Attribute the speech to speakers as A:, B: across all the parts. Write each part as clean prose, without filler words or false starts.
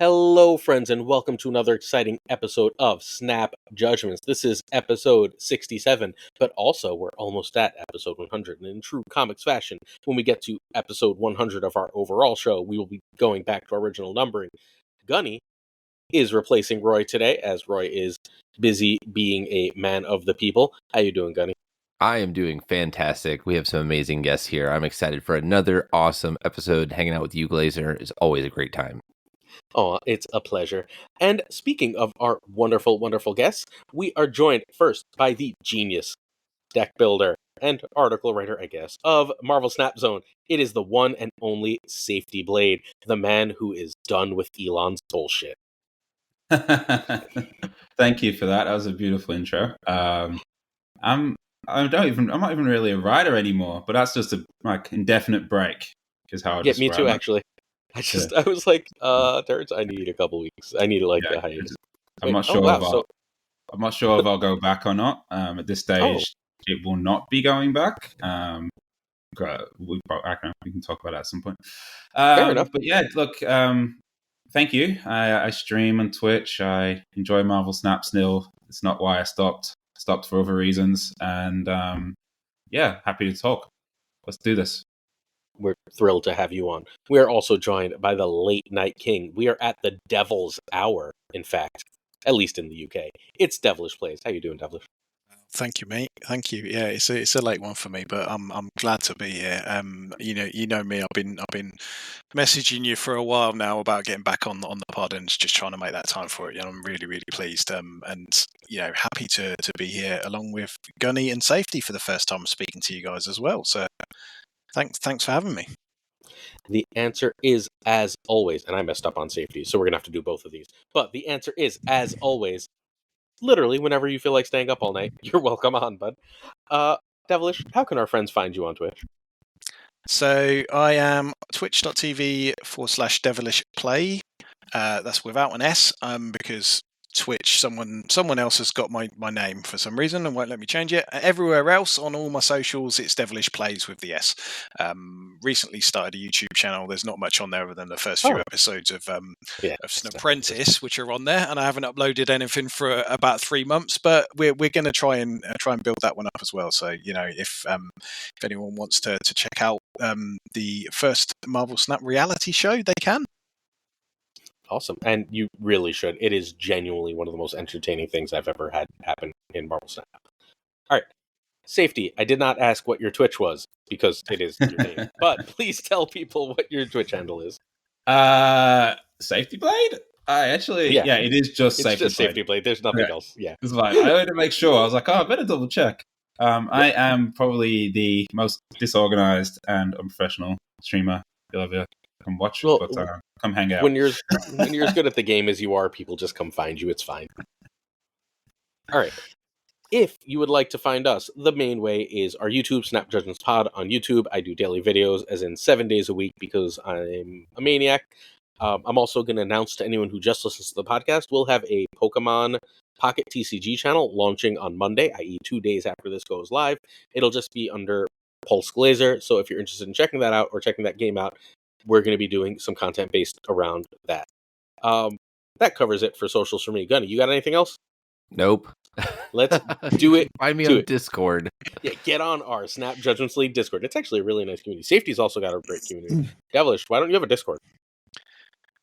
A: Hello, friends, and welcome to another exciting episode of Snap Judgments. This is episode 67, but also we're almost at episode 100. And in true comics fashion, when we get to episode 100 of our overall show, we will be going back to original numbering. Gunny is replacing Roy today, as Roy is busy being a man of the people. How you doing, Gunny?
B: I am doing fantastic. We have some amazing guests here. I'm excited for another awesome episode. Hanging out with you, Glazer, is always a great time.
A: Oh, it's a pleasure. And speaking of our wonderful, wonderful guests, we are joined first by the genius deck builder and article writer, I guess, of Marvel Snap Zone. It is the one and only Safetyblade, the man who is done with Elon's bullshit.
C: Thank you for that. That was a beautiful intro. I'm not even really a writer anymore, but that's just a indefinite break is how I
A: Yeah, me too,
C: it.
A: actually. I was like, Terrence, I need a couple weeks. I need a hiatus.
C: I'm not sure I'm not sure if I'll go back or not. At this stage, it will not be going back. We can talk about that at some point.
A: Fair enough.
C: But yeah, look, thank you. I stream on Twitch. I enjoy Marvel Snap still. It's not why I stopped. I stopped for other reasons. And happy to talk. Let's do this.
A: We're thrilled to have you on. We are also joined by the Late Night King. We are at the Devil's Hour, in fact, at least in the UK. It's Devilish Plays. How you doing, Devilish?
D: Thank you, mate. Thank you. Yeah, it's a late one for me, but I'm glad to be here. You know me. I've been messaging you for a while now about getting back on the pod and just trying to make that time for it. Yeah, I'm really pleased. And happy to be here along with Gunny and Safety for the first time speaking to you guys as well. So thanks for having me.
A: The answer is, as always, and I messed up on Safety, so we're gonna have to do both of these. But the answer is, as always, literally whenever you feel like staying up all night, you're welcome on, bud. Devilish, how can our friends find you on Twitch?
D: So I am twitch.tv/devilishplay. That's without an S, because Twitch, someone else has got my name for some reason and won't let me change it. Everywhere else on all my socials, it's Devilish Plays with the S. Recently started a YouTube channel. There's not much on there other than the first few episodes of Apprentice, which are on there, and I haven't uploaded anything for about 3 months. But we're going to try and build that one up as well. So if anyone wants to check out the first Marvel Snap reality show, they can.
A: Awesome. And you really should. It is genuinely one of the most entertaining things I've ever had happen in Marvel Snap. All right. Safety. I did not ask what your Twitch was because it is your name. But please tell people what your Twitch handle is.
C: Safetyblade? It is just Safetyblade.
A: It's just Safetyblade. There's nothing else. Yeah.
C: It's fine. I wanted to make sure. I was like, I better double check. I am probably the most disorganized and unprofessional streamer you'll ever come watch, but come hang out.
A: When you're as good at the game as you are, people just come find you. It's fine. All right. If you would like to find us, the main way is our YouTube, Snap Judgments Pod on YouTube. I do daily videos, as in 7 days a week, because I'm a maniac. I'm also going to announce to anyone who just listens to the podcast, we'll have a Pokemon Pocket TCG channel launching on Monday, i.e. 2 days after this goes live. It'll just be under Pulse Glazer, so if you're interested in checking that out or checking that game out, we're going to be doing some content based around that. That covers it for socials for me. Gunny, you got anything else?
B: Nope.
A: Let's do it.
B: Find me on Discord.
A: Yeah, get on our Snap Judgments League Discord. It's actually a really nice community. Safety's also got a great community. Devilish, why don't you have a Discord?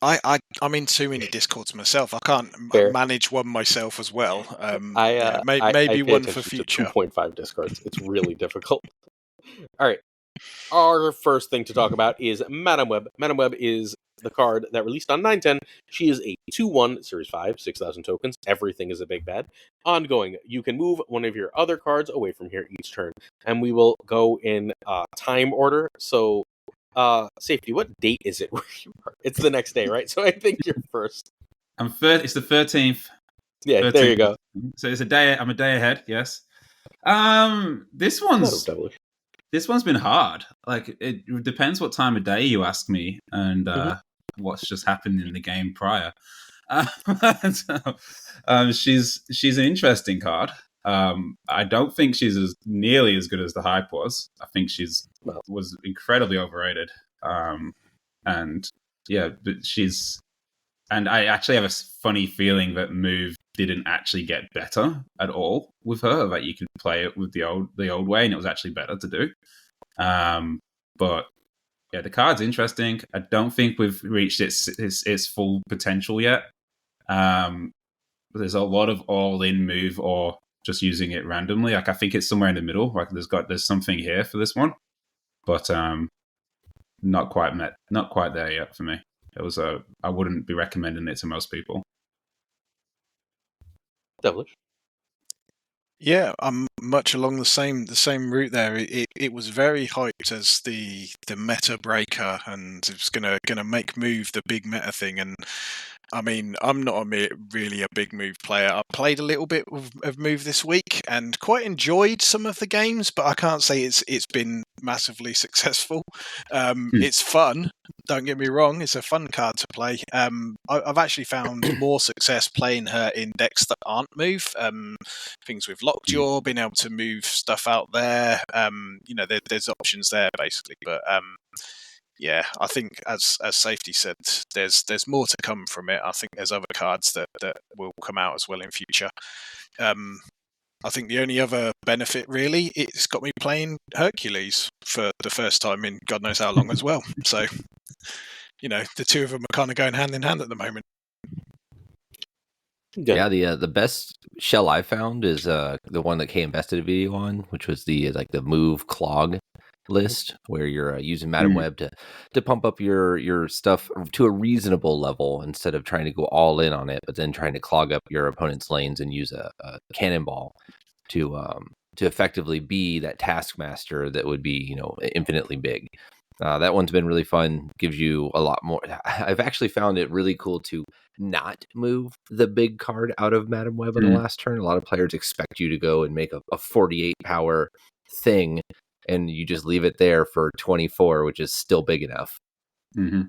D: I'm in too many Discords myself. I can't manage one myself as well. Maybe one for future.
A: 2.5 Discords. It's really difficult. All right. Our first thing to talk about is Madame Web. Madame Web is the card that released on 9/10. She is a 2/1, Series 5, 6,000 tokens. Everything is a big bad. Ongoing. You can move one of your other cards away from here each turn. And we will go in time order. So, Safety, what date is it where you are? It's the next day, right? So I think you're first.
C: It's the 13th.
A: Yeah, 13th. There you go.
C: So it's a day. I'm a day ahead. Yes. This one's been hard. Like, it depends what time of day you ask me and what's just happened in the game prior. She's an interesting card. I don't think she's nearly as good as the hype was. I think was incredibly overrated. But she's And I actually have a funny feeling that move didn't actually get better at all with her. That you could play it with the old way, and it was actually better to do. But yeah, the card's interesting. I don't think we've reached its full potential yet. There's a lot of all-in move or just using it randomly. Like I think it's somewhere in the middle. Like there's something here for this one, but not quite there yet for me. It was I wouldn't be recommending it to most people.
A: Devilish.
D: Yeah, I'm much along the same route there. It was very hyped as the meta breaker, and it's gonna make move the big meta thing. And I mean, I'm not really a big move player. I played a little bit of move this week and quite enjoyed some of the games, but I can't say it's been massively successful. It's fun. Don't get me wrong; it's a fun card to play. I've actually found more success playing her in decks that aren't move. Things with Lockjaw, being able to move stuff out there. There's options there basically, but yeah, I think as Safety said, there's more to come from it. I think there's other cards that will come out as well in future. I think the only other benefit really, it's got me playing Hercules for the first time in God knows how long as well. So, the two of them are kind of going hand in hand at the moment.
B: Yeah, the best shell I found is the one that K invested a video on, which was the move clog list, where you're using Madam Web to pump up your stuff to a reasonable level instead of trying to go all in on it, but then trying to clog up your opponent's lanes and use a cannonball to effectively be that taskmaster that would be infinitely big. That one's been really fun. Gives you a lot more. I've actually found it really cool to not move the big card out of Madam Web on the last turn. A lot of players expect you to go and make a 48 power thing, and you just leave it there for 24, which is still big enough.
C: Mm-hmm.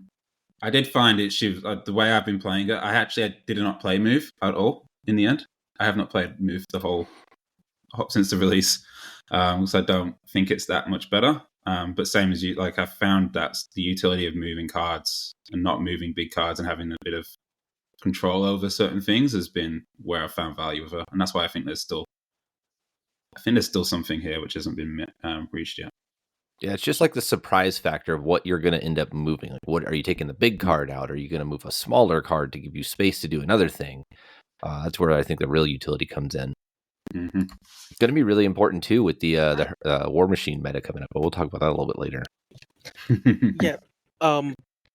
C: I did find it. The way I've been playing it, I did not play move at all in the end. I have not played move since the release, so I don't think it's that much better. But same as you, like I found that's the utility of moving cards and not moving big cards and having a bit of control over certain things has been where I found value with her, and that's why I think there's still something here which hasn't been reached yet.
B: Yeah, it's just like the surprise factor of what you're going to end up moving. Like, what are you taking the big card out? Or are you going to move a smaller card to give you space to do another thing? That's where I think the real utility comes in.
C: Mm-hmm.
B: It's going to be really important too with the War Machine meta coming up, but we'll talk about that a little bit later.
A: Yeah,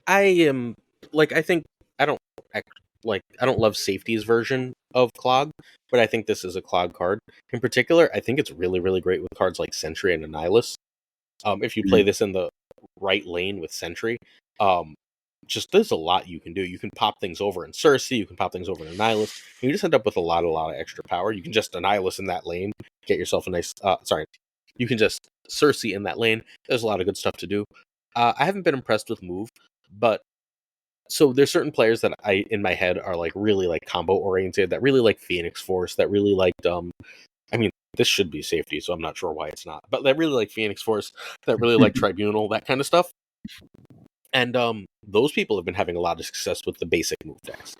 A: I am I don't love Safety's version of Clog, but I think this is a Clog card. In particular, I think it's really, really great with cards like Sentry and Annihilus. If you play this in the right lane with Sentry, just there's a lot you can do. You can pop things over in Cersei, you can pop things over in Annihilus, and you just end up with a lot of extra power. You can just Annihilus in that lane, get yourself a nice... you can just Cersei in that lane. There's a lot of good stuff to do. I haven't been impressed with move, but so there's certain players that I, in my head, are really combo oriented, that really like Phoenix Force, that really liked this should be Safety, so I'm not sure why it's not, but that really like Phoenix Force, that really like Tribunal, that kind of stuff. And those people have been having a lot of success with the basic move decks.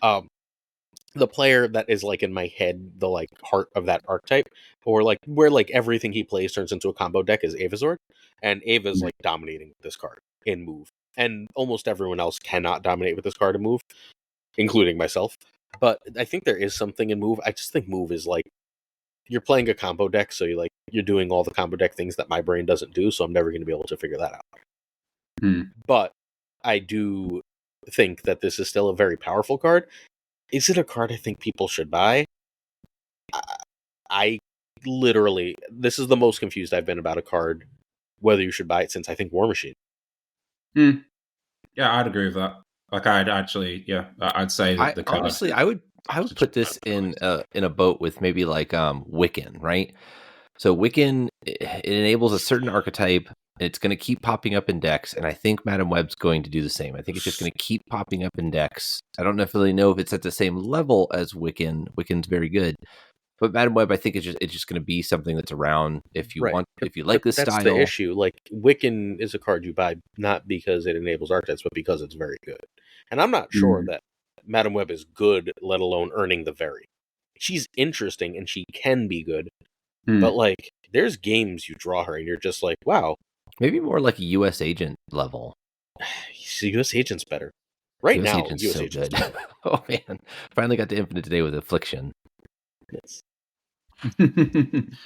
A: The player that is in my head, the heart of that archetype, or where everything he plays turns into a combo deck, is Avazord, and Ava's dominating this card in move, and almost everyone else cannot dominate with this card in move, including myself. But I think there is something in move. I just think move is you're playing a combo deck, so you're doing all the combo deck things that my brain doesn't do, so I'm never going to be able to figure that out. But I do think that this is still a very powerful card. Is it a card I think people should buy? I literally, this is the most confused I've been about a card, whether you should buy it, since I think War Machine.
C: Yeah, I'd agree with that. I'd say that the card...
B: Honestly, I would put this in a boat with maybe Wiccan, right? So Wiccan, it enables a certain archetype. It's going to keep popping up in decks, and I think Madam Web's going to do the same. I think it's just going to keep popping up in decks. I don't necessarily know if it's at the same level as Wiccan. Wiccan's very good, but Madam Web, I think it's just going to be something that's around if you want, if you like the style. That's
A: the issue. Wiccan is a card you buy not because it enables archetypes, but because it's very good. And I'm not sure that Madam Web is good, let alone earning the very. She's interesting and she can be good, but like, there's games you draw her and you're just like, wow.
B: Maybe more like a U.S. agent level.
A: U.S. Agent's better. Right
B: US
A: now,
B: Agent's
A: U.S.
B: so
A: Agent's
B: good.
A: better.
B: Oh man, finally got to Infinite today with Affliction.
A: Yes.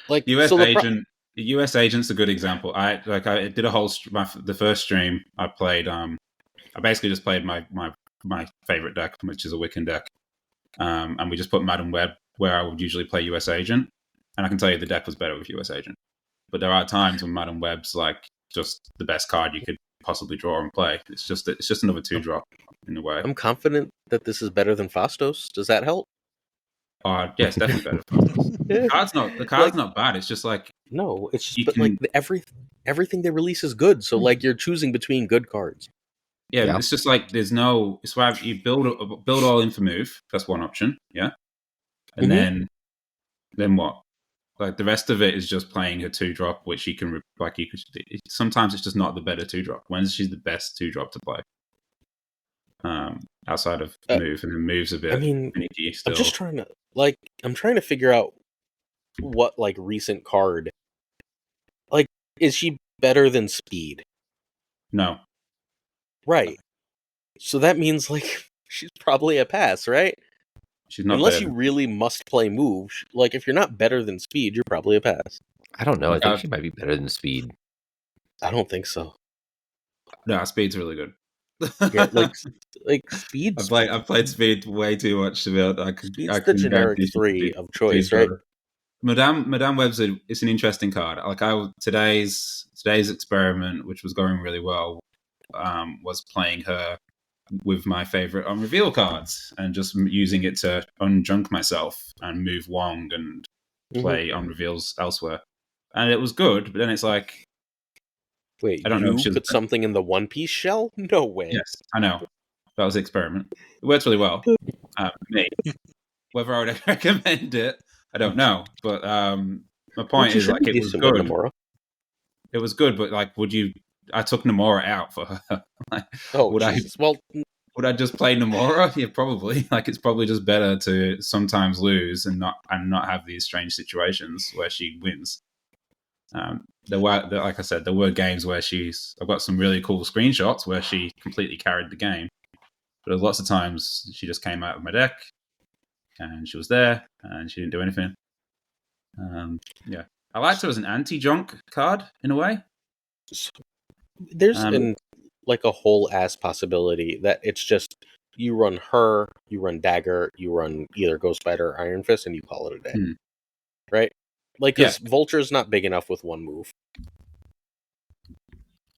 C: Like US Agent's a good example. I did a whole the first stream I played. I basically just played my favorite deck, which is a Wiccan deck, and we just put Madam Web where I would usually play US Agent, and I can tell you the deck was better with US Agent. But there are times when Madam Web's like just the best card you could possibly draw and play. It's just another 2-drop in a way.
A: I'm confident that this is better than Fastos. Does that help?
C: Yeah, it's definitely better. The card's not bad. It's just like
A: no, it's just like everything they release is good. So like you're choosing between good cards.
C: Yeah. It's just like it's where you build all in for move. That's one option. Yeah, and then what? Like the rest of it is just playing a 2-drop, which you can sometimes it's just not the better 2-drop. When's she's the best 2-drop to play? Outside of move, and then moves a bit.
A: I mean,
C: finicky still.
A: I'm trying to figure out what like recent card. Like, is she better than Speed?
C: No.
A: Right. So that means like she's probably a pass, right?
C: She's not
A: unless
C: better.
A: you really must play move. Like if you're not better than Speed, you're probably a pass.
B: I don't know. I think she might be better than Speed.
A: I don't think so.
C: No, Speed's really good.
A: Yeah, like Speed.
C: I've played Speed way too much to be able.
A: Speed's the generic 3 of choice, right?
C: Madame Web's it's an interesting card. Like today's experiment, which was going really well, was playing her with my favorite unreveal cards and just using it to unjunk myself and move Wong and play unreveals elsewhere, and it was good. But then it's like,
A: wait,
C: I don't know if
A: you put something in the One Piece shell? No way.
C: Yes, I know. That was the experiment. It works really well. Me. Whether I would recommend it, I don't know. But my point is, like, it was good. It was good, but like, I took Nomura out for her. Like, would I just play Nomura? Yeah, probably. Like, it's probably just better to sometimes lose and not have these strange situations where she wins. Like I said, there were games where I've got some really cool screenshots where she completely carried the game. But there's lots of times she just came out of my deck and she was there and she didn't do anything. Yeah. I liked her as an anti-junk card in a way.
A: There's like a whole ass possibility that it's just you run her, you run Dagger, you run either Ghost Spider or Iron Fist, and you call it a day. Right? Like, because Vulture's not big enough with one move.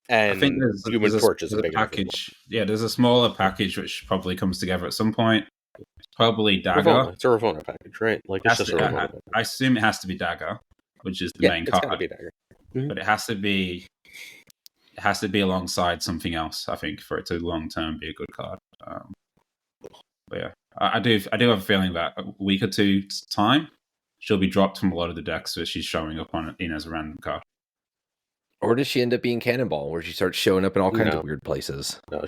A: And
C: I think
A: Human Torch is a big
C: package. Yeah, there's a smaller package which probably comes together at some point. Probably Dagger.
A: It's a Ravonna package, right? Like, it's just a Ravonna.
C: I assume it has to be Dagger, which is the main card.
A: It's gotta be Dagger.
C: But it has to be alongside something else, I think, for it to long term be a good card. But yeah, I do have a feeling that a week or two's time, she'll be dropped from a lot of the decks that she's showing up in as a random card.
B: Or does she end up being Cannonball, where she starts showing up in all kinds of weird places?
A: No,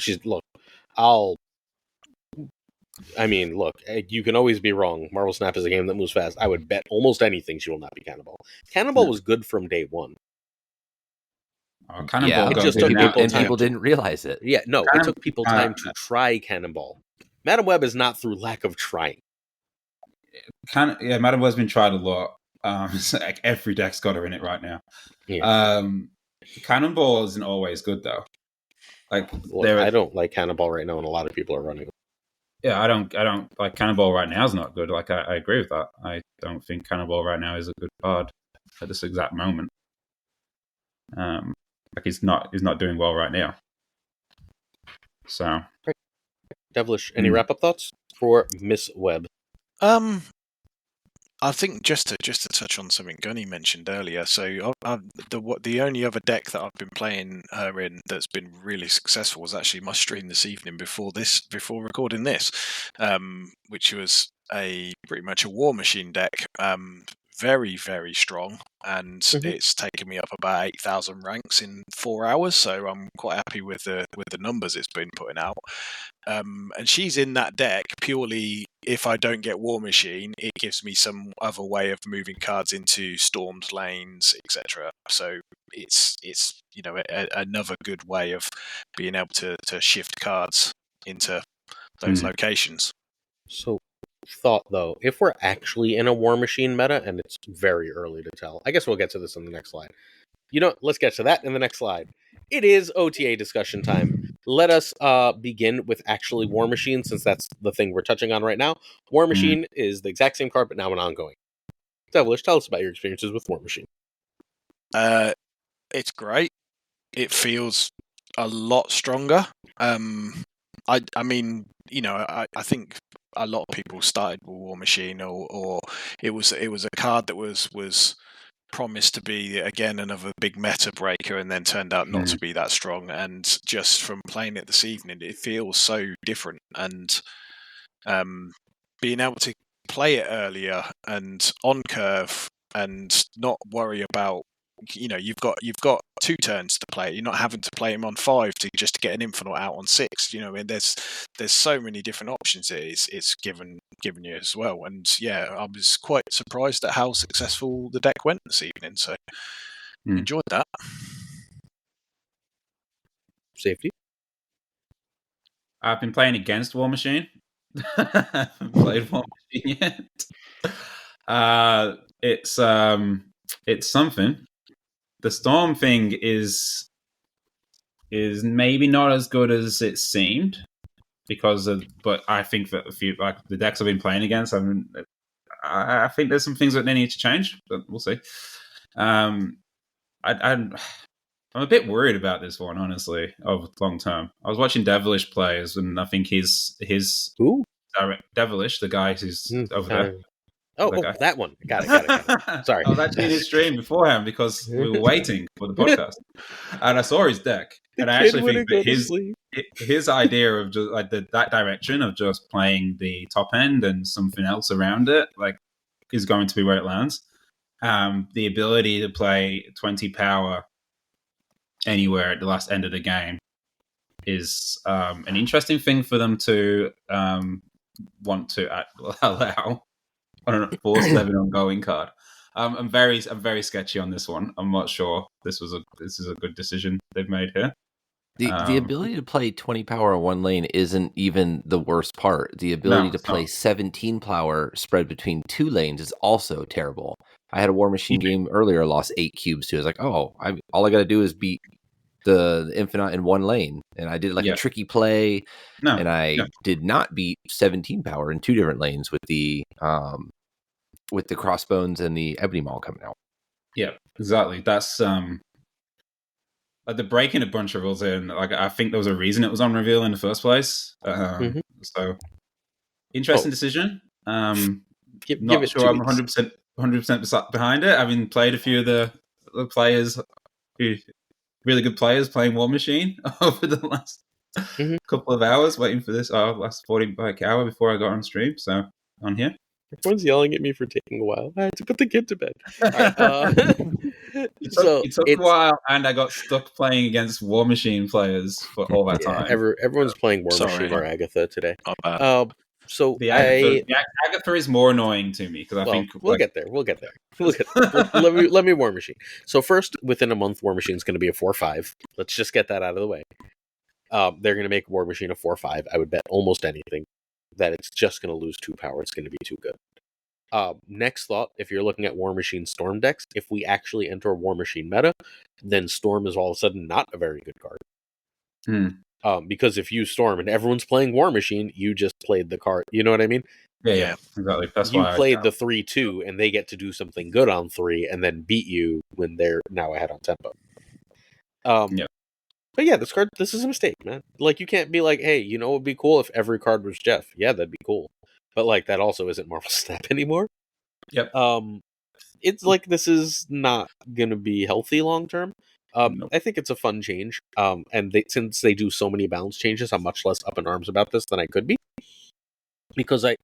A: look, you can always be wrong. Marvel Snap is a game that moves fast. I would bet almost anything she will not be Cannonball. Cannonball was good from day one.
C: Cannonball
A: it just took
B: people didn't realize it.
A: Yeah, no, it took people time to try Cannonball. Madam Web is not through lack of trying.
C: Madam Web's been tried a lot. Like every deck's got her in it right now.
A: Yeah.
C: Cannonball isn't always good though. Like,
A: I don't like Cannonball right now, and a lot of people are running it.
C: Yeah, I don't like Cannonball right now is not good. Like, I agree with that. I don't think Cannonball right now is a good card at this exact moment. Like, he's not doing well right now. So,
A: Devilish, any wrap up thoughts for Miss Webb?
D: I think just to touch on something Gunny mentioned earlier. So the only other deck that I've been playing her in that's been really successful was actually my stream this evening before recording this, which was pretty much a War Machine deck. very, very strong, and it's taken me up about 8,000 ranks in 4 hours. So I'm quite happy with the numbers it's been putting out. And she's in that deck purely if I don't get War Machine, it gives me some other way of moving cards into stormed lanes, etc. So it's another good way of being able to shift cards into those locations.
A: So, thought though, if we're actually in a War Machine meta, and it's very early to tell, I guess we'll get to this in the next slide. Let's get to that in the next slide. It is OTA discussion time. Let us begin with actually War Machine, since that's the thing we're touching on right now. War Machine is the exact same card, but now an ongoing. Devilish, tell us about your experiences with War Machine.
D: It's great. It feels a lot stronger. I mean, I think a lot of people started with War Machine, or it was a card that was promised to be again another big meta breaker, and then turned out not to be that strong. And just from playing it this evening, it feels so different. And being able to play it earlier and on curve, and not worry about, you've got 2 turns to play it. You're not having to play him on 5 to get an infinite out on 6. And there's so many different options it's given you as well. And yeah, I was quite surprised at how successful the deck went this evening. So enjoyed that.
A: Safety.
C: I've been playing against War Machine. I haven't played War Machine yet. It's something. The Storm thing is maybe not as good as it seemed, but I think that the decks I've been playing against, I think there's some things that they need to change, but we'll see. I'm a bit worried about this one, honestly, of long term. I was watching Devilish plays, and I think his Devilish, the guy who's over there.
A: That one. Got it. Sorry.
C: I was actually in his stream beforehand because we were waiting for the podcast, and I saw his deck, and I actually think that his idea of just that direction of just playing the top end and something else around it, is going to be where it lands. The ability to play 20 power anywhere at the last end of the game is an interesting thing for them to want to allow on a force 11 ongoing card. I'm very sketchy on this one. I'm not sure this is a good decision they've made here.
B: The ability to play 20 power on one lane isn't even the worst part. The ability to play 17 power spread between 2 lanes is also terrible. I had a War Machine game earlier, lost 8 cubes to. I was like, all I got to do is beat the Infinite in 1 lane. And I did a tricky play, and I did not beat 17 power in 2 different lanes with the Crossbones and the Ebony Maul coming out.
C: Yeah, exactly. That's the breaking a bunch of rules in. I think there was a reason it was on reveal in the first place. So interesting decision. Not sure I'm 100% behind it. Having played a few of the players, really good players playing War Machine over the last couple of hours, waiting for this last 40 hour before I got on stream. So on here.
A: Everyone's yelling at me for taking a while. I had to put the kid to bed.
C: It took a while, and I got stuck playing against War Machine players for all that time.
A: Everyone's playing War Machine or Agatha today. So
C: the Agatha is more annoying to me because I think
A: we'll get there. Let me War Machine. So first, within a month, War Machine's going to be a 4/5. Let's just get that out of the way. They're going to make War Machine a 4/5. I would bet almost anything that it's just going to lose 2 power. It's going to be too good. Next thought, if you're looking at War Machine Storm decks, if we actually enter a War Machine meta, then Storm is all of a sudden not a very good card. Because if you Storm and everyone's playing War Machine, you just played the card. You know what I mean?
C: Yeah, exactly. That's
A: you played the 3/2, and they get to do something good on 3, and then beat you when they're now ahead on tempo. But yeah, this is a mistake, man. You can't be like, hey, it would be cool if every card was Jeff. Yeah, that'd be cool. But that also isn't Marvel Snap anymore.
C: Yep.
A: It's this is not gonna be healthy long term. I think it's a fun change. And since they do so many balance changes, I'm much less up in arms about this than I could be. because like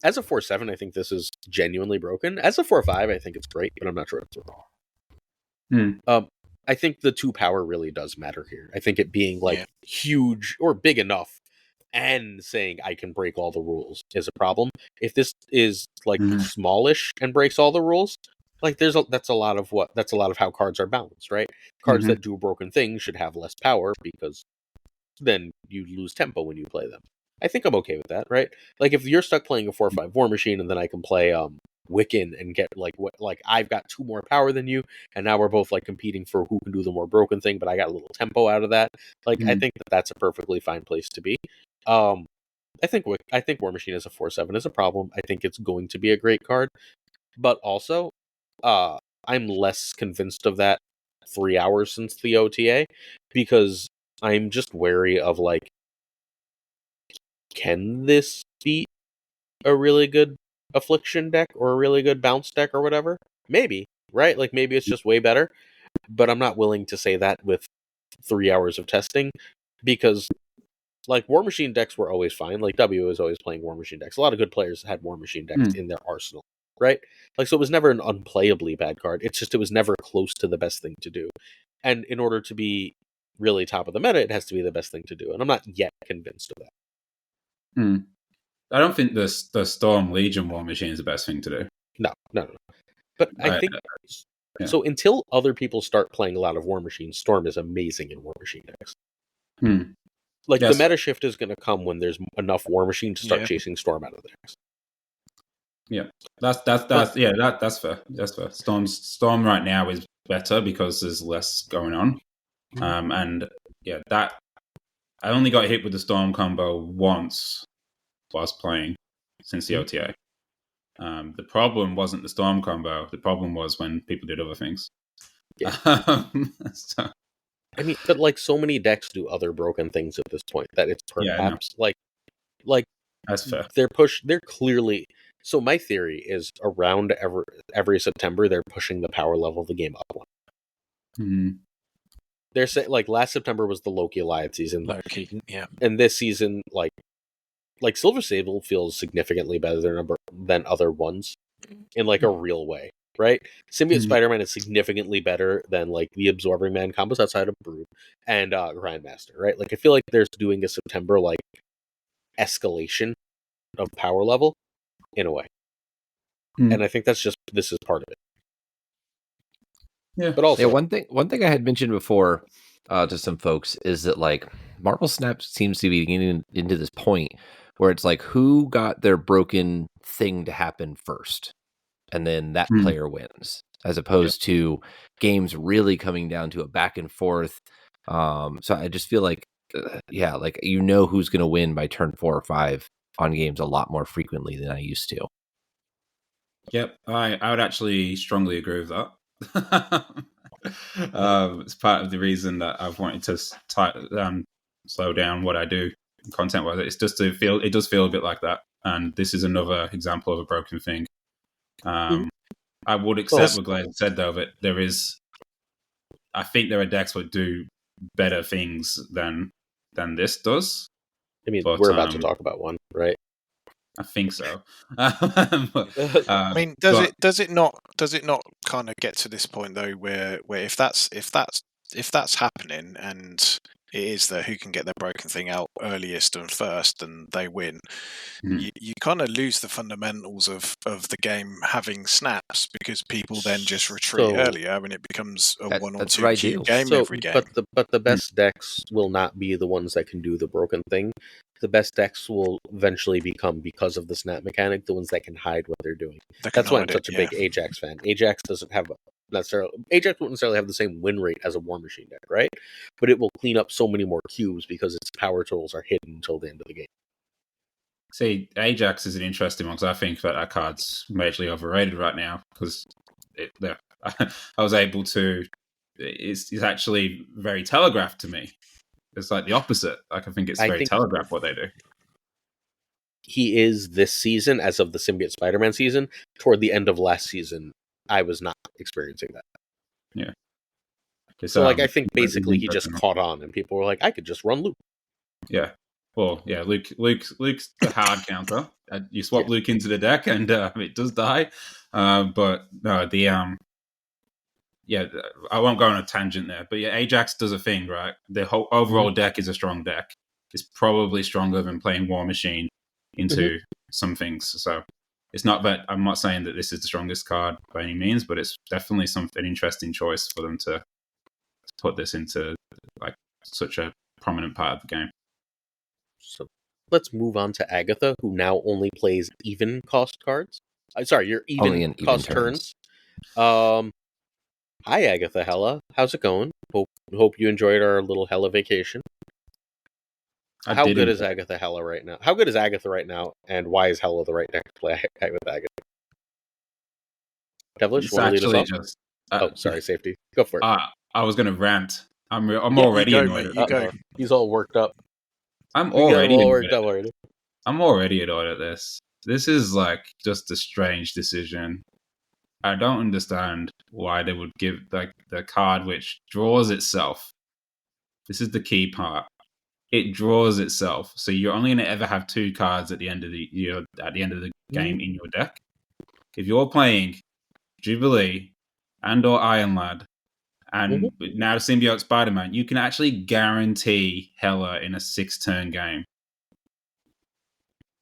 A: as a 4-7, I think this is genuinely broken. As a 4-5, I think it's great, but I'm not sure it's wrong. I think the 2 power really does matter here. I think it being like huge or big enough and saying I can break all the rules is a problem. If this is like smallish and breaks all the rules, like that's a lot of how cards are balanced, right? Cards that do broken things should have less power because then you lose tempo when you play them. I think I'm okay with that, right? Like if you're stuck playing a 4-5 War Machine and then I can play Wiccan and get like I've got 2 more power than you, and now we're both like competing for who can do the more broken thing, but I got a little tempo out of that. Like I think that's a perfectly fine place to be. I think War Machine as a 4-7 is a problem. I think it's going to be a great card, but also I'm less convinced of that 3 hours since the OTA because I'm just wary of like, can this beat a really good Affliction deck or a really good Bounce deck or whatever? Maybe, right? Like maybe it's just way better, but I'm not willing to say that with 3 hours of testing because like War Machine decks were always fine. Like W was always playing War Machine decks. A lot of good players had War Machine decks in their arsenal, right? Like so it was never an unplayably bad card. It's just it was never close to the best thing to do. And in order to be really top of the meta, it has to be the best thing to do. And I'm not yet convinced of that.
C: I don't think the Storm Legion War Machine is the best thing to do.
A: No. But I think so. Until other people start playing a lot of War Machines, Storm is amazing in War Machine decks. Like the meta shift is going to come when there's enough War Machine to start chasing Storm out of the decks.
C: Yeah, that's fair. That's fair. Storm right now is better because there's less going on, and that I only got hit with the Storm combo once whilst playing since the OTA. The problem wasn't the Storm combo. The problem was when people did other things.
A: Yeah. I mean, but like so many decks do other broken things at this point that it's perhaps like
C: that's fair.
A: They're clearly. So my theory is around every September they're pushing the power level of the game up one. They're saying like last September was the Loki Alliance season. And this season like Silver Sable feels significantly better than other ones in like a real way, right? Symbiote Spider-Man is significantly better than like the Absorbing Man combos outside of Brood and Grandmaster, right? Like I feel like there's doing a September like escalation of power level in a way. And I think this is part of it.
B: Yeah.
A: But also
B: one thing I had mentioned before to some folks is that like Marvel Snap seems to be getting into this point where it's like who got their broken thing to happen first, and then that player wins, as opposed to games really coming down to a back and forth. So I just feel like, like who's going to win by turn 4 or 5 on games a lot more frequently than I used to.
C: Yep, I would actually strongly agree with that. It's part of the reason that I've wanted to slow down what I do content wise. It's just it does feel a bit like that, and this is another example of a broken thing. I would accept what Glazer said though, that I think there are decks that do better things than this does.
A: I mean, we're about to talk about one, right?
C: I think so.
D: I mean, does it not kind of get to this point though, where if that's happening and it is who can get their broken thing out earliest and first and they win, you kind of lose the fundamentals of the game having snaps because people then just retreat earlier and it becomes a 1 or 2 cube game every game.
A: But the best decks will not be the ones that can do the broken thing. The best decks will eventually become, because of the snap mechanic, the ones that can hide what they're doing. That's why I'm such a big Ajax fan. Ajax wouldn't necessarily have the same win rate as a War Machine deck, right? But it will clean up so many more cubes because its power totals are hidden until the end of the game.
C: See, Ajax is an interesting one because I think that card's majorly overrated right now because I was able to. It's actually very telegraphed to me. It's like the opposite. Like I think it's very telegraphed what they do.
A: He is this season, as of the Symbiote Spider-Man season. Toward the end of last season, I was not experiencing that.
C: Yeah.
A: So, I think basically he just caught on, and people were like, "I could just run loop."
C: Yeah. Well, yeah, Luke's the hard counter. You swap Luke into the deck, and it does die. But no, I won't go on a tangent there. But yeah, Ajax does a thing, right? The whole overall deck is a strong deck. It's probably stronger than playing War Machine into some things. So it's not that I'm not saying that this is the strongest card by any means, but it's definitely an interesting choice for them to put this into like such a prominent part of the game.
A: So let's move on to Agatha, who now only plays even cost cards. Sorry, your even cost turns. Hi, Agatha Hella. How's it going? Hope you enjoyed our little Hella vacation. How good is Agatha Hella right now? How good is Agatha right now, and why is Hella the right deck to play with Agatha? Devilish, want to lead us off? Sorry, Safety. Go for it.
C: I was going to rant. I'm already annoyed.
D: You go.
A: He's all worked up.
C: I'm already annoyed at this. This is like just a strange decision. I don't understand why they would give like the card which draws itself. This is the key part. It draws itself, so you're only going to ever have 2 cards at the end of the game in your deck. If you're playing Jubilee and/or Iron Lad, and now Symbiote Spider-Man, you can actually guarantee Hella in a 6-turn game.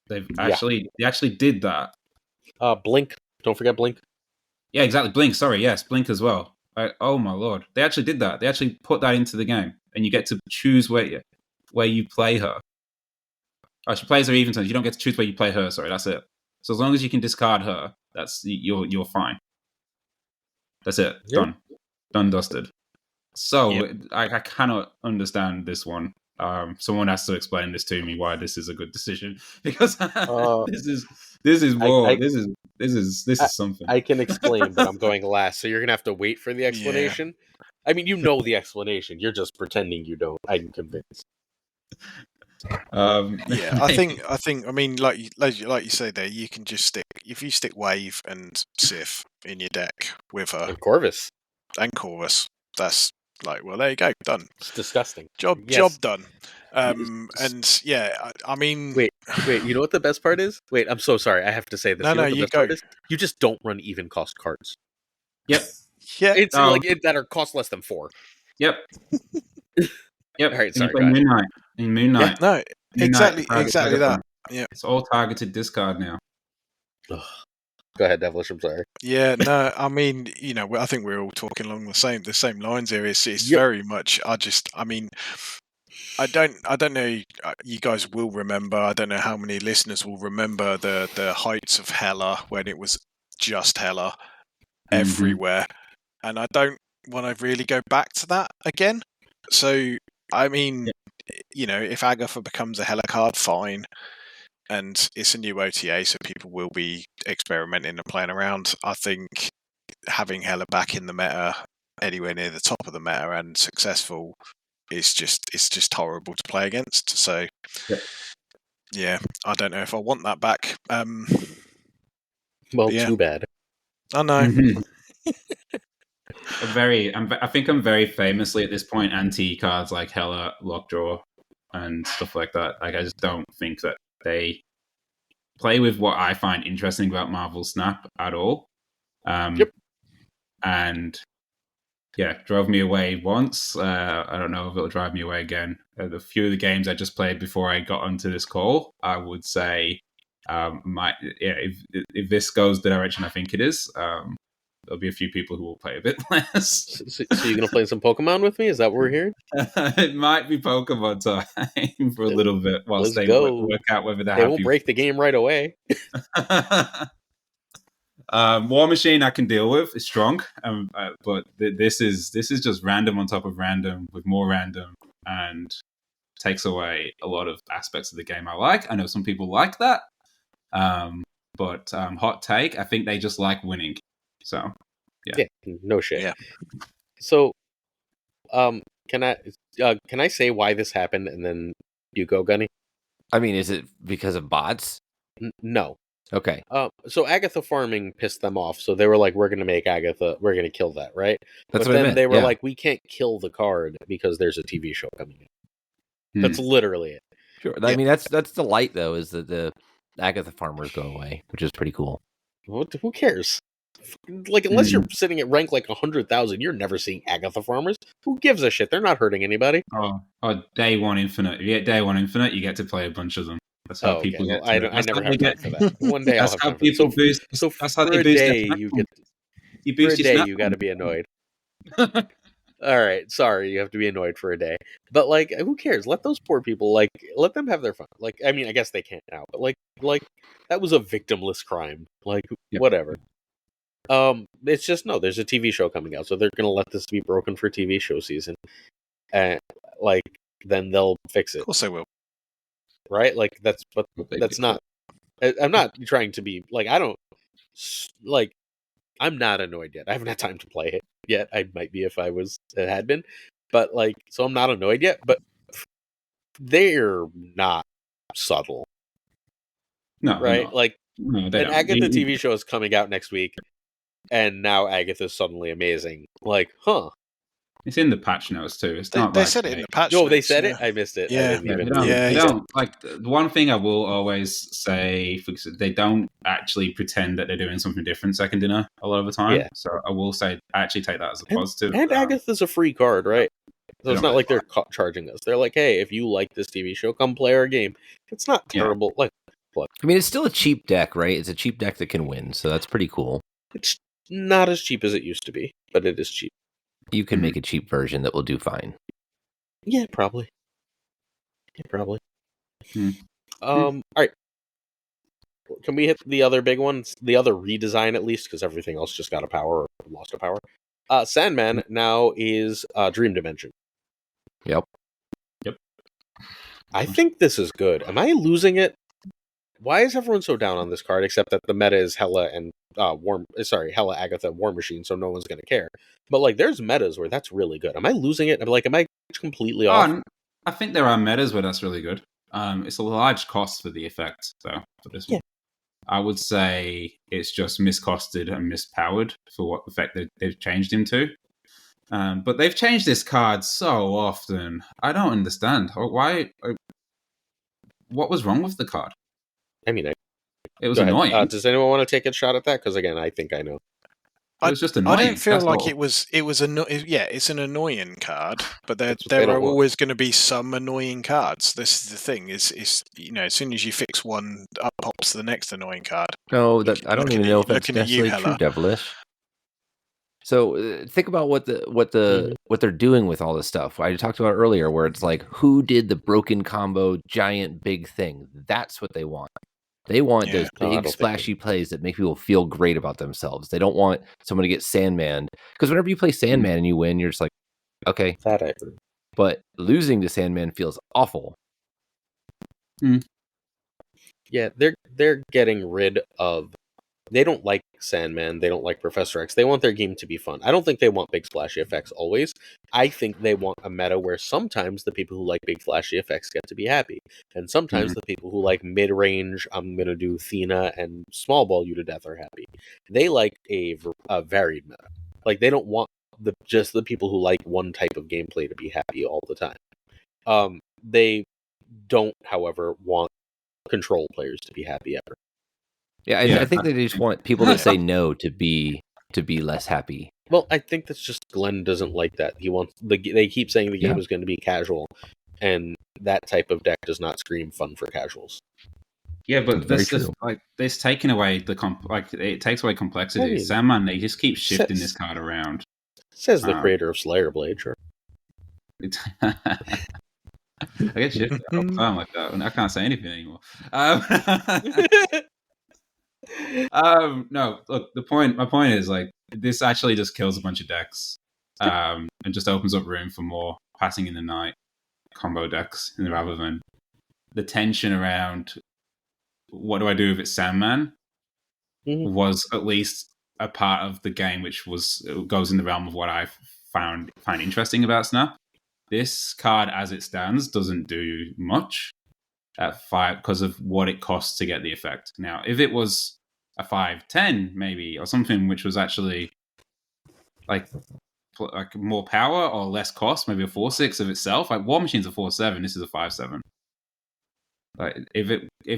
C: They actually did that.
A: Blink. Don't forget Blink.
C: Yeah, exactly. Blink. Sorry, yes, Blink as well. Oh my lord, they actually did that. They actually put that into the game, and you get to choose where you play her. Oh, she plays her even turns. You don't get to choose where you play her. Sorry, that's it. So as long as you can discard her, you're fine. That's it.
A: Yep.
C: Done, dusted. So I cannot understand this one. Someone has to explain this to me why this is a good decision, because this is something.
A: I can explain, but I'm going last, so you're gonna have to wait for the explanation. Yeah. I mean, you know the explanation. You're just pretending you don't. I'm convinced.
D: I think. I mean, like you say there, you can just stick Wave and Sif in your deck with her
A: and Corvus.
D: That's like, well, there you go, done.
A: It's disgusting.
D: Job done. And yeah, I mean,
A: wait. You know what the best part is? Wait, I'm so sorry. I have to say this.
D: You go.
A: You just don't run even cost cards.
C: Yep.
D: Yeah.
A: It's that are cost less than 4.
C: Yep. Yep.
A: All right. Sorry.
C: In Moon Knight.
D: Yeah, no. Exactly that. Yeah.
C: It's all targeted discard now.
A: Go ahead, Devilish. I'm sorry.
D: Yeah, no, I mean, I think we're all talking along the same lines here. It's very much. I don't know. You guys will remember. I don't know how many listeners will remember the heights of Hella when it was just Hella everywhere, and I don't want to really go back to that again. So, I mean, if Agatha becomes a Hella card, fine. And it's a new OTA, so people will be experimenting and playing around. I think having Hella back in the meta, anywhere near the top of the meta and successful, it's just horrible to play against. So, yeah, I don't know if I want that back.
A: Too bad.
D: I know.
C: I think I'm very famously at this point anti cards like Hella, Lockjaw, and stuff like that. Like, I just don't think that they play with what I find interesting about Marvel Snap at all. And drove me away once. I don't know if it'll drive me away again. The few of the games I just played before I got onto this call, I would say, if this goes the direction I think it is, there'll be a few people who will play a bit less.
A: So you're going to play some Pokemon with me? Is that what we're hearing?
C: It might be Pokemon time for a little bit whilst they work out whether they're happy.
A: They won't break the game right away.
C: War Machine I can deal with. It's strong, but this is just random on top of random with more random, and takes away a lot of aspects of the game I like. I know some people like that, but hot take, I think they just like winning. So, yeah,
A: no shit.
D: Yeah.
A: So, can I say why this happened, and then you go, Gunny?
B: I mean, is it because of bots?
A: No.
B: Okay.
A: So Agatha farming pissed them off, so they were like, "We're going to make Agatha. We're going to kill that, right?"
B: That's
A: but
B: what
A: then
B: I meant.
A: they were like, "We can't kill the card because there's a TV show coming in." That's literally it.
B: Sure. I mean, that's the light though, is that the Agatha farmers go away, which is pretty cool.
A: Who cares? Like, unless you're sitting at rank like 100,000, you're never seeing Agatha farmers. Who gives a shit? They're not hurting anybody.
C: Oh, day one infinite. If you get day one infinite, you get to play a bunch of them. That's how people get.
A: I never have time for that. One day I'll have time for that.
C: People boost.
A: So
C: that's
A: for
C: how they
A: a
C: boost
A: day,
C: their
A: you
C: snap
A: get.
C: You
A: For a
C: boost your
A: day,
C: snap
A: you got to be annoyed. All right, sorry, you have to be annoyed for a day. But like, who cares? Let those poor people let them have their fun. Like, I mean, I guess they can't now, but like that was a victimless crime. Like, whatever. It's just there's a TV show coming out, so they're gonna let this be broken for TV show season, and like then they'll fix it.
D: Of course they will.
A: Right? Like that's not. I'm not trying to be like I'm not annoyed yet. I haven't had time to play it yet. I might be if I had been, but like, so I'm not annoyed yet. But they're not subtle,
C: no,
A: right? Like,
C: no,
A: an Agatha TV show is coming out next week, and now Agatha's suddenly amazing. Like, huh?
C: It's in the patch notes too. It's not.
D: They said it in the patch.
A: No, they
D: notes,
A: said it. I missed it.
D: Yeah,
A: I didn't even.
C: They don't like. The one thing I will always say, they don't actually pretend that they're doing something different second dinner a lot of the time.
A: Yeah.
C: So I will say, I actually take that as a positive.
A: And Agatha's a free card, right? So it's not like they're charging us. They're like, hey, if you like this TV show, come play our game. It's not terrible. Like, what?
B: I mean, it's still a cheap deck, right? It's a cheap deck that can win, so that's pretty cool.
A: It's not as cheap as it used to be, but it is cheap.
B: You can make a cheap version that will do fine.
A: Yeah, probably. All right. Can we hit the other big ones? The other redesign, at least, because everything else just got a power or lost a power. Sandman now is Dream Dimension.
B: Yep.
A: I think this is good. Am I losing it? Why is everyone so down on this card? Except that the meta is Hela and Hela Agatha War Machine, so no one's gonna care. But like, there's metas where that's really good. Am I losing it? Am I completely off?
C: I think there are metas where that's really good. It's a large cost for the effect, though, for this one. I would say it's just miscosted and mispowered for what effect they've changed him to. But they've changed this card so often. I don't understand. Why? What was wrong with the card?
A: I mean,
C: it was annoying.
A: Does anyone want to take a shot at that? Because again, I think I know.
C: It was just annoying.
D: I don't feel like it was. It's an annoying card, but there are always going to be some annoying cards. This is the thing. Is as soon as you fix one, up pops the next annoying card.
B: No, I don't even know if that's necessarily true, Devilish. So think about what they're doing with all this stuff. I talked about earlier, where it's like, who did the broken combo giant big thing? That's what they want. They want those big splashy plays that make people feel great about themselves. They don't want someone to get Sandman, because whenever you play Sandman and you win, you're just like, okay.
A: That I agree.
B: But losing to Sandman feels awful.
A: Yeah, they're getting rid of. They don't like Sandman. They don't like Professor X. They want their game to be fun. I don't think they want big splashy effects always. I think they want a meta where sometimes the people who like big flashy effects get to be happy. And sometimes the people who like mid-range, I'm going to do Thena and small ball you to death are happy. They like a varied meta. Like, they don't want just the people who like one type of gameplay to be happy all the time. They don't, however, want control players to be happy ever.
B: Yeah, I think they just want people to say no to be less happy.
A: Well, I think that's just Glenn doesn't like that. He wants they keep saying the game is going to be casual, and that type of deck does not scream fun for casuals.
C: Yeah, but this is like this taking away it takes away complexity. I mean, Sandman, they just keep shifting this card around. Says
A: the creator of Slayerblade, sure.
C: I get shifted all the time like that, and I can't say anything anymore. No, look, my point is, like, this actually just kills a bunch of decks, and just opens up room for more passing in the night combo decks, rather than the tension around what do I do if it's Sandman was at least a part of the game, which goes in the realm of what I find interesting about Snap. This card, as it stands, doesn't do much at 5 because of what it costs to get the effect. Now, if it was a 5/10 maybe, or something which was actually like more power or less cost, maybe a 4/6 of itself. Like, War Machine's a 4/7, this is a 5/7. Like if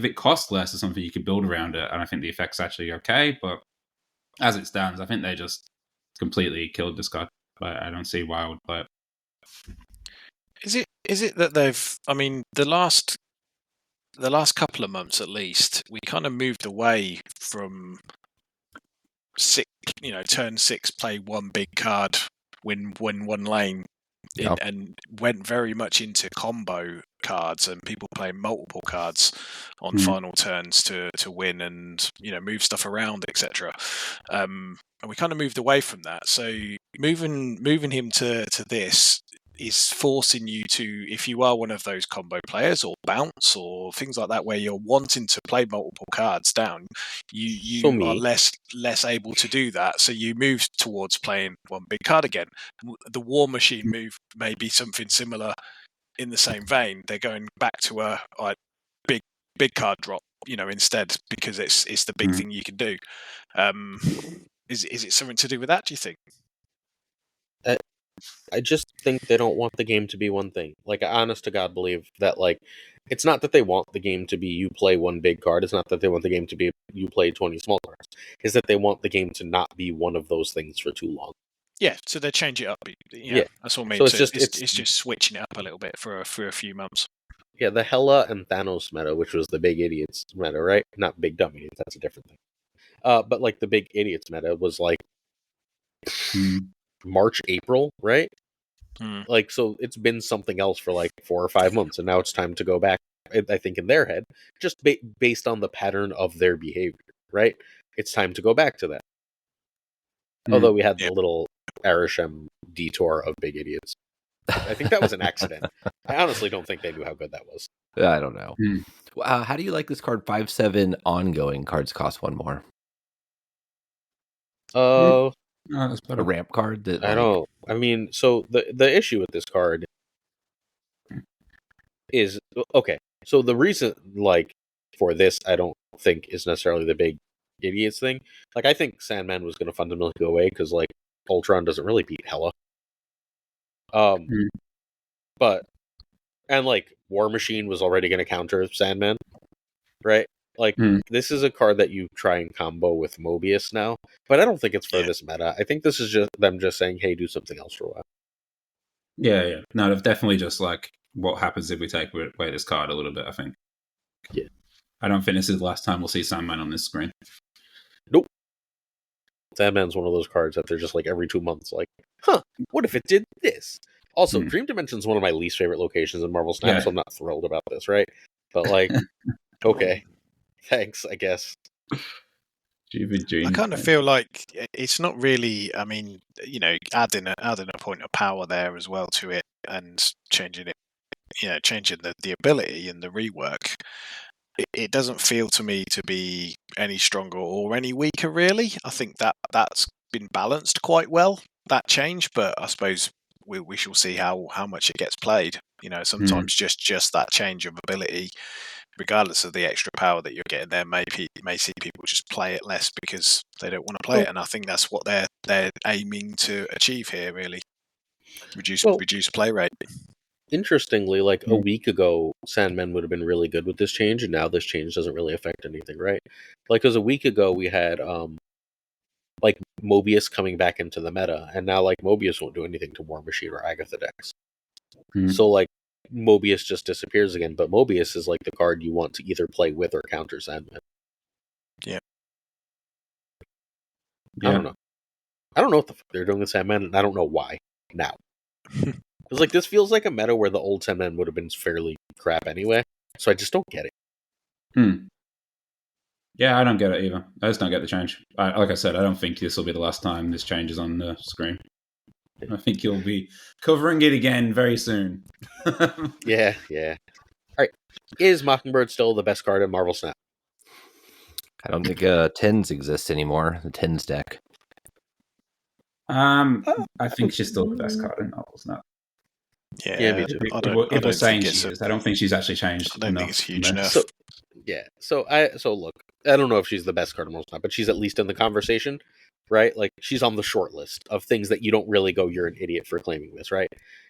C: it costs less or something, you could build around it, and I think the effect's actually okay. But as it stands, I think they just completely killed this card. But I don't see why I would play it.
D: Is it that they've? I mean, the last couple of months at least, we kind of moved away from turn 6, play one big card, win one lane, and went very much into combo cards and people playing multiple cards on final turns to win and move stuff around, etc. And we kind of moved away from that. So moving him to this is forcing you to, if you are one of those combo players or bounce or things like that, where you're wanting to play multiple cards down, you are less able to do that. So you move towards playing one big card again. The War Machine move may be something similar in the same vein. They're going back to a big card drop, instead, because it's the big thing you can do. Is it something to do with that, do you think?
A: I just think they don't want the game to be one thing. Like, I honest to God believe that, like, it's not that they want the game to be you play one big card. It's not that they want the game to be you play 20 small cards. It's that they want the game to not be one of those things for too long.
D: Yeah, so they change it up.
A: Yeah,
D: that's what I mean.
A: So
D: it's just switching it up a little bit for a few months.
A: Yeah, the Hela and Thanos meta, which was the big idiots meta, right? Not big dumb idiots. That's a different thing. But like the big idiots meta was like March, April, right? Like, so it's been something else for like 4 or 5 months, and now it's time to go back. I think in their head, just based on the pattern of their behavior, right? It's time to go back to that. Although we had the little arishem detour of big idiots. I think that was an accident. I honestly don't think they knew how good that was.
B: I don't know. How do you like this card? 5/7 ongoing cards cost 1 more.
C: That's better.
B: A ramp card that
A: I don't. I mean, so the issue with this card is okay. So the reason, like, for this, I don't think is necessarily the big idiots thing. Like, I think Sandman was going to fundamentally go away because, like, Ultron doesn't really beat Hela. But and like War Machine was already going to counter Sandman, right? Like, this is a card that you try and combo with Mobius now, but I don't think it's for this meta. I think this is just them just saying, hey, do something else for a while.
C: Yeah. No, they've definitely just like, what happens if we take away this card a little bit, I think.
A: Yeah.
C: I don't think this is the last time we'll see Sandman on this screen.
A: Nope. Sandman's one of those cards that they're just like every 2 months, like, what if it did this? Also, Dream Dimension is one of my least favorite locations in Marvel Snap, so I'm not thrilled about this, right? But like, okay. Thanks, I guess.
D: I kind of feel like it's not really. I mean, adding a point of power there as well to it, and changing it, changing the ability and the rework. It doesn't feel to me to be any stronger or any weaker, really. I think that's been balanced quite well, that change. But I suppose we shall see how much it gets played. Sometimes just that change of ability, regardless of the extra power that you're getting there, may see people just play it less because they don't want to play it, and I think that's what they're aiming to achieve here. Really, reduce play rate.
A: Interestingly, like a week ago, Sandman would have been really good with this change, and now this change doesn't really affect anything, right? Like, because a week ago we had like Mobius coming back into the meta, and now like Mobius won't do anything to War Machine or Agatha decks. So like Mobius just disappears again, but Mobius is like the card you want to either play with or counter Sandman. Yeah. I don't know. I don't know what the fuck they're doing with Sandman, and I don't know why now. Because like this feels like a meta where the old Sandman would have been fairly crap anyway, so I just don't get it.
C: Yeah, I don't get it either. I just don't get the change. Like I said, I don't think this will be the last time this change is on the screen. I think you'll be covering it again very soon.
A: Yeah. All right. Is Mockingbird still the best card in Marvel Snap?
B: I don't think Tens exists anymore. The Tens deck.
C: I think she's still the best card in Marvel Snap.
A: Yeah, me too.
C: If we're saying she is, I don't think she's actually changed.
D: I don't think it's huge enough.
A: So look, I don't know if she's the best card in Marvel Snap, but she's at least in the conversation. Right? Like, she's on the short list of things that you don't really go, you're an idiot for claiming this, right?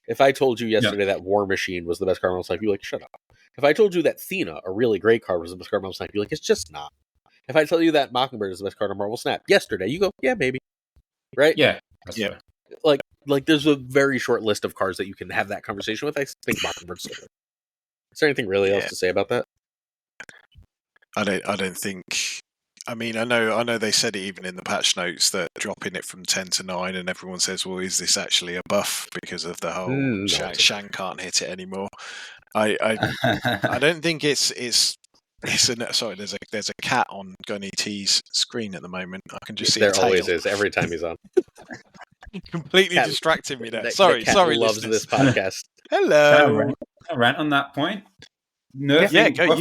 A: If I told you yesterday that War Machine was the best card in Marvel Snap, you'd be like, shut up. If I told you that Thena, a really great card, was the best card on Marvel Snap, you're like, it's just not. If I tell you that Mockingbird is the best card on Marvel Snap yesterday, you go, yeah, maybe. Right?
C: Yeah, that's fair.
A: Like there's a very short list of cards that you can have that conversation with. I think Mockingbird's still good. Is there anything really else to say about that?
D: I don't think. I mean, I know they said it even in the patch notes that dropping it from 10 to 9, and everyone says, well, is this actually a buff because of the whole Shang can't hit it anymore? I don't think it's sorry, there's a cat on GunnyT's screen at the moment. I can just see
A: there
D: a tail.
A: Always is every time he's on.
D: Completely distracting me there.
A: The
D: Sorry,
A: loves
D: listeners.
A: this podcast.
D: Hello.
C: Can I rant on that point?
D: You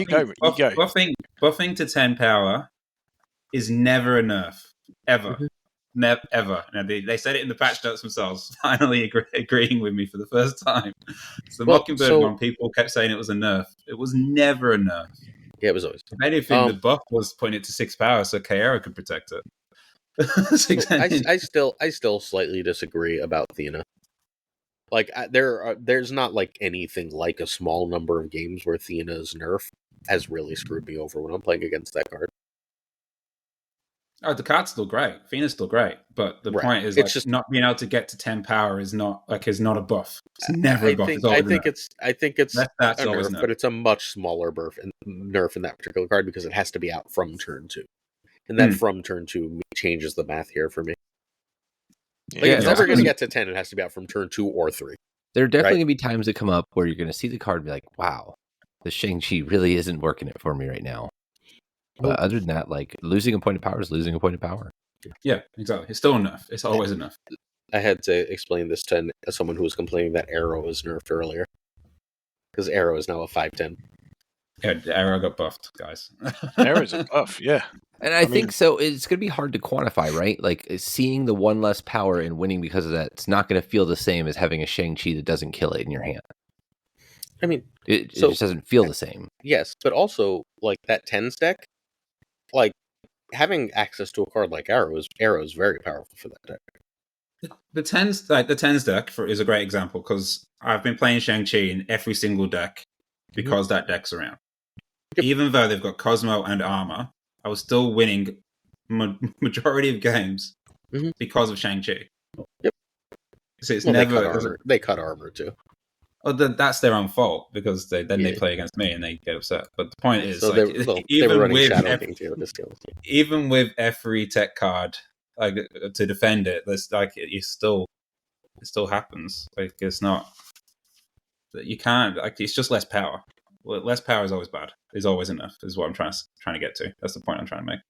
D: go.
C: Buffing to 10 power is never a nerf. Ever. Never, ever. Now, they said it in the patch notes themselves, finally agreeing with me for the first time. So the Mockingbird one, people kept saying it was a nerf. It was never a nerf.
A: Yeah, it was always.
C: If anything, the buff was pointed to 6 power so Kaera could protect it.
A: I still slightly disagree about Thena. Like there's not like anything like a small number of games where Thena's nerf has really screwed me over when I'm playing against that card.
C: Oh, the card's still great. Thena's still great, but the point is, it's just not being able to get to 10 power is not a buff. It's never a buff.
A: I think it's
C: that's
A: a
C: always
A: nerf, but it's a much smaller nerf in that particular card because it has to be out from turn 2. And that from turn 2 changes the math here for me. It's never going to get to 10. It has to be out from turn 2 or 3.
B: There are definitely going to be times that come up where you're going to see the card and be like, wow, the Shang-Chi really isn't working it for me right now. But other than that, like, losing a point of power is losing a point of power.
C: Yeah, exactly. It's still enough. It's always enough.
A: I had to explain this to someone who was complaining that Arrow was nerfed earlier. Because Arrow is now a 5/10.
C: Yeah, Arrow got buffed, guys.
D: Arrow's a buff, yeah.
B: And I think so. It's going to be hard to quantify, right? Like, seeing the one less power and winning because of that, it's not going to feel the same as having a Shang-Chi that doesn't kill it in your hand.
A: I mean,
B: it just doesn't feel the same.
A: Yes, but also, like, that 10s deck, like, having access to a card like Arrow is very powerful for that deck.
C: The 10s deck is a great example because I've been playing Shang-Chi in every single deck because that deck's around. Yep. Even though they've got Cosmo and armor, I was still winning majority of games because of Shang-Chi.
A: Yep.
C: So it's
A: they cut armor too.
C: Well, that's their own fault because they play against me and they get upset. But the point is,
A: so
C: even with every tech card to defend it, there's it still happens. Like it's not you can't it's just less power. Well, less power is always bad. Is always enough. Is what I'm trying to get to. That's the point I'm trying to make.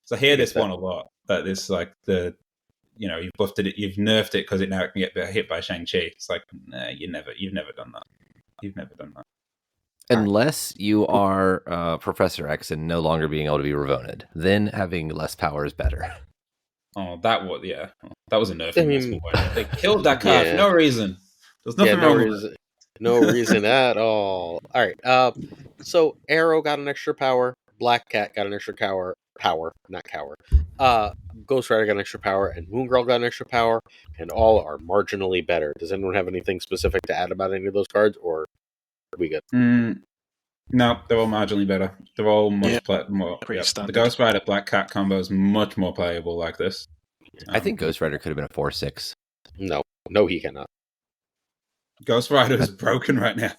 C: So I hear this one a lot. That this you've buffed it, you've nerfed it because it now can get hit by Shang-Chi. It's like, nah, you've never done that. You've never done that.
B: Unless you are Professor X and no longer being able to be Ravoned, then having less power is better.
C: Oh, that was a nerf. I mean, they killed that card for no reason. There's nothing wrong with it.
A: No reason at all. All right. So Arrow got an extra power. Black Cat got an extra power, not cower. Ghost Rider got an extra power, and Moon Girl got an extra power, and all are marginally better. Does anyone have anything specific to add about any of those cards, or are we good?
C: No, they're all marginally better. They're all much more. The Ghost Rider Black Cat combo is much more playable like this.
B: I think Ghost Rider could have been a 4/6.
A: No, he cannot.
C: Ghost Rider is broken right now.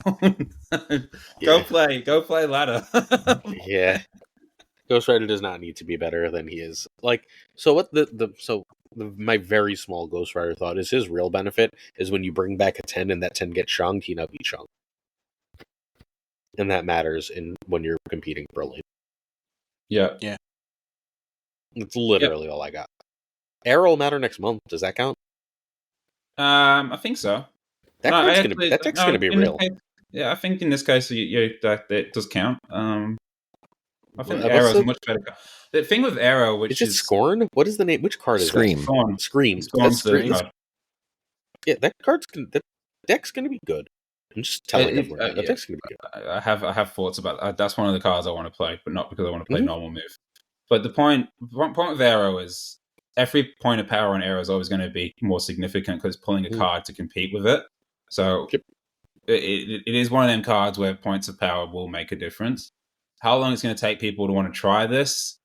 C: Go play ladder.
A: Yeah. Ghost Rider does not need to be better than he is. Like, so what my very small Ghost Rider thought is his real benefit is when you bring back a 10 and that 10 gets shunked, he now beats shunked. And that matters when you're competing for a lane.
C: Yeah.
A: That's literally all I got. Arrow will matter next month. Does that count?
C: I think so.
A: That deck's gonna be real.
C: I think in this case, that it does count. I think Arrow is a much better card. The thing with Arrow, which is
A: Scorn? What is the name? Which card is
B: Scream?
A: That? Scream.
C: Scream.
A: Yeah, that deck's gonna be good. I'm just telling everyone. That deck's gonna be good.
C: I have thoughts about that. That's one of the cards I want to play, but not because I want to play normal move. But the point with Arrow is every point of power on Arrow is always going to be more significant because it's pulling a card to compete with it. So it is one of them cards where points of power will make a difference. How long it's going to take people to want to try this?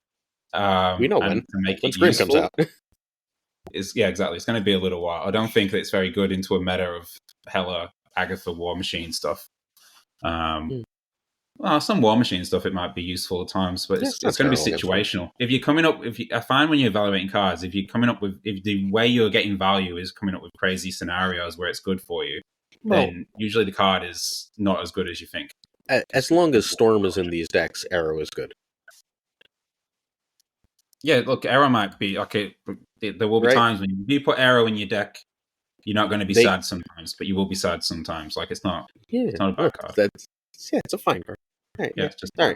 A: We know
C: and
A: when.
C: to make
A: When
C: it
A: Scream
C: useful,
A: comes out.
C: Exactly. It's going to be a little while. I don't think that it's very good into a meta of hella Agatha War Machine stuff. Well, some War Machine stuff it might be useful at times, but it's going to be situational. If you're coming up, I find when you're evaluating cards, if the way you're getting value is coming up with crazy scenarios where it's good for you, then usually the card is not as good as you think.
A: As long as Storm is in these decks, Arrow is good.
C: Yeah, look, Arrow might be okay. There will be times when you put Arrow in your deck, you're not going to be sad sometimes, but you will be sad sometimes. Like it's not a bad card.
A: It's a fine card. All right,
C: all
A: right.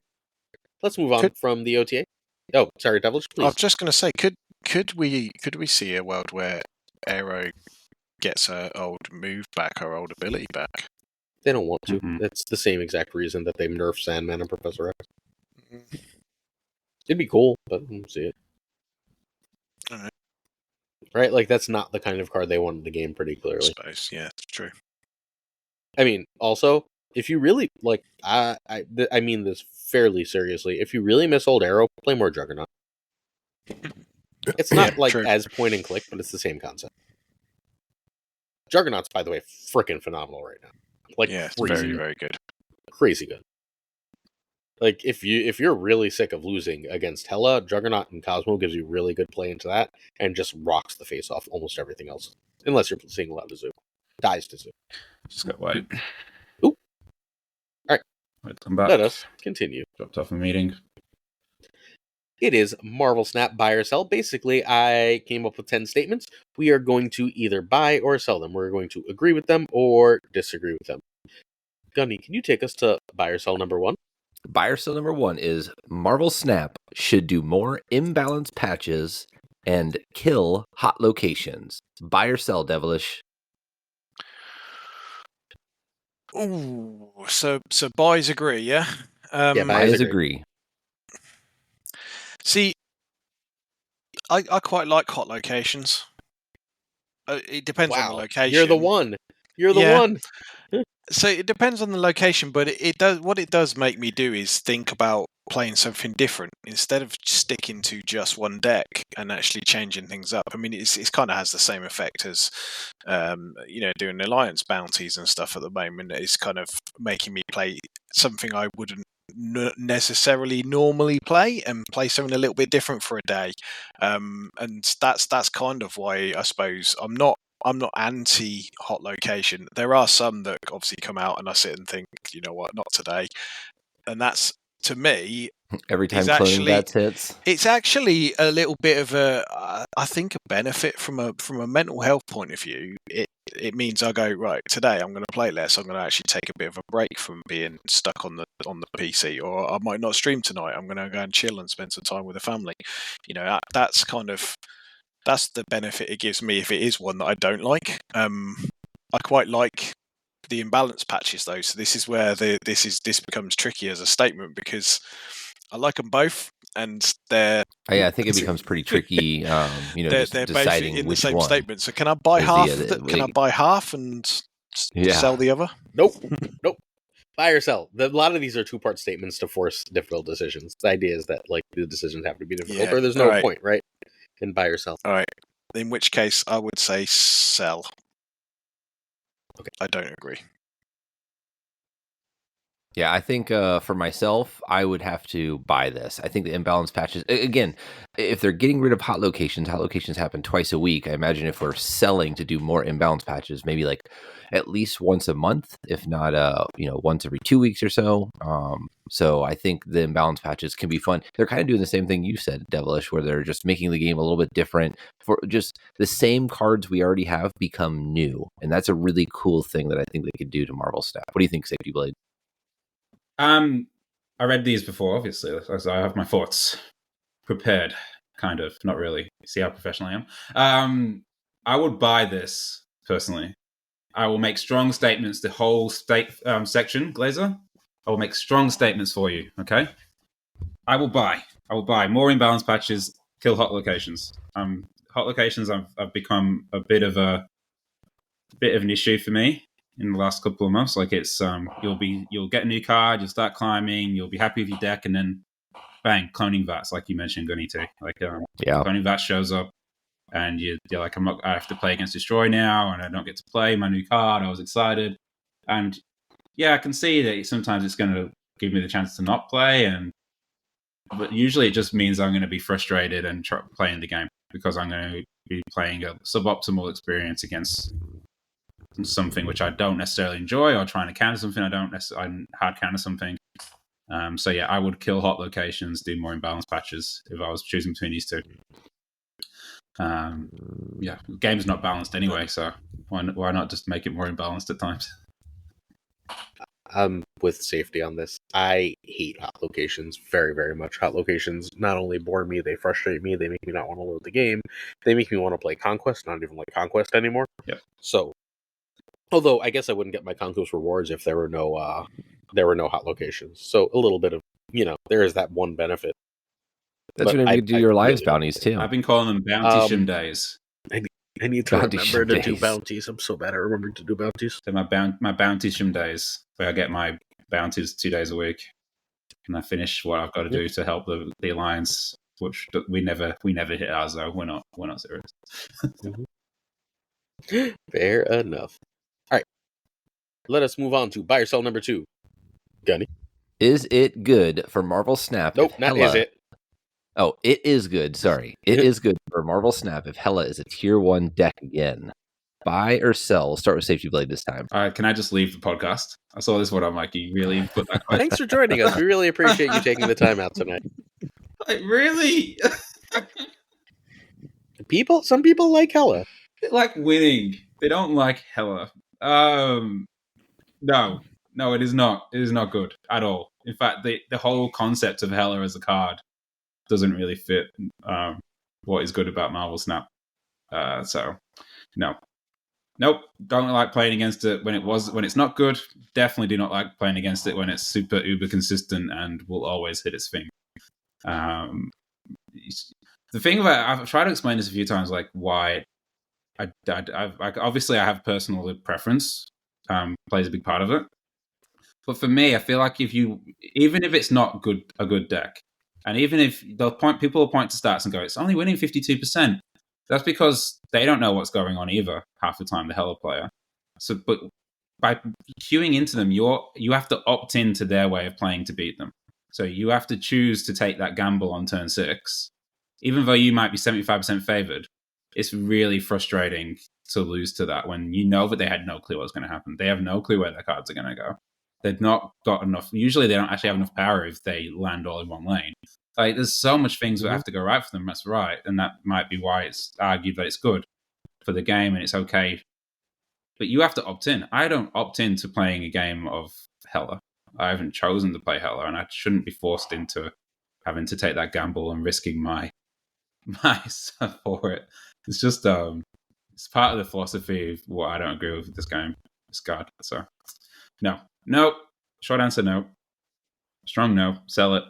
A: Let's move on from the OTA. Oh, sorry, Devilish, please.
D: I was just going to say, could we see a world where Arrow gets her old move back, her old ability back?
A: They don't want to. That's the same exact reason that they nerfed Sandman and Professor X. It'd be cool, but I don't see it.
D: All right.
A: Right? Like, that's not the kind of card they wanted to game pretty clearly.
D: I suppose, yeah, it's true.
A: I mean, also, if you really, like, I mean this fairly seriously, if you really miss old Arrow, play more Juggernaut. It's not, true. As point and click, but it's the same concept. Juggernaut's, by the way, freaking phenomenal right now. Like,
D: yeah, it's
A: crazy,
D: very, very good.
A: Crazy good. Like, if you're really sick of losing against Hela, Juggernaut and Cosmo gives you really good play into that, and just rocks the face off almost everything else. Unless you're seeing a lot of Zoo. Dies to Zoo.
C: Just got white.
A: Ooh. Alright.
C: Come back.
A: Let us continue.
C: Dropped off a meeting.
A: It is Marvel Snap, buy or sell. Basically, I came up with 10 statements. We are going to either buy or sell them. We're going to agree with them or disagree with them. Gunny, can you take us to buy or sell number 1?
B: Buy or sell number 1 is Marvel Snap should do more imbalance patches and kill hot locations. Buy or sell, Devilish.
D: Ooh, so buys agree, yeah?
B: Yeah, buys agree.
D: See, I quite like hot locations. It depends on the location.
A: You're the one. You're the one.
D: So it depends on the location, but it does. What it does make me do is think about playing something different instead of sticking to just one deck and actually changing things up. I mean, it's kind of has the same effect as doing alliance bounties and stuff at the moment. It's kind of making me play something I wouldn't necessarily normally play and play something a little bit different for a day. And that's kind of why I suppose I'm not anti hot location. There are some that obviously come out and I sit and think, you know what, not today. And that's, to me,
B: every time cloning bats hits,
D: it's actually a little bit of I think a benefit from a mental health point of view. It means I go, right, today I'm going to play less. I'm going to actually take a bit of a break from being stuck on the PC, or I might not stream tonight. I'm going to go and chill and spend some time with the family. You know, that's the benefit it gives me if it is one that I don't like. I quite like the imbalance patches though, so this is where this becomes tricky as a statement because I like them both, and they're.
B: I think it becomes pretty tricky. They're deciding
D: both in
B: which
D: the same
B: one.
D: statement. So can I buy half? Can I buy half and sell the other?
A: Nope. Buy or sell. A lot of these are 2-part statements to force difficult decisions. The idea is that the decisions have to be difficult, or there's no point, right? In buy or sell.
D: All right. In which case, I would say sell. Okay. I don't agree.
B: Yeah, I think for myself, I would have to buy this. I think the imbalance patches, again, if they're getting rid of hot locations happen twice a week. I imagine if we're selling to do more imbalance patches, maybe at least once a month, if not, once every 2 weeks or so. So I think the imbalance patches can be fun. They're kind of doing the same thing you said, Devilish, where they're just making the game a little bit different. For just the same cards we already have become new. And that's a really cool thing that I think they could do to Marvel Snap. What do you think, Safetyblade?
C: I read these before, obviously, so I have my thoughts prepared, kind of, not really. See how professional I am? I would buy this, personally. I will make strong statements, the whole section, Glazer. I will make strong statements for you, okay? I will buy more imbalance patches, kill hot locations. Hot locations have become a bit of an issue for me. in the last couple of months. Like it's you'll get a new card, you'll start climbing, you'll be happy with your deck, and then bang, cloning VATs, like you mentioned, GunnyT. Like cloning VAT shows up, and you're like, I have to play against Destroy now, and I don't get to play my new card. I was excited, and yeah, I can see that sometimes it's going to give me the chance to not play, but usually it just means I'm going to be frustrated and playing the game because I'm going to be playing a suboptimal experience against something which I don't necessarily enjoy, or trying to counter something I hard counter something. So yeah, I would kill hot locations, do more imbalanced patches if I was choosing between these two. Yeah, the game's not balanced anyway, so why not just make it more imbalanced at times?
A: I'm with safety on this. I hate hot locations very, very much. Hot locations not only bore me, they frustrate me, they make me not want to load the game, they make me want to play Conquest, not even like Conquest anymore.
C: Yep.
A: So, although I guess I wouldn't get my Conquest rewards if there were no hot locations. So a little bit of, there is that one benefit.
B: That's when you do your lives bounties too.
C: I've been calling them bounty shim days.
A: I need to remember to do bounties. I'm so bad at remembering to do bounties.
C: So my bounty shim days, where I get my bounties 2 days a week, and I finish what I've got to do to help the alliance. Which we never hit ours though. We're not serious.
A: Fair enough. All right, let us move on to buy or sell number 2. Gunny,
B: is it good for Marvel Snap?
A: Nope, not is it.
B: Oh, it is good. Sorry. It is good for Marvel Snap if Hela is a tier 1 deck again. Buy or sell? We'll start with Safetyblade this time.
C: All right, can I just leave the podcast? I saw this one. I'm like, you really put that question?
A: Thanks for joining us. We really appreciate you taking the time out tonight.
C: Like, really?
A: Some people like Hela.
C: They like winning. They don't like Hela. No, it is not. It is not good at all. In fact, the whole concept of Hela as a card doesn't really fit what is good about Marvel Snap. So, no. Nope. Don't like playing against it when it's not good. Definitely do not like playing against it when it's super uber consistent and will always hit its thing. The thing about, I've tried to explain this a few times, like why I obviously I have personal preference, plays a big part of it. But for me, I feel like even if it's not a good deck, and even if people will point to stats and go, it's only winning 52%. That's because they don't know what's going on either half the time, the Hela player. So, but by queuing into them, you have to opt into their way of playing to beat them. So you have to choose to take that gamble on turn 6. Even though you might be 75% favored, it's really frustrating to lose to that when you know that they had no clue what's going to happen. They have no clue where their cards are going to go. They've not got enough. Usually they don't actually have enough power if they land all in one lane. Like, there's so much things that have to go right for them. That's right. And that might be why it's argued that it's good for the game and it's okay. But you have to opt in. I don't opt into playing a game of Hela. I haven't chosen to play Hela, and I shouldn't be forced into having to take that gamble and risking my stuff for it. It's just it's part of the philosophy of what I don't agree with this game, this card. So no. Short answer, no. Strong no. Sell it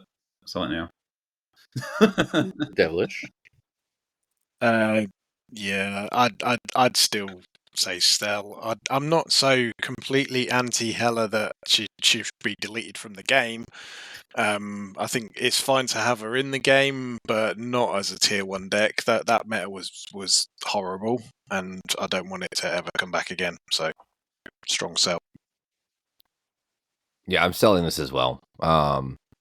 C: now.
A: Devilish.
D: Yeah, I'd still say sell. I'm not so completely anti-Hela that she should be deleted from the game. I think it's fine to have her in the game, but not as a tier 1 deck. That meta was horrible, and I don't want it to ever come back again. So, strong sell.
B: Yeah, I'm selling this as well.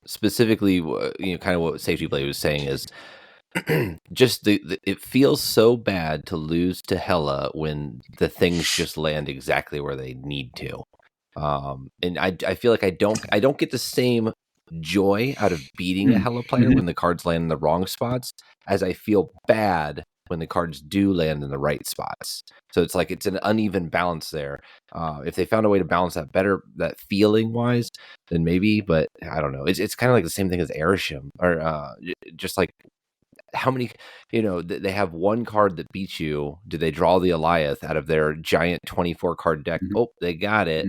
B: Specifically, kind of what Safetyblade was saying is just it feels so bad to lose to Hela when the things just land exactly where they need to. And I feel like I don't get the same joy out of beating a Hela player when the cards land in the wrong spots as I feel bad when the cards do land in the right spots. So it's like it's an uneven balance there. If they found a way to balance that better, that feeling wise, then maybe. But I don't know. It's kind of like the same thing as arishem, or just like how many. They have one card that beats you. Do they draw the Alioth out of their giant 24 card deck? Oh, they got it.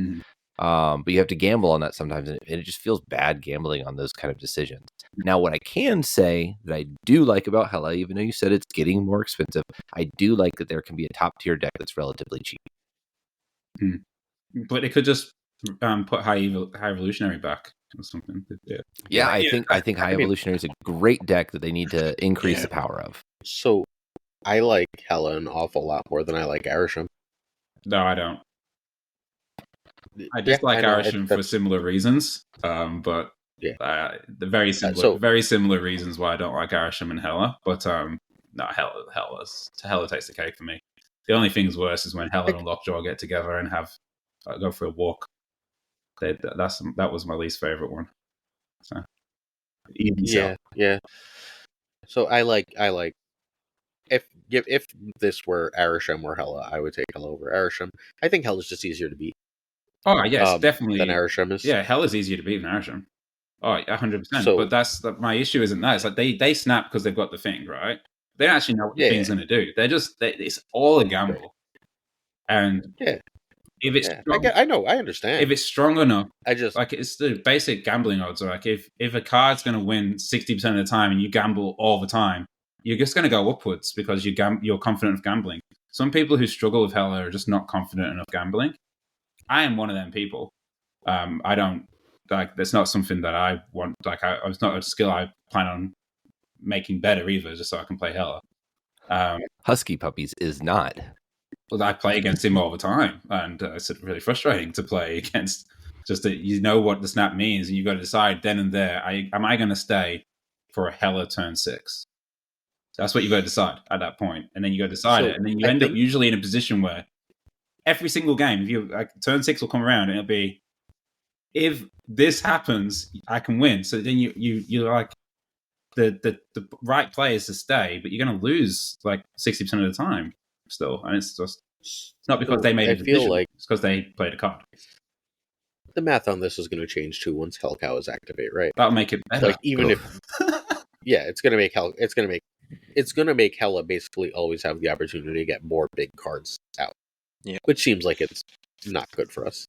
B: But you have to gamble on that sometimes, and it just feels bad gambling on those kind of decisions. Now, what I can say that I do like about Hela, even though you said it's getting more expensive, I do like that there can be a top tier deck that's relatively cheap.
C: But it could just put high evolutionary back or something.
B: Yeah, I think High Evolutionary is a great deck that they need to increase the power of.
A: So I like Hela an awful lot more than I like arishem.
C: No, I don't. I dislike arishem for similar reasons, but the very similar reasons why I don't like arishem and Hela. But no, Hela takes the cake for me. The only thing's worse is when Hela and Lockjaw get together and have go for a walk. That was my least favorite one. So, yeah.
A: So I like if this were arishem or Hela, I would take Hela over arishem. I think Hela's just easier to beat.
C: Oh yes, definitely.
A: Than arishem is.
C: Yeah, Hela's easier to beat than arishem. Oh, 100%. But that's my issue. Isn't that? It's like they snap because they've got the thing, right? They don't actually know what the thing's going to do. It's all a gamble. And if it's strong,
A: I understand.
C: If it's strong enough,
A: it's
C: the basic gambling odds. Like if a card's going to win 60% of the time and you gamble all the time, you're just going to go upwards because you're confident of gambling. Some people who struggle with Hela are just not confident enough gambling. I am one of them people. I don't like. That's not something that I want. Like, it's not a skill I plan on making better either, just so I can play Hela.
B: Husky Puppies is not.
C: Well, I play against him all the time, and it's really frustrating to play against. Just that you know what the snap means, and you've got to decide then and there: am I going to stay for a Hela turn 6? That's what you got to decide at that point, and then you got to decide it, and then you end up usually in a position where every single game, if you turn 6 will come around, and it'll be, if this happens, I can win. So then you're like, the right play is to stay, but you're going to lose like 60% of the time still, and it's not because they made a decision. It's because they played a card.
A: The math on this is going to change too once Hellcow is activate, right?
C: That'll make it better.
A: Like even if, it's going to make Hela basically always have the opportunity to get more big cards out.
D: Yeah,
A: which seems like it's not good for us.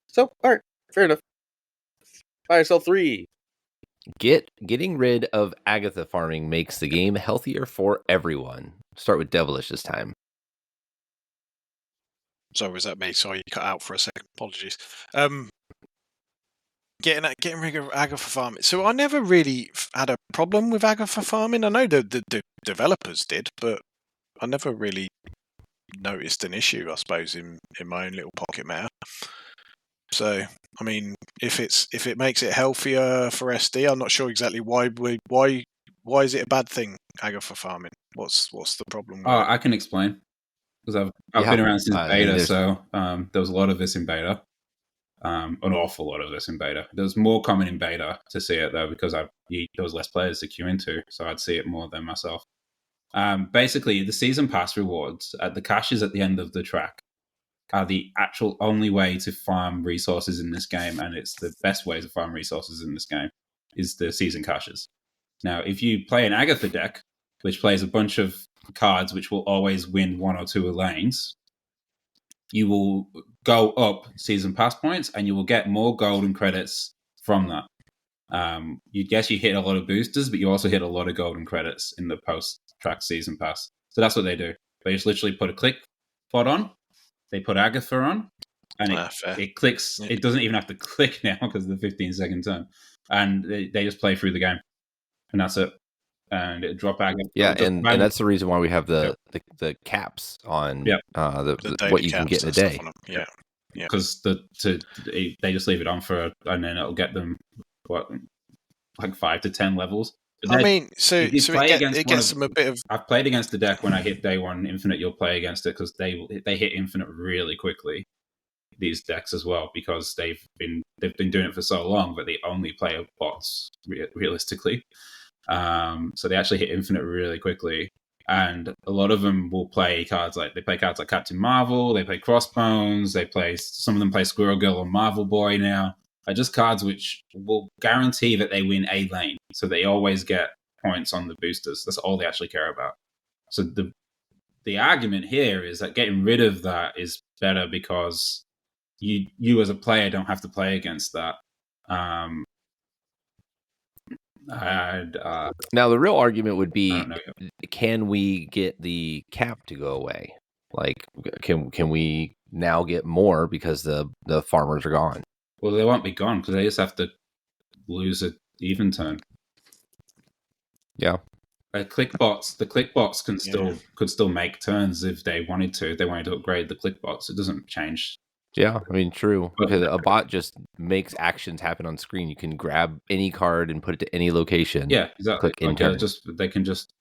A: So, all right, fair enough. Buy or sell 3.
B: Getting rid of Agatha farming makes the game healthier for everyone. Start with Devilish this time.
D: Sorry, was that me? Sorry, you cut out for a second. Apologies. Getting rid of Agatha farming. So I never really had a problem with Agatha farming. I know the developers did, but I never really noticed an issue, I suppose, in my own little pocket matter. So, I mean, if it makes it healthier for SD, I'm not sure exactly why is it a bad thing, Agatha farming? What's the problem with
C: I can explain. Because I've been around since beta, so there was a lot of this in beta. An awful lot of this in beta. There was more common in beta to see it, though, because there was less players to queue into, so I'd see it more than myself. Basically, the season pass rewards at the caches at the end of the track are the actual only way to farm resources in this game, and it's the best way to farm resources in this game is the season caches. Now, if you play an Agatha deck, which plays a bunch of cards which will always win 1 or 2 lanes, you will go up season pass points and you will get more gold and credits from that. You hit a lot of boosters, but you also hit a lot of golden credits in the post-track season pass. So that's what they do. They just literally put a click bot on, they put Agatha on, and it clicks. Yeah. It doesn't even have to click now because of the 15-second turn. And they just play through the game. And that's it. And it drop Agatha.
B: Yeah, and that's the reason why we have the caps on what you can get in a day.
D: Yeah.
C: Because they just leave it on and then it'll get them, like 5 to 10 levels.
D: I mean, it gets them a bit of...
C: I've played against the deck when I hit day 1 Infinite, you'll play against it because they hit Infinite really quickly, these decks as well, because they've been doing it for so long, but they only play bots realistically. So they actually hit Infinite really quickly. And a lot of them will play cards like Captain Marvel, they play Crossbones, some of them play Squirrel Girl or Marvel Boy now. Just cards which will guarantee that they win a lane. So they always get points on the boosters. That's all they actually care about. So the argument here is that getting rid of that is better because you as a player don't have to play against that.
B: Now, the real argument would be, can we get the cap to go away? Like, can we now get more because the farmers are gone.
C: Well, they won't be gone because they just have to lose an even turn.
B: Yeah.
C: The click bots could still make turns if they wanted to. If they wanted to upgrade the click bots, it doesn't change.
B: Yeah, I mean, true. Because a bot just makes actions happen on screen. You can grab any card and put it to any location.
C: Yeah, exactly.
B: Click in turn.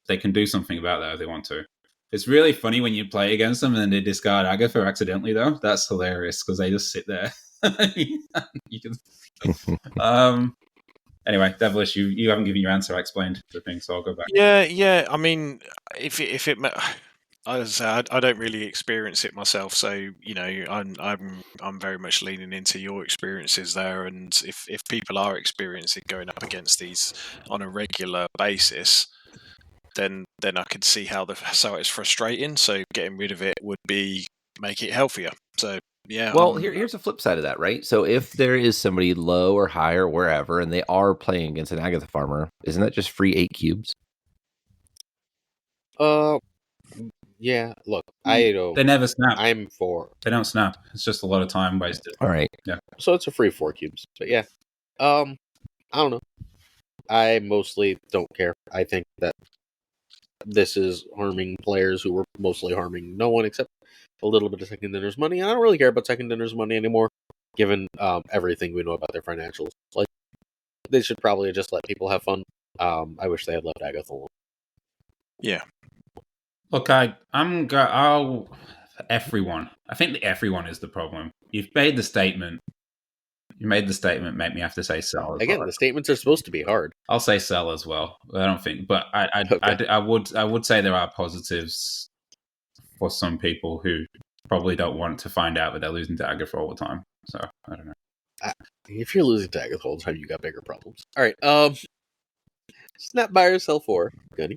C: They can do something about that if they want to. It's really funny when you play against them and then they discard Agatha accidentally, though. That's hilarious because they just sit there. You can. Anyway, Devilish, you haven't given your answer. I explained the thing, so I'll go back.
D: Yeah. I mean, if it I don't really experience it myself, so I'm very much leaning into your experiences there. And if people are experiencing going up against these on a regular basis, then I could see how it's frustrating. So getting rid of it would make it healthier. So yeah.
B: Well, here's a flip side of that, right? So if there is somebody low or high or wherever, and they are playing against an Agatha farmer, isn't that just free 8 cubes?
A: Yeah. Look, I don't.
C: They never snap.
A: I'm for.
C: They don't snap. It's just a lot of time wasted.
B: All right.
C: Yeah.
A: So it's a free 4 cubes, but yeah. I don't know. I mostly don't care. I think that this is harming players who were mostly harming no one except a little bit of second dinner's money. I don't really care about second dinner's money anymore, given everything we know about their financials. Like, they should probably just let people have fun. I wish they had left Agatha alone.
C: Yeah. Look, everyone. I think the everyone is the problem. You've made the statement. You made the statement. Make me have to say sell.
A: Again, the statements are supposed to be hard.
C: I'll say sell as well. I don't think, but I would say there are positives for some people who probably don't want to find out that they're losing to Agatha all the time. So I don't know.
A: If you're losing to Agatha all the time, you got bigger problems. All right. Snap, buy or sell 4, Gunny.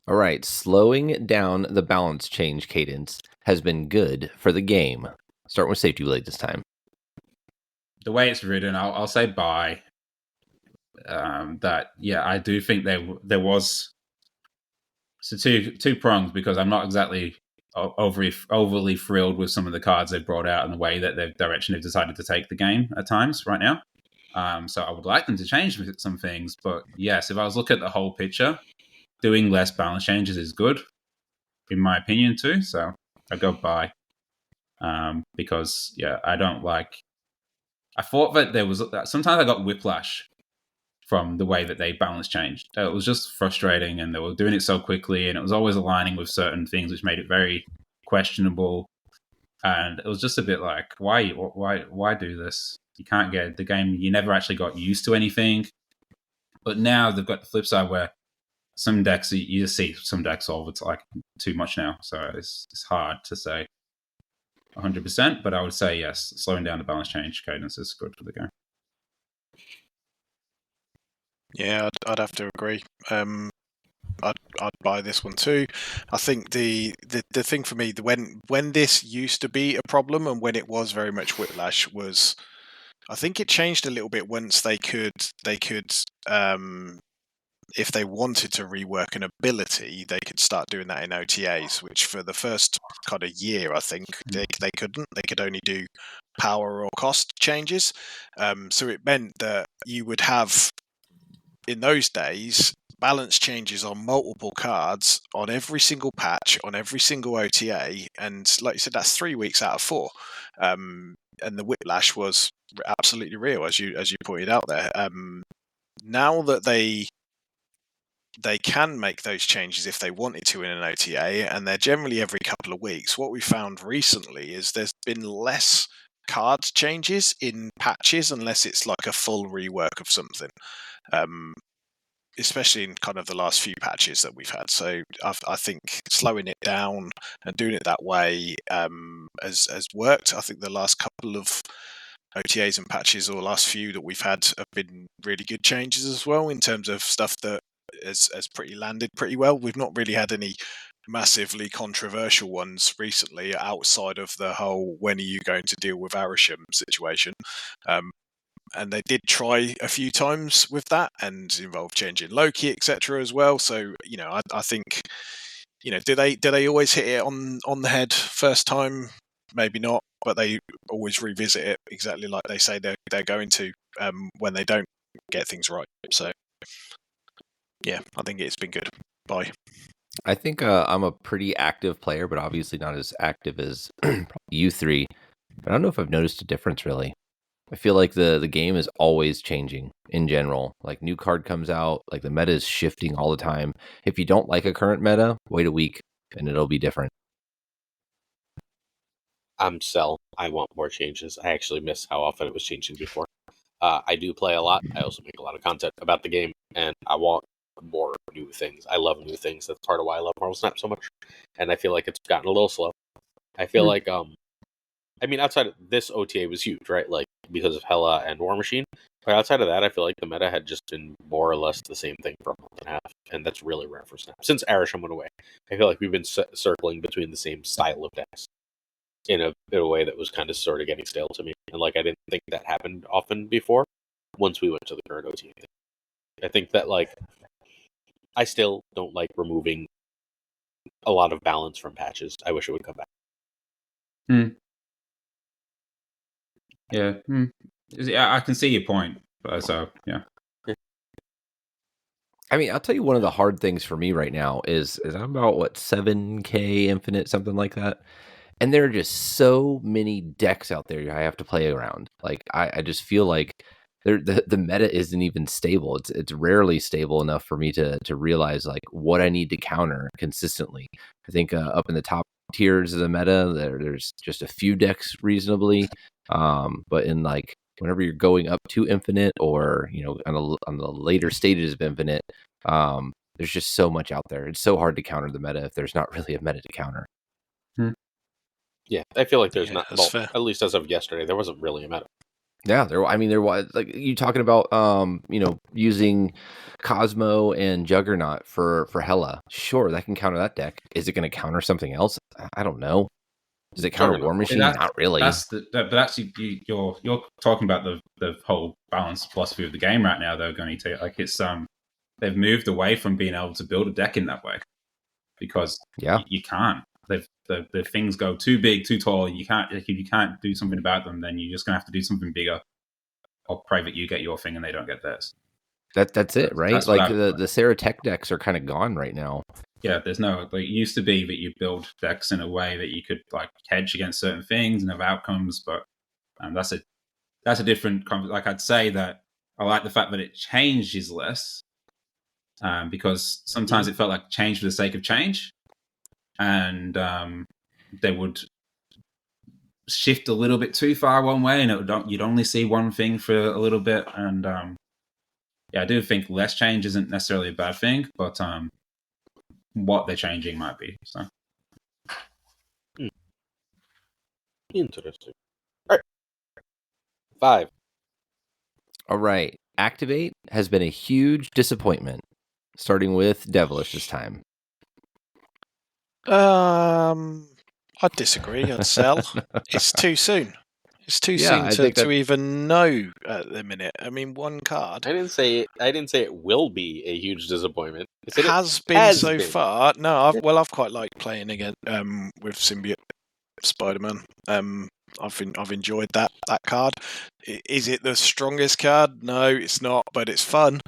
B: All right, slowing down the balance change cadence has been good for the game. Start with Safetyblade this time.
C: The way it's written, I'll say buy. I do think there was two prongs because I'm not exactly overly thrilled with some of the cards they've brought out and the way that direction they've decided to take the game at times right now. So I would like them to change some things, but yes, if I was looking at the whole picture, doing less balance changes is good, in my opinion too. So I go buy because I don't like. I thought that there was sometimes I got whiplash from the way that they balance changed. It was just frustrating, and they were doing it so quickly, and it was always aligning with certain things, which made it very questionable. And it was just a bit like, why do this? You can't get the game. You never actually got used to anything. But now they've got the flip side where some decks, you just see some decks all it's like too much now. So it's hard to say 100%, but I would say yes, slowing down the balance change cadence is good for the game.
D: Yeah, I'd have to agree. I'd buy this one too. I think the thing for me, when this used to be a problem and when it was very much whiplash, was I think it changed a little bit once they could if they wanted to rework an ability, they could start doing that in OTAs, which for the first kind of year, I think they couldn't. They could only do power or cost changes. So it meant that you would have, in those days, balance changes on multiple cards on every single patch, on every single OTA. And like you said, that's 3 weeks out of 4. And the whiplash was absolutely real, as you pointed out there. Now that they can make those changes if they wanted to in an OTA, and they're generally every couple of weeks. What we found recently is there's been less card changes in patches unless it's like a full rework of something, especially in kind of the last few patches that we've had. So I think slowing it down and doing it that way has worked. I think the last couple of OTAs and patches, or last few that we've had, have been really good changes as well in terms of stuff that has landed pretty well. We've not really had any massively controversial ones recently outside of the whole when are you going to deal with arishem situation. And they did try a few times with that and involved changing Loki, etc. as well. So, I think, do they always hit it on the head first time? maybe not, but they always revisit it exactly like they say they're going to when they don't get things right. So yeah, I think it's been good. Bye.
B: I think I'm a pretty active player, but obviously not as active as you three. But I don't know if I've noticed a difference really. I feel like the game is always changing in general. Like new card comes out, like the meta is shifting all the time. If you don't like a current meta, wait a week and it'll be different.
A: I'm Cell. I want more changes. I actually miss how often it was changing before. I do play a lot. I also make a lot of content about the game, and I want more new things. I love new things. That's part of why I love Marvel Snap so much. And I feel like it's gotten a little slow. I feel like, I mean, outside of this OTA was huge, right? Like, because of Hela and War Machine. But outside of that, I feel like the meta had just been more or less the same thing for a month and a half. And that's really rare for Snap. Since arishem went away, I feel like we've been circling between the same style of decks in a way that was kind of sort of getting stale to me. And like, I didn't think that happened often before once we went to the current OTA. I think that, like, I still don't like removing a lot of balance from patches. I wish it would come back.
C: Yeah, I can see your point. So yeah.
B: I mean, I'll tell you one of the hard things for me right now is I'm about 7K infinite, something like that. And there are just so many decks out there I have to play around. Like I just feel like the meta isn't even stable. It's rarely stable enough for me to realize like what I need to counter consistently. I think up in the top tiers of the meta, there's just a few decks reasonably. But in like whenever you're going up to infinite or on the later stages of infinite, there's just so much out there. It's so hard to counter the meta if there's not really a meta to counter.
A: Yeah, I feel like there's not.
D: Well,
A: at least as of yesterday, there wasn't really a meta.
B: Yeah, there was like you talking about using Cosmo and Juggernaut for Hela. Sure, that can counter that deck. Is it going to counter something else? I don't know. Does it counter War Machine? Not really.
C: But actually, you're talking about the whole balanced philosophy of the game right now, though, GunnyT. Like it's they've moved away from being able to build a deck in that way because you can't. The things go too big, too tall. You can't. If you can't do something about them, then you're just gonna have to do something bigger, or pray that you get your thing and they don't get theirs.
B: That's it, right? That's like the Sarah Tech decks are kind of gone right now.
C: Yeah, there's no. Like, it used to be that you build decks in a way that you could like hedge against certain things and have outcomes, but that's a different. Like I'd say that I like the fact that it changes less, because sometimes it felt like change for the sake of change. And they would shift a little bit too far one way, and you'd only see one thing for a little bit. And I do think less change isn't necessarily a bad thing, but what they're changing might be. So
A: Interesting. All right, 5.
B: All right, Activate has been a huge disappointment, starting with Devilish this time.
D: I'd disagree. I'd sell. It's too soon. It's too soon to even know at the minute. I mean, one card.
A: I didn't say it will be a huge disappointment.
D: It has been so far. No, I've quite liked playing again with Symbiote Spider-Man. I've enjoyed that card. Is it the strongest card? No, it's not, but it's fun.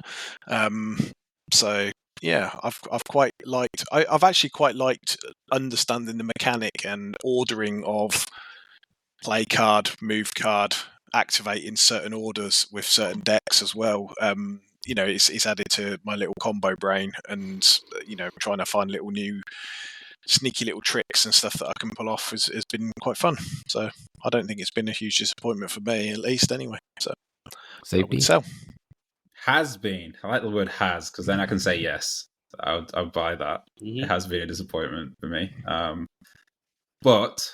D: So yeah, I've quite liked. I've actually quite liked understanding the mechanic and ordering of play card, move card, activating certain orders with certain decks as well. It's added to my little combo brain, and trying to find little new sneaky little tricks and stuff that I can pull off has been quite fun. So I don't think it's been a huge disappointment for me, at least anyway. So
B: Safety.
D: Sell.
C: Has been. I like the word has because then I can say yes. I would buy that.
A: Mm-hmm.
C: It has been a disappointment for me. But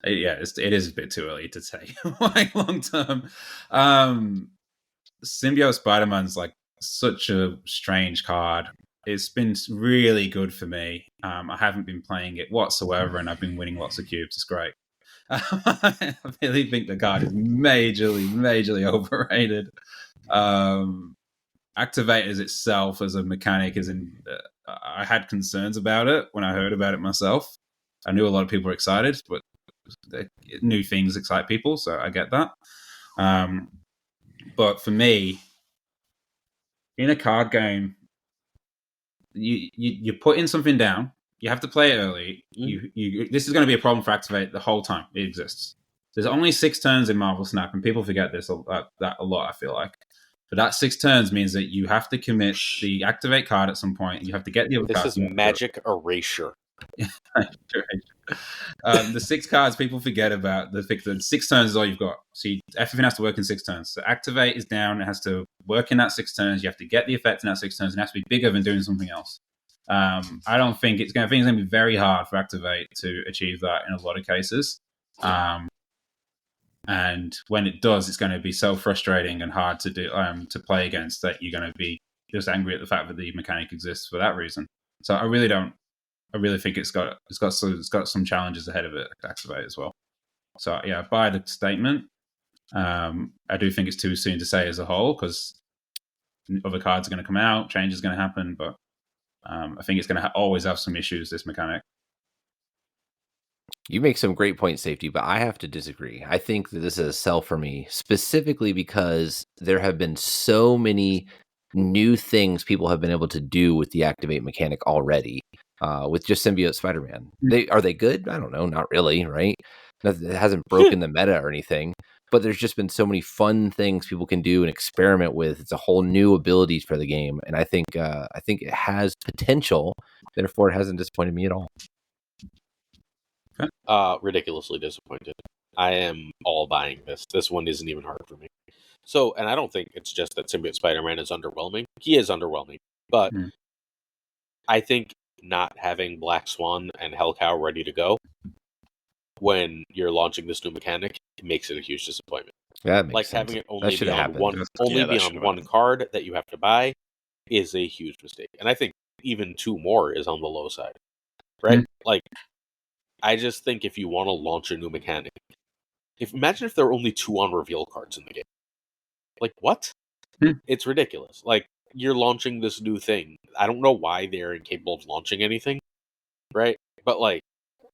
C: it is a bit too early to say like long term. Symbiote Spider-Man's like such a strange card. It's been really good for me. I haven't been playing it whatsoever, and I've been winning lots of cubes. It's great. I really think the card is majorly overrated. Activators itself as a mechanic I had concerns about it when I heard about it myself. I knew a lot of people were excited, but new things excite people, so I get that. But for me, in a card game, you're putting something down. You have to play it early. This is going to be a problem for Activate the whole time it exists. There's only 6 turns in Marvel Snap, and people forget this that a lot, I feel like. But that 6 turns means that you have to commit the Activate card at some point. You have to get the other card.
A: This is magic erasure.
C: The 6 cards people forget about. The 6 turns is all you've got. So everything has to work in 6 turns. So Activate is down. It has to work in that 6 turns. You have to get the effect in that 6 turns. And it has to be bigger than doing something else. I don't think it's going to be very hard for Activate to achieve that in a lot of cases. And when it does, it's going to be so frustrating and hard to do to play against that you're going to be just angry at the fact that the mechanic exists for that reason. So I really think it's got some challenges ahead of it to Activate as well. So yeah, I buy the statement. I do think it's too soon to say as a whole because other cards are going to come out, change is going to happen, but I think it's going to always have some issues, this mechanic.
B: You make some great points, Safety, but I have to disagree. I think that this is a sell for me, specifically because there have been so many new things people have been able to do with the Activate mechanic already, with just Symbiote Spider-Man. Are they good? I don't know. Not really, right? It hasn't broken the meta or anything, but there's just been so many fun things people can do and experiment with. It's a whole new abilities for the game, and I think it has potential. Therefore, it hasn't disappointed me at all.
A: Ridiculously disappointed. I am all buying this. This one isn't even hard for me. So, and I don't think it's just that Symbiote Spider-Man is underwhelming. He is underwhelming, but I think not having Black Swan and Hellcow ready to go when you're launching this new mechanic makes it a huge disappointment.
B: Yeah, that makes
A: like
B: sense.
A: having it only be on one
D: happened.
A: card that you have to buy is a huge mistake. And I think even 2 more is on the low side, right? Like, I just think if you want to launch a new mechanic, imagine if there were only 2 on reveal cards in the game. Like, what? It's ridiculous. Like, you're launching this new thing. I don't know why they're incapable of launching anything, right? But, like,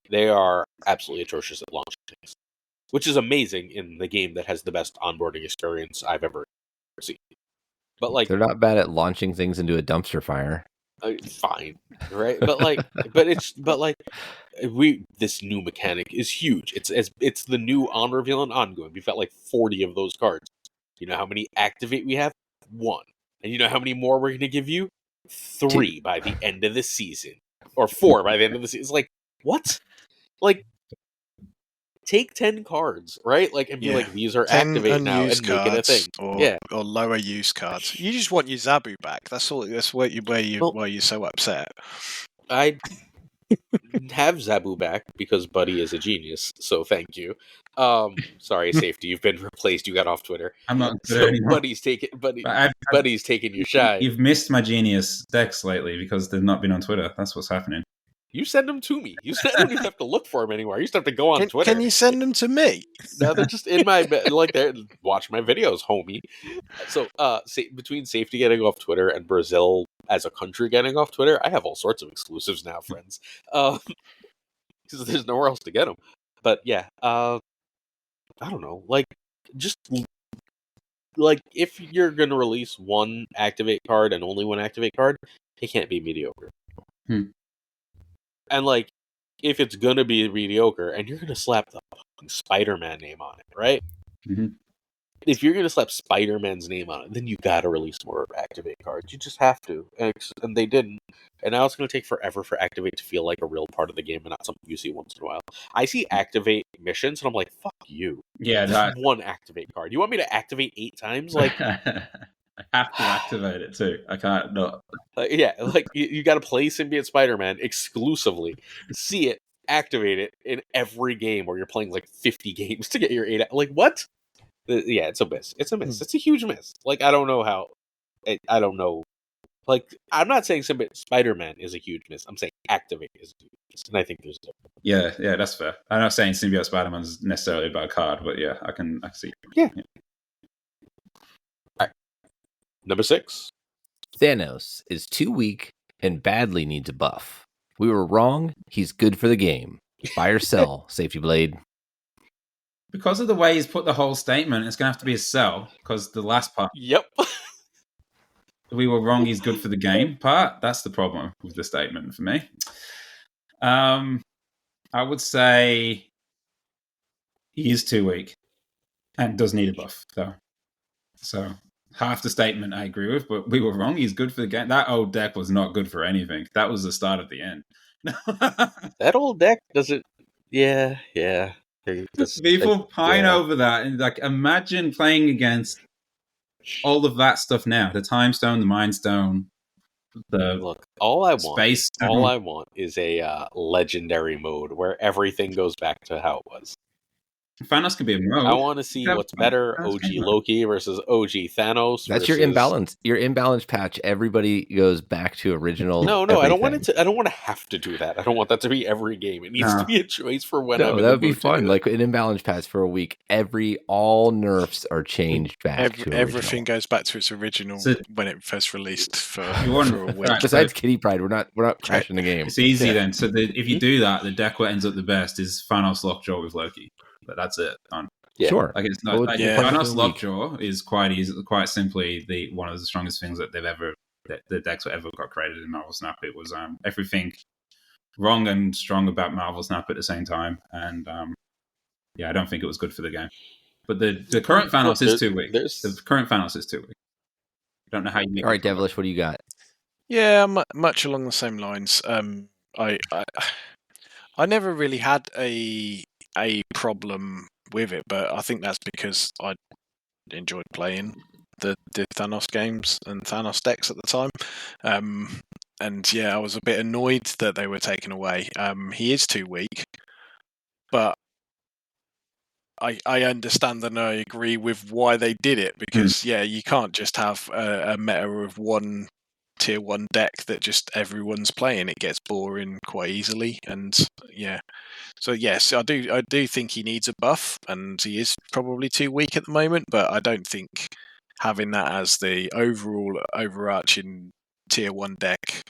A: they are absolutely atrocious at launching things, which is amazing in the game that has the best onboarding experience I've ever seen. But, like,
B: they're not bad at launching things into a dumpster fire.
A: Fine, right? But this new mechanic is huge. It's the new on reveal and ongoing. We've got like 40 of those cards. You know how many activate we have? 1. And you know how many more we're going to give you? 3 by the end of the season, or 4 by the end of the season. It's like, what? Like, take 10 cards, right? Like, and be like, these are activate now, and make it a thing.
D: Or lower use cards. You just want your Zabu back. That's all. That's why you're so upset.
A: I have Zabu back because Buddy is a genius. So thank you. Sorry, Safety, you've been replaced. You got off Twitter.
C: I'm not
A: so
C: anymore.
A: Buddy's taking your shine.
C: You've missed my genius decks lately because they've not been on Twitter. That's what's happening.
A: You send them to me. I don't even have to look for them anymore. I used to have to go on Twitter.
D: Can you send them to me?
A: No, they're just in my bed. Like, they're watch my videos, homie. So, between Safety getting off Twitter and Brazil as a country getting off Twitter, I have all sorts of exclusives now, friends. Because there's nowhere else to get them. But yeah, I don't know. Like, just like if you're gonna release 1 activate card and only 1 activate card, it can't be mediocre. And, like, if it's going to be mediocre, and you're going to slap the fucking Spider-Man name on it, right? If you're going to slap Spider-Man's name on it, then you got to release more Activate cards. You just have to. And they didn't. And now it's going to take forever for Activate to feel like a real part of the game and not something you see once in a while. I see Activate missions, and I'm like, fuck you.
C: Yeah,
A: that's 1 Activate card. You want me to activate 8 times? Like...
C: I have to activate it too. I can't not.
A: Yeah, like you got to play Symbiote Spider-Man exclusively, see it, activate it in every game, or you're playing like 50 games to get your 8. Like, what? Yeah, it's a miss. It's a miss. It's a huge miss. Like, I don't know how. I don't know. Like, I'm not saying Symbiote Spider-Man is a huge miss. I'm saying activate is a huge miss, and I think there's a difference.
C: Yeah, that's fair. I'm not saying Symbiote Spider-Man is necessarily a bad card, but yeah, I see.
A: Yeah. Number 6.
B: Thanos is too weak and badly needs a buff. We were wrong. He's good for the game. Buy or sell, Safetyblade.
C: because of the way he's put the whole statement, it's going to have to be a sell, because the last part,
A: Yep.
C: we were wrong, he's good for the game part, that's the problem with the statement for me. I would say he is too weak and does need a buff, though. So half the statement I agree with, but we were wrong. He's good for the game. That old deck was not good for anything. That was the start of the end.
A: That old deck doesn't. Yeah.
C: People pine over that, and like, imagine playing against all of that stuff now. The Time Stone, the Mind Stone, the
A: Look. All I
C: Space
A: want.
C: Stone.
A: All I want is a legendary mode where everything goes back to how it was.
C: Thanos could be a mode.
A: I want to see what's better: OG Loki versus OG Thanos.
B: That's your imbalance. Your imbalance patch. Everybody goes back to original.
A: No,
B: everything.
A: I don't want it to. I don't want to have to do that. I don't want that to be every game. It needs to be a choice for when.
B: No, that would be fun. Like an imbalance patch for a week. All nerfs are changed back. to
D: everything goes back to its original when it first released for a week.
C: Right,
B: besides Kitty Pride, we're not crashing the game.
C: It's easy then. So if you do that, the deck what ends up the best is Thanos Lockjaw with Loki. But that's it.
A: Yeah.
B: Sure.
C: Like it's not. Thanos Lockjaw is quite easy. Quite simply, one of the strongest things that the decks were ever got created in Marvel Snap. It was everything wrong and strong about Marvel Snap at the same time, and I don't think it was good for the game. But the current Thanos is too weak. The current Thanos is too weak. I don't know how you.
B: All right, Devilish, what do you got?
D: Yeah, much along the same lines. I never really had a problem with it, but I think that's because I enjoyed playing the Thanos games and Thanos decks at the time. And yeah, I was a bit annoyed that they were taken away. He is too weak, but I understand and I agree with why they did it, because you can't just have a meta of one tier 1 deck that just everyone's playing. It gets boring quite easily, and so yes, I do think he needs a buff, and he is probably too weak at the moment, but I don't think having that as the overarching tier 1 deck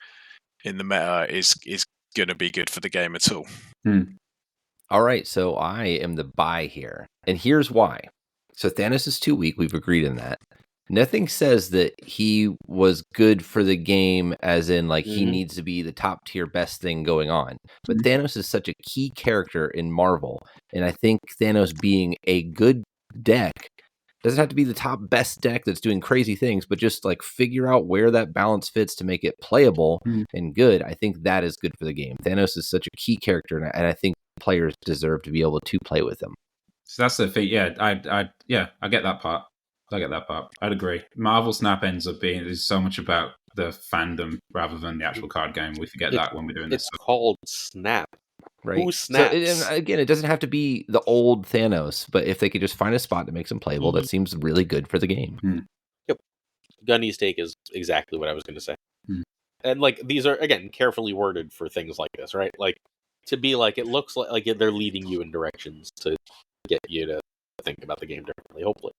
D: in the meta is going to be good for the game at all.
B: All right, so I am the buy here, and here's why. So Thanos is too weak. We've agreed on that. Nothing says that he was good for the game, as in like he needs to be the top tier best thing going on. But Thanos is such a key character in Marvel, and I think Thanos being a good deck doesn't have to be the top best deck that's doing crazy things, but just like figure out where that balance fits to make it playable and good. I think that is good for the game. Thanos is such a key character, and I think players deserve to be able to play with him.
C: So that's the thing. Yeah, I get that part. I'd agree. Marvel Snap ends up being is so much about the fandom rather than the actual card game. We forget that when we're doing this.
A: It's called Snap.
B: Right.
A: Who snaps?
B: So, and again, it doesn't have to be the old Thanos, but if they could just find a spot that makes him playable, that seems really good for the game.
A: Yep. Gunny's take is exactly what I was going to say. And like these are again carefully worded for things like this, right? Like to be like it looks like they're leading you in directions to get you to think about the game differently. Hopefully,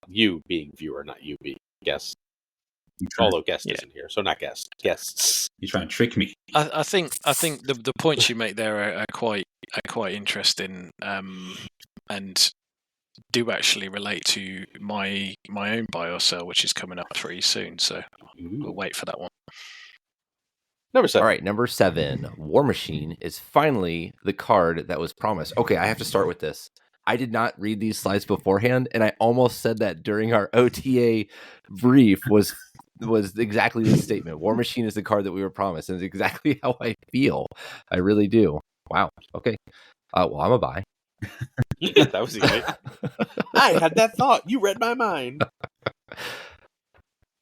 A: you being viewer, not you being guest. Although guest isn't here, so not guest. Guests.
C: You're trying to trick me.
D: I think the points you make there are quite interesting, and do actually relate to my own buy or sell, which is coming up pretty soon. So we'll wait for that one.
A: Number 7.
B: All right, number 7. War Machine is finally the card that was promised. Okay, I have to start with this. I did not read these slides beforehand, and I almost said that during our OTA brief was exactly this statement. War Machine is the card that we were promised, and it's exactly how I feel. I really do. Wow. Okay. Well, I'm a buy.
A: That was easy. I had that thought. You read my mind.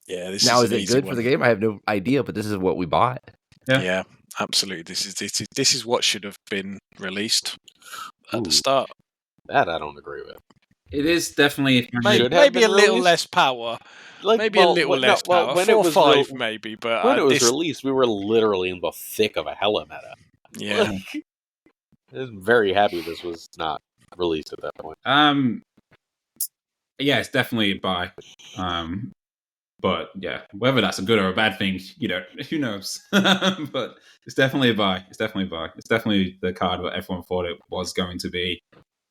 D: Yeah.
B: Is it good for the game? I have no idea, but this is what we bought.
D: Yeah, absolutely. This is what should have been released at the start.
A: That I don't agree with.
C: It is definitely
D: maybe a little less power. Like, maybe a little less power.
A: When
D: 4
A: it was
D: 5 maybe, but
A: when it was released, we were literally in the thick of a hella meta.
D: Yeah.
A: I was very happy this was not released at that point.
C: Yeah, it's definitely a buy. But yeah, whether that's a good or a bad thing, who knows? But it's definitely a buy. It's definitely the card that everyone thought it was going to be.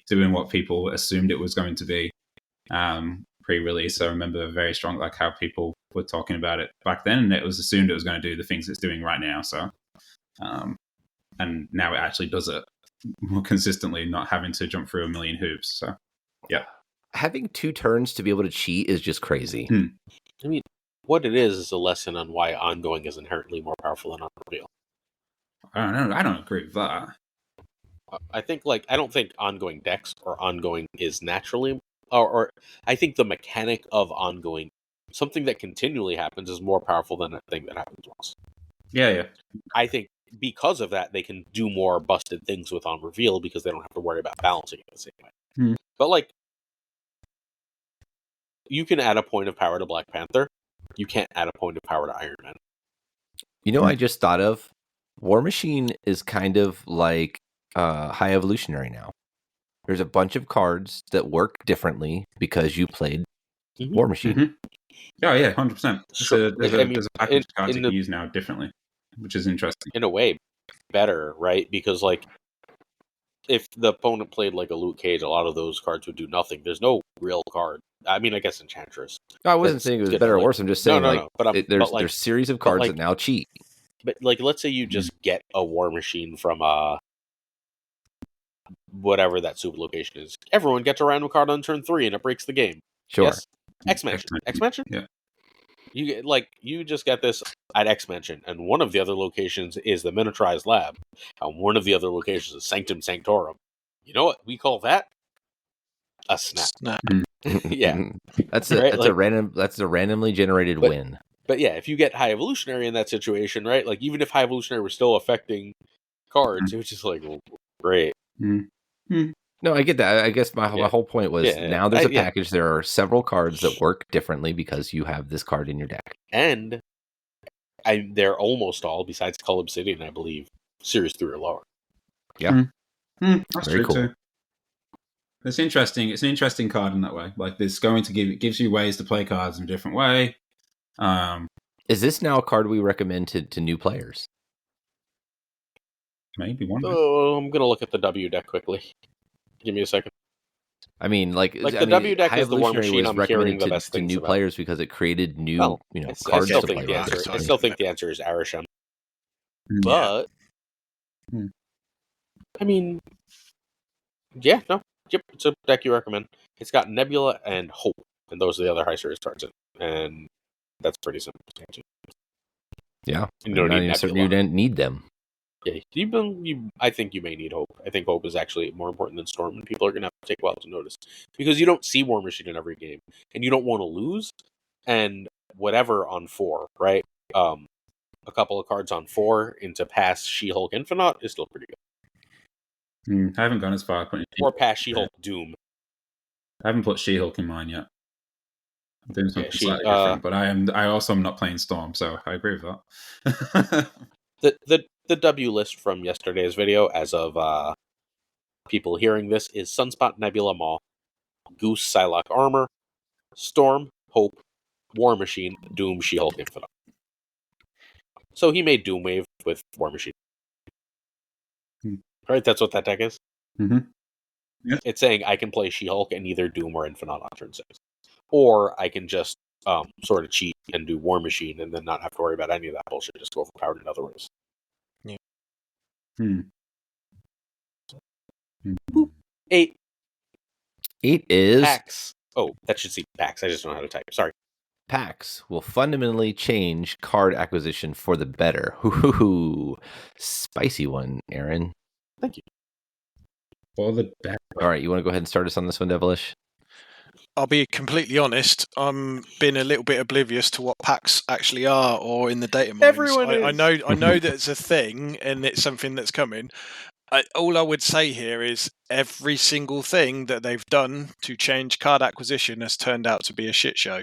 C: doing what people assumed it was going to be pre-release. I remember very strong like how people were talking about it back then, and it was assumed it was going to do the things it's doing right now. So, and now it actually does it more consistently, not having to jump through a million hoops. So, yeah.
B: Having 2 turns to be able to cheat is just crazy.
A: I mean, what it is a lesson on why ongoing is inherently more powerful than on reveal.
C: I don't know. I don't agree with that.
A: I think, I don't think ongoing dex or ongoing is naturally, or I think the mechanic of ongoing, something that continually happens, is more powerful than a thing that happens once.
C: Yeah.
A: I think because of that, they can do more busted things with on reveal because they don't have to worry about balancing it the same way. But you can add a point of power to Black Panther. You can't add a point of power to Iron Man.
B: You know, I just thought of War Machine is kind of like High Evolutionary now. There's a bunch of cards that work differently because you played War Machine.
C: Oh, yeah, 100%.
A: Sure.
C: There's a package of cards you can use now differently, which is interesting.
A: In a way, better, right? Because, if the opponent played a Luke Cage, a lot of those cards would do nothing. There's no real card. I mean, I guess Enchantress.
B: I wasn't saying it was better or worse. I'm just saying,
A: no.
B: There's a series of cards that now cheat.
A: But, let's say you just get a War Machine from whatever that super location is. Everyone gets a random card on turn 3, and it breaks the game.
B: Sure.
A: Yes? X-Mansion?
C: Yeah.
A: You get, you just get this at X-Mansion, and one of the other locations is the Miniaturized Lab, and one of the other locations is Sanctum Sanctorum. You know what we call that? A snap. Yeah.
B: That's
A: Right?
B: That's a randomly generated win.
A: But yeah, if you get High Evolutionary in that situation, right? Even if High Evolutionary were still affecting cards, it was just great.
B: No, I get that. I guess my whole point was now there's a package. There are several cards that work differently because you have this card in your deck.
A: And they're almost all, besides Cull Obsidian, I believe, Series 3 or lower.
B: Yeah.
C: That's
B: very cool.
C: Too. It's interesting. It's an interesting card in that way. This gives you ways to play cards in a different way.
B: Is this now a card we recommend to new players?
C: Maybe one.
A: I'm going to look at the W deck quickly. Give me a second.
B: I mean,
A: W deck is the War Machine I'm hearing the best
B: to
A: things
B: new
A: about.
B: players because it created new, cards to play with.
A: I still think the answer is arishem. But, I mean, yep, it's a deck you recommend. It's got Nebula and Hope, and those are the other high series cards in it. And that's pretty simple.
B: Yeah,
A: you don't
B: need them.
A: Yeah, I think you may need Hope. I think Hope is actually more important than Storm, and people are going to have to take a while to notice. Because you don't see War Machine in every game, and you don't want to lose, and whatever on 4, right? A couple of cards on 4 into past She-Hulk Infinite is still pretty good.
C: I haven't gone as far.
A: Or past She-Hulk Doom.
C: I haven't put She-Hulk in mine yet. I'm doing something slightly different, but I also am not playing Storm, so I agree with
A: that. The W list from yesterday's video, as of people hearing this, is Sunspot, Nebula, Maw, Goose, Psylocke Armor, Storm, Hope, War Machine, Doom, She-Hulk Infinite. So he made Doom Wave with War Machine. Right, that's what that deck is?
C: Yeah.
A: It's saying I can play She-Hulk and either Doom or Infinite on turn 6. Or I can just sort of cheat and do War Machine and then not have to worry about any of that bullshit, just go overpowered in other ways.
C: Yeah.
A: 8.
B: 8 is...
A: Packs. Oh, that should see packs. I just don't know how to type. Sorry.
B: Packs will fundamentally change card acquisition for the better. Ooh, spicy one, Aaron.
A: Thank you.
C: For the better.
B: All right, you want to go ahead and start us on this one, Devilish?
D: I'll be completely honest. I'm being a little bit oblivious to what packs actually are, or in the data mines.
A: Everyone is.
D: I know that it's a thing, and it's something that's coming. All I would say here is every single thing that they've done to change card acquisition has turned out to be a shit show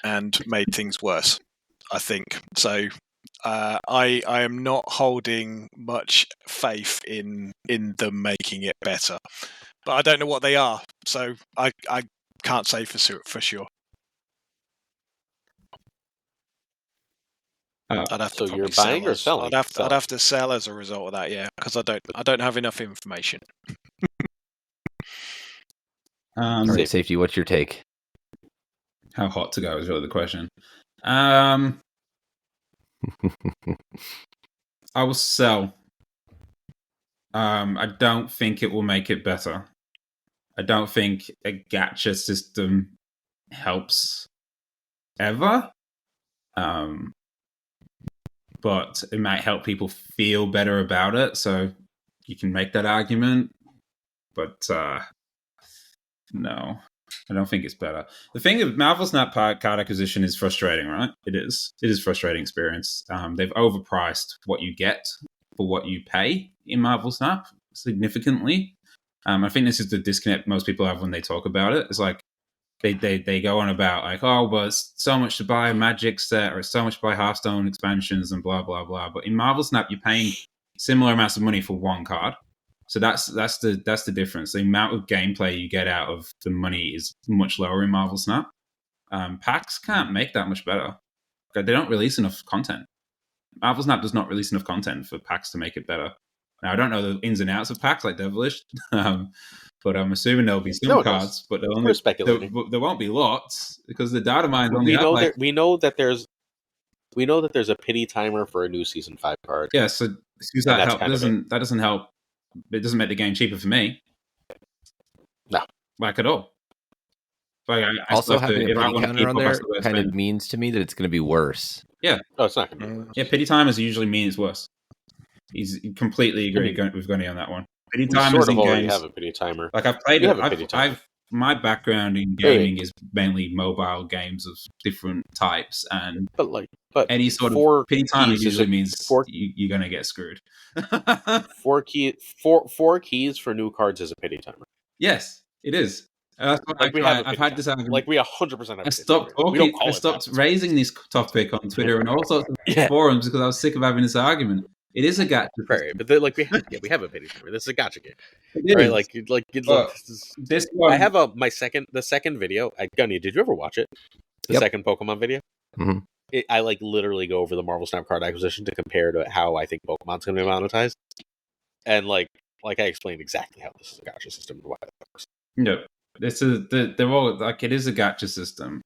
D: and made things worse, I think. So I am not holding much faith in them making it better. But I don't know what they are, so I can't say for sure. I'd have to
A: you're buying or selling?
D: I'd have to sell as a result of that, yeah, because I don't have enough information.
B: All right, Safety, what's your take?
C: How hot to go is really the question. I will sell. I don't think it will make it better. I don't think a gacha system helps ever. But it might help people feel better about it. So you can make that argument. But no, I don't think it's better. The thing of Marvel Snap card acquisition is frustrating, right? It is. It is a frustrating experience. They've overpriced what you get for what you pay in Marvel Snap significantly. I think this is the disconnect most people have when they talk about it. It's like they go on about like, oh, but it's so much to buy a Magic set or it's so much to buy Hearthstone expansions and blah blah blah. But in Marvel Snap, you're paying similar amounts of money for one card. So that's the difference. The amount of gameplay you get out of the money is much lower in Marvel Snap. Packs can't make that much better. They don't release enough content. Marvel Snap does not release enough content for packs to make it better. Now, I don't know the ins and outs of packs like Devilish, but I'm assuming there'll be some cards, but there won't be lots because the data mines only
A: we know that there's a pity timer for a new Season 5 card.
C: Yeah, so that doesn't help. It doesn't make the game cheaper for me.
A: No.
C: Like at all. Like
B: also, having a pity counter on there kind of means to me that it's going to be worse.
C: Yeah.
A: Oh, it's not going to be worse.
C: Yeah, pity timers usually mean it's worse. He's completely agree with Gunny on that one. Pity timers in games
A: have a pity timer.
C: Like I've played it. My background in gaming is mainly mobile games of different types, and but any sort of pity timer usually means you're going to get screwed.
A: 4 keys for new cards is a pity timer.
C: Yes, it is. I've had this argument.
A: Like we 100% have.
C: I stopped raising this topic on Twitter and all sorts of forums because I was sick of having this argument. It is a gacha,
A: right? But we have a pity timer. This is a gacha game, right? This one. I have the second video. Gunny, did you ever watch it? The second Pokemon video.
B: Mm-hmm.
A: I literally go over the Marvel Snap card acquisition to compare to how I think Pokemon's going to be monetized, and like I explained exactly how this is a gacha system and why it works.
C: No, they're all like it is a gacha system.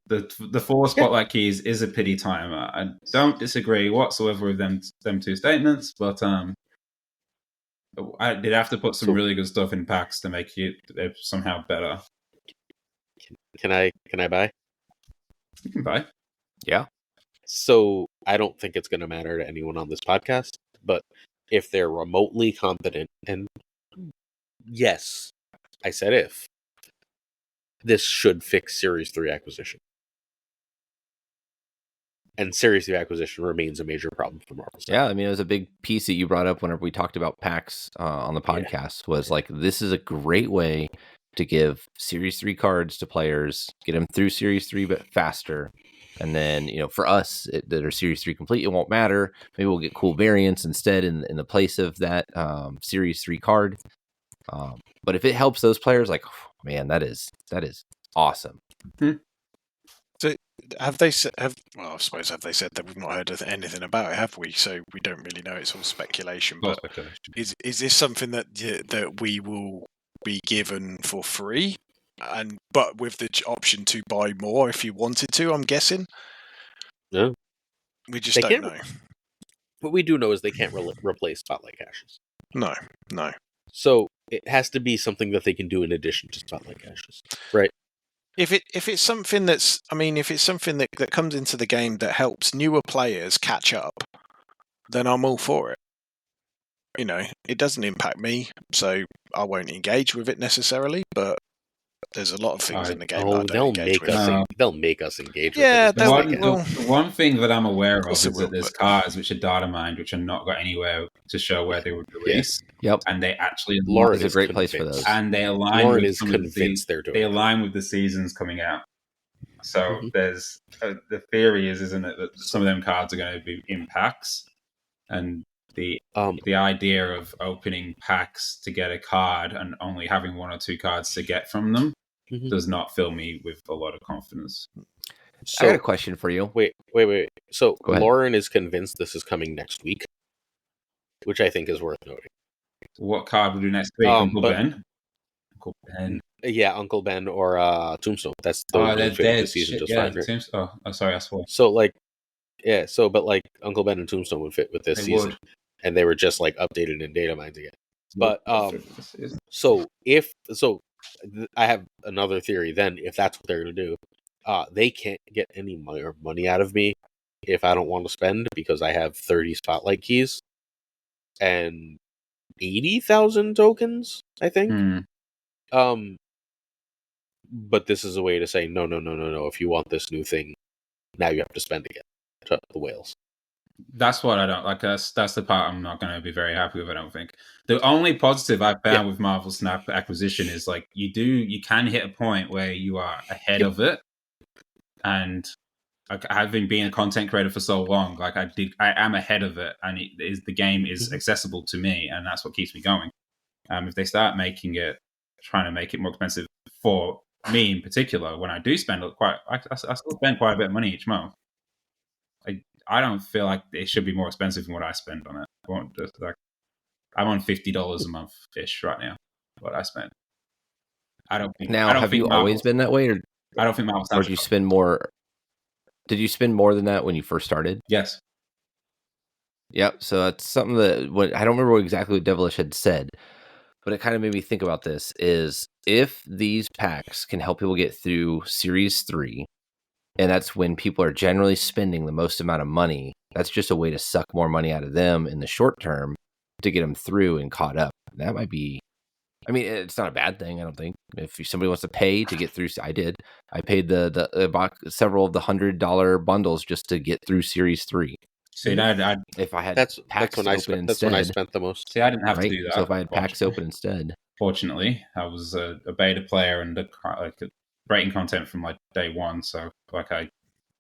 C: The 4 spotlight keys is a pity timer. I don't disagree whatsoever with them two statements, but I did have to put some really good stuff in packs to make it somehow better.
A: Can I buy?
C: You can buy.
B: Yeah.
A: So I don't think it's going to matter to anyone on this podcast, but if they're remotely competent, and yes, I said if, this should fix Series 3 acquisition. And Series 3 acquisition remains a major problem for Marvel.
B: Yeah, I mean, it was a big piece that you brought up whenever we talked about packs on the podcast, was like, this is a great way to give Series 3 cards to players, get them through Series 3 but faster. And then, for us that are Series 3 complete, it won't matter. Maybe we'll get cool variants instead in the place of that Series 3 card. But if it helps those players, like, man, that is awesome.
D: Mm-hmm. So have they said that we've not heard anything about it, have we? So we don't really know. It's all speculation. But is this something that we will be given for free, but with the option to buy more if you wanted to? I'm guessing.
A: No,
D: we just don't know.
A: What we do know is they can't replace Spotlight caches.
D: No.
A: So it has to be something that they can do in addition to Spotlight caches, right?
D: If it's something that comes into the game that helps newer players catch up, then I'm all for it. It doesn't impact me, so I won't engage with it necessarily, but there's a lot of things in the game that I don't engage with.
A: They'll make us engage
D: with it.
C: The one thing that I'm aware of is that there's cards which are data mined, which are not got anywhere to show where they would release.
B: Yep.
C: And they actually...
B: Lauren is a great place for those.
C: And they align with the seasons coming out. So there's... the theory isn't it, that some of them cards are going to be in packs, and the idea of opening packs to get a card and only having 1 or 2 cards to get from them does not fill me with a lot of confidence.
B: So, I got a question for you.
A: Wait. So Lauren is convinced this is coming next week, which I think is worth noting.
C: What card will do next week? Uncle Ben?
A: Yeah, Uncle Ben or Tombstone. Those
C: they're
A: would fit with
C: dead.
A: this season
C: Shit,
A: just
C: yeah,
A: fine, right?
C: Seems. Oh, sorry, I swore.
A: So like, yeah. So but like Uncle Ben and Tombstone would fit with this
C: They
A: season,
C: would.
A: and they were just like updated in data mines again. But
C: So,
A: I have another theory. Then, if that's what they're going to do, they can't get any money out of me if I don't want to spend because I have 30 spotlight keys and 80,000 tokens. I think. But this is a way to say no. If you want this new thing, now you have to spend again to the whales.
C: That's what I don't like. That's the part I'm not going to be very happy with. I don't think the only positive I found with Marvel Snap acquisition is like you can hit a point where you are ahead of it, and like having been a content creator for so long, like I am ahead of it, and the game is accessible to me, and that's what keeps me going. If they start trying to make it more expensive for me in particular, when I do spend I still spend quite a bit of money each month. I don't feel like it should be more expensive than what I spend on it. I'm on $50 a month ish right now. What I spend. I don't think.
B: Now,
C: I don't
B: have
C: think
B: you always been that way, or
C: I don't think Marvel.
B: Or do you spend more? Did you spend more than that when you first started?
C: Yes.
B: Yep. So that's something that I don't remember exactly what Devilish had said, but it kind of made me think about this. Is if these packs can help people get through Series 3, and that's when people are generally spending the most amount of money, that's just a way to suck more money out of them in the short term to get them through and caught up. That might be, I mean, it's not a bad thing, I don't think. If somebody wants to pay to get through, I did. I paid bought several of the $100 bundles just to get through Series 3.
C: See,
B: if I had
A: that's
B: packs
A: when I
B: open
A: spent. That's when I spent the most.
C: See, I didn't have to do that.
B: So if I had packs open instead.
C: Fortunately, I was a beta player and breaking content from like day one. So like I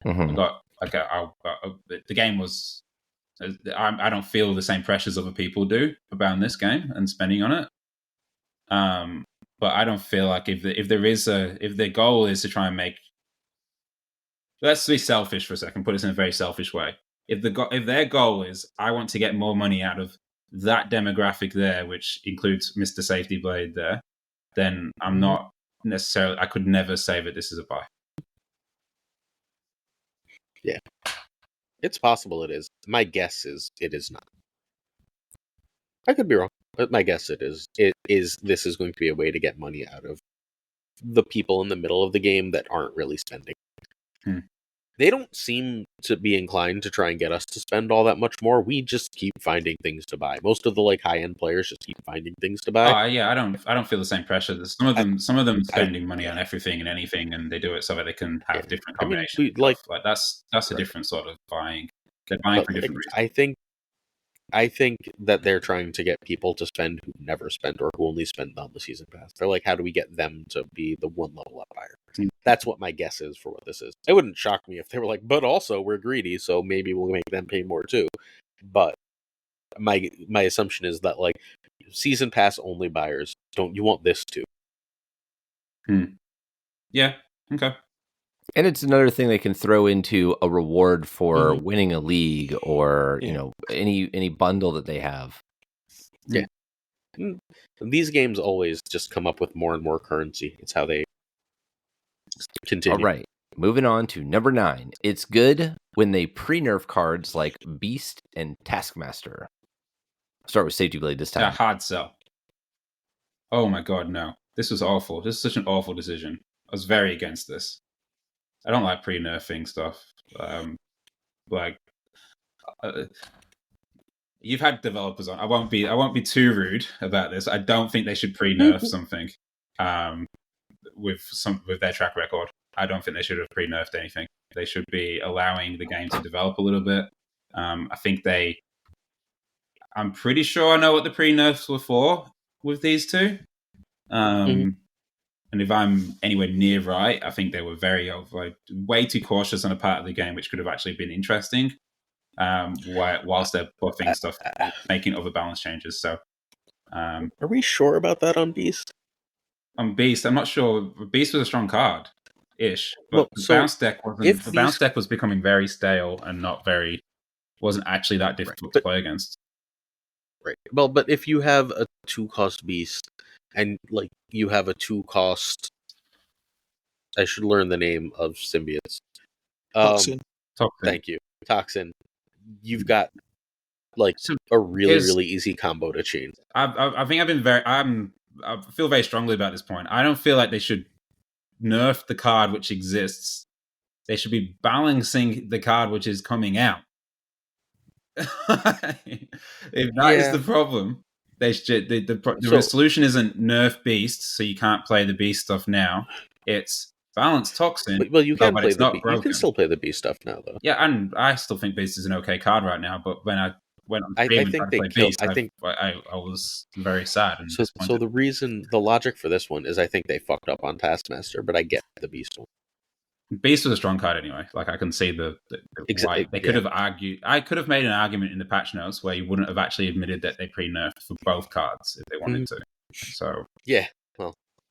C: got the game was. I don't feel the same pressures other people do about this game and spending on it. But I don't feel like if their goal is to try and make. Let's be selfish for a second. Put this in a very selfish way. If their goal is I want to get more money out of that demographic there, which includes Mr. Safetyblade there, then I'm not necessarily. I could never say that this is a buy.
A: Yeah, it's possible it is. My guess is it is not. I could be wrong, but my guess it is. This is going to be a way to get money out of the people in the middle of the game that aren't really spending. They don't seem to be inclined to try and get us to spend all that much more. We just keep finding things to buy. Most of the like high end players just keep finding things to buy.
C: Yeah, I don't feel the same pressure. Some of them spending money on everything and anything, and they do it so that they can have different combinations.
A: I mean,
C: that's a different sort of buying. They're buying for different reasons.
A: I think that they're trying to get people to spend who never spend or who only spend on the season pass. They're like, how do we get them to be the one level up buyer? That's what my guess is for what this is. It wouldn't shock me if they were like, but also we're greedy, so maybe we'll make them pay more too. But my assumption is that like season pass only buyers you want this too.
C: Yeah. Okay.
B: And it's another thing they can throw into a reward for winning a league or any bundle that they have.
A: Yeah. These games always just come up with more and more currency. It's how they continue.
B: All right. Moving on to number 9. It's good when they pre-nerf cards like Beast and Taskmaster. I'll start with Safetyblade this time.
C: A hard sell. Oh my god, no. This was awful. This is such an awful decision. I was very against this. I don't like pre-nerfing stuff. You've had developers on. I won't be too rude about this. I don't think they should pre-nerf something with their track record. I don't think they should have pre-nerfed anything. They should be allowing the game to develop a little bit. I'm pretty sure I know what the pre-nerfs were for with these two. And if I'm anywhere near right, I think they were way too cautious on a part of the game, which could have actually been interesting. Whilst they're buffing stuff, making other balance changes. So,
A: are we sure about that on Beast?
C: On Beast, I'm not sure. Beast was a strong card, ish. But the bounce deck wasn't. The bounce deck was becoming very stale and wasn't actually that difficult to play against.
A: Right. Well, but if you have a 2-cost Beast and like you have a 2-cost. I should learn the name of symbiotes.
D: Toxin.
A: Thank you, Toxin. You've got like
C: So
A: a really easy combo to chain.
C: I think I've been I feel very strongly about this point. I don't feel like they should nerf the card which exists. They should be balancing the card which is coming out. If that is the problem, they should. The solution isn't nerf beasts, so you can't play the beast stuff now. It's balance Toxin.
A: Well, you can play
C: it's not
A: you can still play the beast stuff now, though.
C: Yeah, and I still think beast is an okay card right now. But when I went on stream and tried to play beast, I was very sad. And
A: so the logic for this one is I think they fucked up on Taskmaster, but I get the beast one.
C: Beast was a strong card anyway. Like I can see the why they could have argued. I could have made an argument in the patch notes where you wouldn't have actually admitted that they pre-nerfed for both cards if they wanted to. So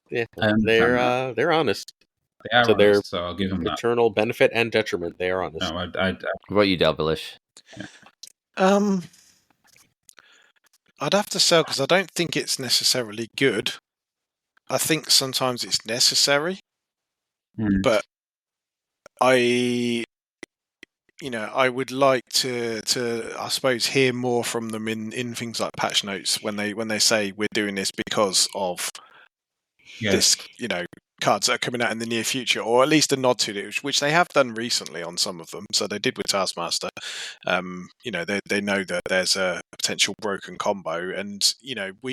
A: they're honest.
C: They are honest, so I'll give them
A: eternal benefit and detriment. They are honest.
C: No,
B: what about you, Devilish?
D: Yeah. I'd have to sell because I don't think it's necessarily good. I think sometimes it's necessary, but I would like to I suppose hear more from them in things like patch notes when they say we're doing this because of this, cards that are coming out in the near future, or at least a nod to it, which they have done recently on some of them. So they did with Taskmaster. They know that there's a potential broken combo, and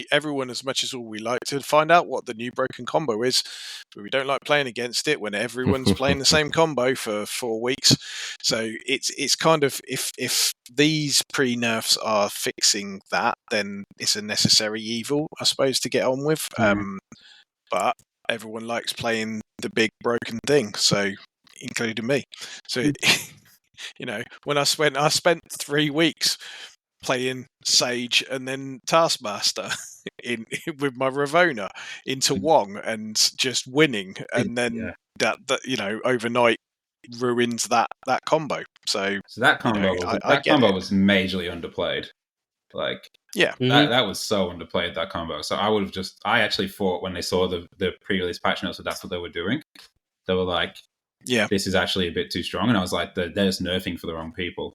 D: everyone, as much as all we like to find out what the new broken combo is, but we don't like playing against it when everyone's playing the same combo for 4 weeks. So it's kind of if these pre-nerfs are fixing that, then it's a necessary evil, I suppose, to get on with. But everyone likes playing the big broken thing, so including me. So when I spent 3 weeks playing Sage and then Taskmaster with my Ravona into Wong and just winning, and then that overnight ruins that combo. So
C: that combo was majorly underplayed. Like that was so underplayed, that combo. So I actually thought when they saw the pre-release patch notes that that's what they were doing. They were like, this is actually a bit too strong, and I was like, they're just nerfing for the wrong people.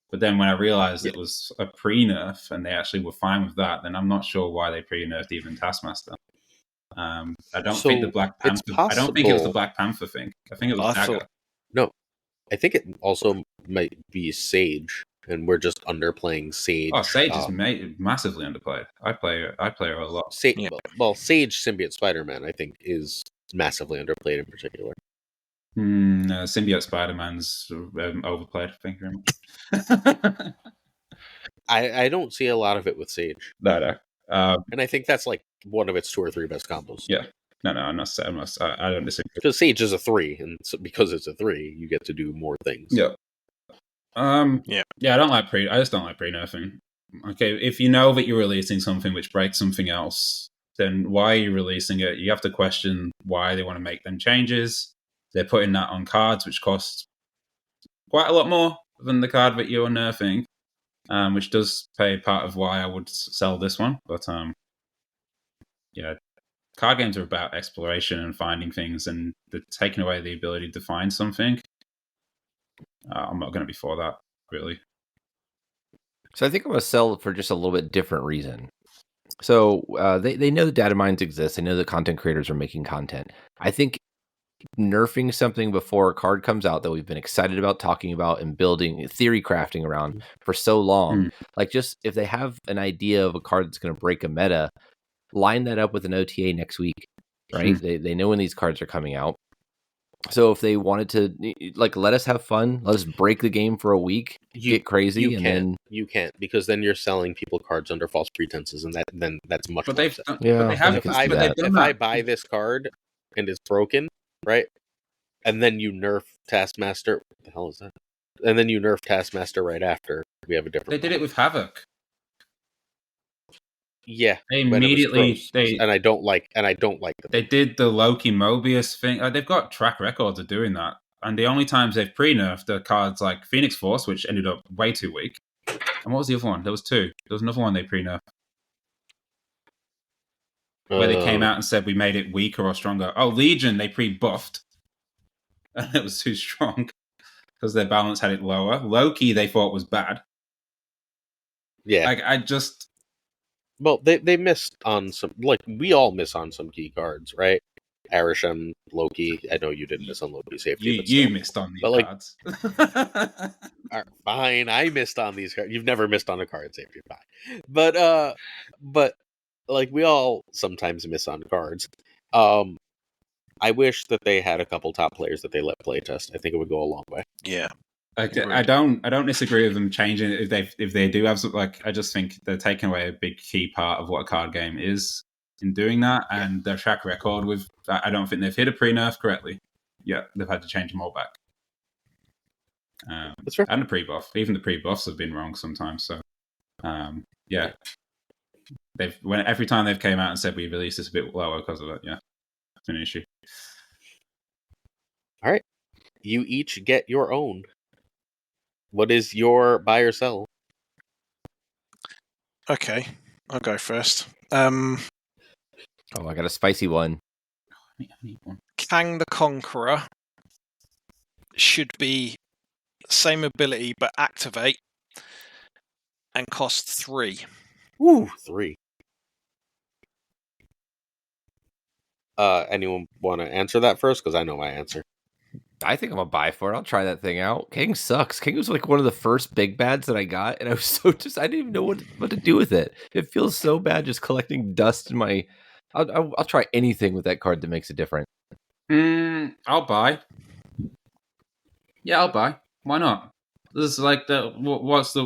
C: But then when I realized it was a pre-nerf and they actually were fine with that, then I'm not sure why they pre-nerfed even Taskmaster. I don't think the Black Panther. I don't think it was the Black Panther thing. I think it was Dagger.
A: No, I think it also might be Sage. And we're just underplaying Sage.
C: Oh, Sage is massively underplayed. I play her a lot.
A: Sage Symbiote Spider-Man, I think, is massively underplayed in particular.
C: Symbiote Spider-Man's overplayed. Thank you very much.
A: I don't see a lot of it with Sage.
C: No.
A: And I think that's like one of its 2 or 3 best combos.
C: Yeah. No, I'm not saying. I don't disagree.
A: Because Sage is a 3, and so because it's a 3, you get to do more things.
C: Yeah. I just don't like pre-nerfing. Okay, if you know that you're releasing something which breaks something else, then why are you releasing it? You have to question why they want to make them changes. They're putting that on cards which cost quite a lot more than the card that you're nerfing, which does pay part of why I would sell this one. But card games are about exploration and finding things, and they're taking away the ability to find something. I'm not going to be for that, really.
B: So I think I'm going to sell for just a little bit different reason. So they know the data mines exist. They know that content creators are making content. I think nerfing something before a card comes out that we've been excited about talking about and building theory crafting around for so long, like just if they have an idea of a card that's going to break a meta, line that up with an OTA next week, right? They know when these cards are coming out. So if they wanted to, like, let us have fun, let us break the game for a week, get crazy,
A: you can't, because then you're selling people cards under false pretenses, and that's much.
C: But
A: more if I buy this card and it's broken, right, and then you nerf Taskmaster, what the hell is that? And then you nerf Taskmaster right after, we have a different.
C: They did it with Havoc.
A: Yeah,
C: they immediately
A: and I don't like them.
C: They did the Loki Mobius thing. They've got track records of doing that, and the only times they've pre-nerfed are cards like Phoenix Force, which ended up way too weak. And what was the other one? There was 2. There was another one they pre-nerfed. where they came out and said we made it weaker or stronger. Oh, Legion, they pre-buffed. And it was too strong because their balance had it lower. Loki, they thought was bad.
A: Yeah.
C: Like, I just...
A: Well, they missed on some... Like, we all miss on some key cards, right? Arishem, Loki. I know you didn't miss on Loki safety.
C: You missed on these cards.
A: Right, fine, I missed on these cards. You've never missed on a card safety, fine. But like, we all sometimes miss on cards. I wish that they had a couple top players that they let play test. I think it would go a long way.
D: Yeah.
C: I don't disagree with them changing it if they do have some, like, I just think they're taking away a big key part of what a card game is in doing that, and their track record with I don't think they've hit a pre-nerf correctly. Yeah, they've had to change them all back.
A: That's fair.
C: And a pre-buff. Even the pre-buffs have been wrong sometimes. So yeah. Every time they've came out and said we released this a bit lower because of it, yeah. It's been an issue.
A: All right. You each get your own. What is your buy or sell?
D: Okay, I'll go first.
B: Oh, I got a spicy one.
C: I need one.
D: Kang the Conqueror should be same ability but activate and cost 3.
A: Woo, 3. Anyone want to answer that first? Because I know my answer.
B: I think I'm gonna buy for it. I'll try that thing out. King sucks. King was like one of the first big bads that I got, and I was I didn't even know what to do with it. It feels so bad just collecting dust in my. I'll try anything with that card that makes it different.
C: I'll buy. Yeah, I'll buy. Why not? This is like what's the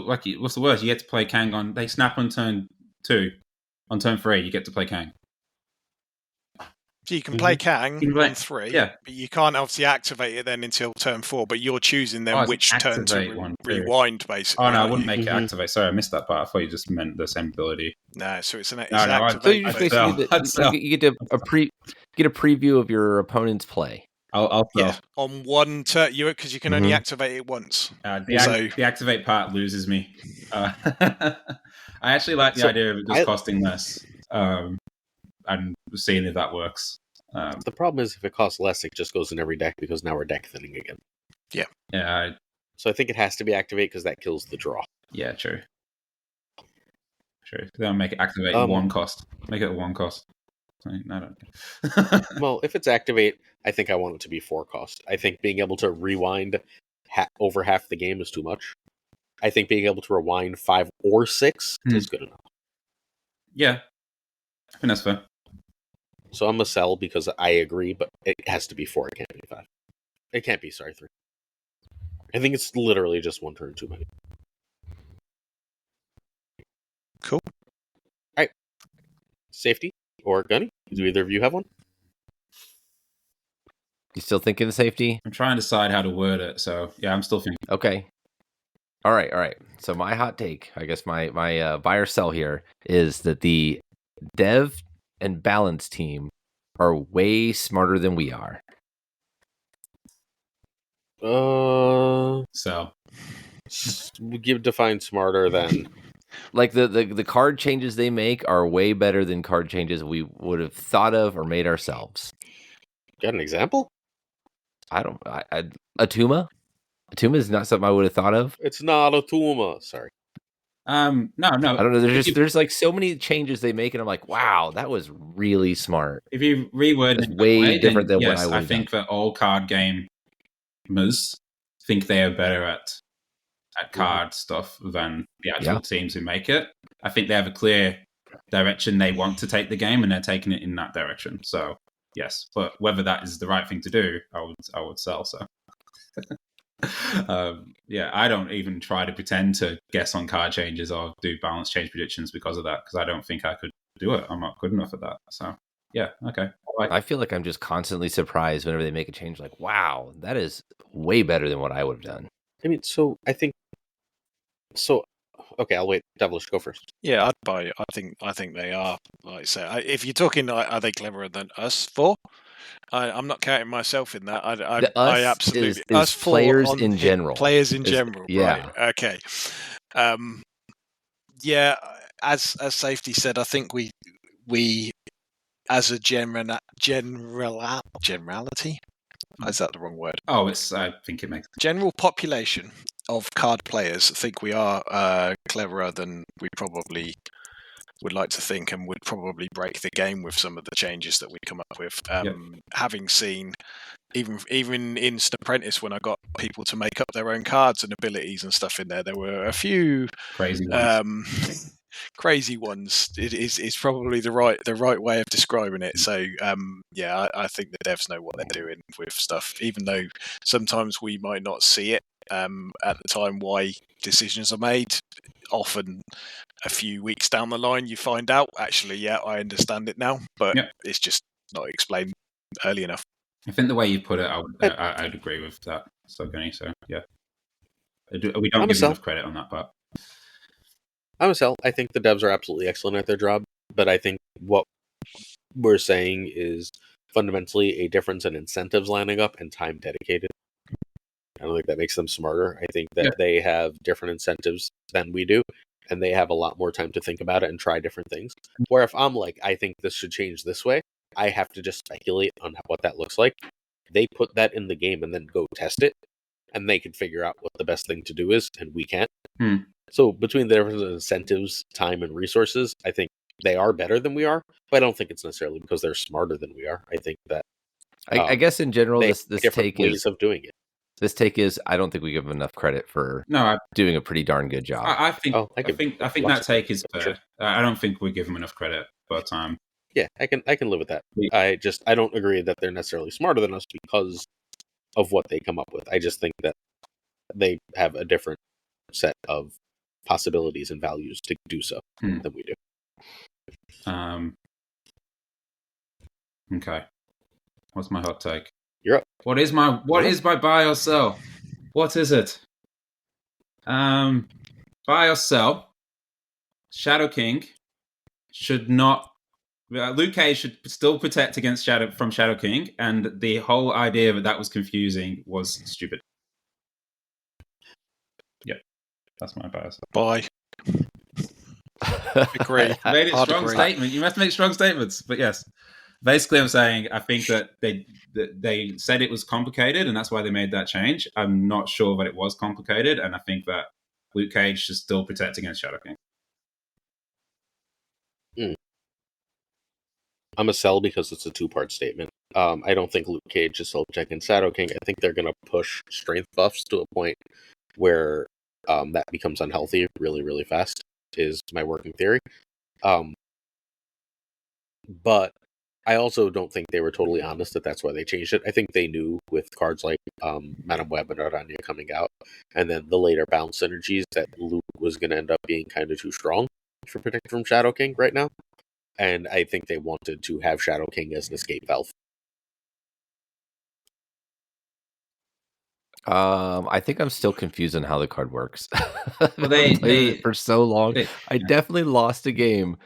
C: worst? You get to play Kang on. They snap on turn 2. On turn 3, you get to play Kang.
D: So you can play Kang on 3,
C: yeah.
D: But you can't obviously activate it then until turn 4, but you're choosing then which turn to rewind, basically.
C: Oh, no, I wouldn't make it activate. Sorry, I missed that part. I thought you just meant the same ability.
D: No, so it's activate.
B: So you just basically you get a preview of your opponent's play.
C: I'll sell.
D: Yeah, on one turn, because you can only activate it once.
C: The activate part loses me. I actually like the idea of it just costing less. And seeing if that works.
A: The problem is if it costs less, it just goes in every deck because now we're deck thinning again.
D: Yeah.
C: Yeah.
A: So I think it has to be activate because that kills the draw.
C: Yeah, true. They'll make it activate at 1 cost. Make it at 1 cost. I don't.
A: Well, if it's activate, I think I want it to be 4 cost. I think being able to rewind over half the game is too much. I think being able to rewind 5 or 6 is good enough.
C: Yeah. I think that's fair.
A: So I'm going to sell because I agree, but it has to be 4. It can't be 5. It can't be, 3. I think it's literally just 1 turn too many.
D: Cool.
A: All right. Safety or Gunny? Do either of you have one?
B: You still thinking the safety?
C: I'm trying to decide how to word it, so yeah, I'm still thinking.
B: Okay. All right. So my hot take, I guess my buy or sell here is that the dev and balance team are way smarter than we are.
C: So
A: define smarter than
B: like the card changes they make are way better than card changes we would have thought of or made ourselves.
A: Got an example?
B: Atuma? Atuma is not something I would have thought of.
A: It's not Atuma. Sorry.
C: No.
B: I don't know. There's like so many changes they make, and I'm like, wow, that was really smart.
C: If you reword it
B: way different than what I would have
C: I think that all card gamers think they are better at card stuff than the actual teams who make it. I think they have a clear direction they want to take the game, and they're taking it in that direction. So yes, but whether that is the right thing to do, I would sell. So. I don't even try to pretend to guess on card changes or do balance change predictions because of that, because I don't think I could do it. I'm not good enough at that. So yeah, okay.
B: I feel like I'm just constantly surprised whenever they make a change. Like, wow, that is way better than what I would have done.
A: I mean, okay, I'll wait. Devilish, go first.
D: Yeah, I'd buy it. I think they are. Like I say, if you're talking, are they cleverer than us 4? I'm not counting myself in that. I absolutely
B: is us players in general.
D: Players in general.
B: Yeah.
D: Right. Okay. Yeah. As Safety said, I think we as a generality. Is that the wrong word?
C: Oh, I think it makes
D: General population of card players think we are cleverer than we probably would like to think, and would probably break the game with some of the changes that we come up with. Having seen even in Instant Apprentice, when I got people to make up their own cards and abilities and stuff in there were a few
C: crazy ones.
D: Crazy ones. It is probably the right way of describing it. So I think the devs know what they're doing with stuff, even though sometimes we might not see it at the time why decisions are made. Often a few weeks down the line you find out, actually, I understand it now, but it's just not explained early enough.
C: I think the way you put it, I'd agree with that. So yeah, we don't give enough credit on that part.
A: I'm a sell. I think the devs are absolutely excellent at their job, but I think what we're saying is fundamentally a difference in incentives lining up and time dedicated. I don't think that makes them smarter. I think that they have different incentives than we do, and they have a lot more time to think about it and try different things. Where if I'm like, I think this should change this way, I have to just speculate on what that looks like. They put that in the game and then go test it, and they can figure out what the best thing to do is, and we can't. So between the different incentives, time, and resources, I think they are better than we are, but I don't think it's necessarily because they're smarter than we are. I think that
B: I guess in general, this take
A: ways of doing it.
B: This take is I don't think we give them enough credit for doing a pretty darn good job.
C: I think that take is fair. Sure. I don't think we give them enough credit, but
A: yeah, I can live with that. I don't agree that they're necessarily smarter than us because of what they come up with. I just think that they have a different set of possibilities and values to do so than we do.
C: Okay. What's my hot take?
A: You're up.
C: What is my buy or sell? What is it? Buy or sell? Shadow King should not. Luke Cage should still protect against Shadow King, and the whole idea that was confusing was stupid. Yeah, that's my buy or sell.
D: Bye. Agree.
C: Made a strong statement. You must make strong statements, but yes. Basically, I'm saying I think that they said it was complicated, and that's why they made that change. I'm not sure that it was complicated, and I think that Luke Cage should still protect against Shadow King.
A: I'm a sell because it's a two-part statement. I don't think Luke Cage is still protecting Shadow King. I think they're going to push strength buffs to a point where that becomes unhealthy really, really fast, is my working theory. But I also don't think they were totally honest that that's why they changed it. I think they knew with cards like Madam Web and Aranya coming out, and then the later bounce synergies, that Luke was going to end up being kind of too strong for protecting from Shadow King right now. And I think they wanted to have Shadow King as an escape valve.
B: I think I'm still confused on how the card works.
C: Well, they played
B: it for so long. I definitely lost a game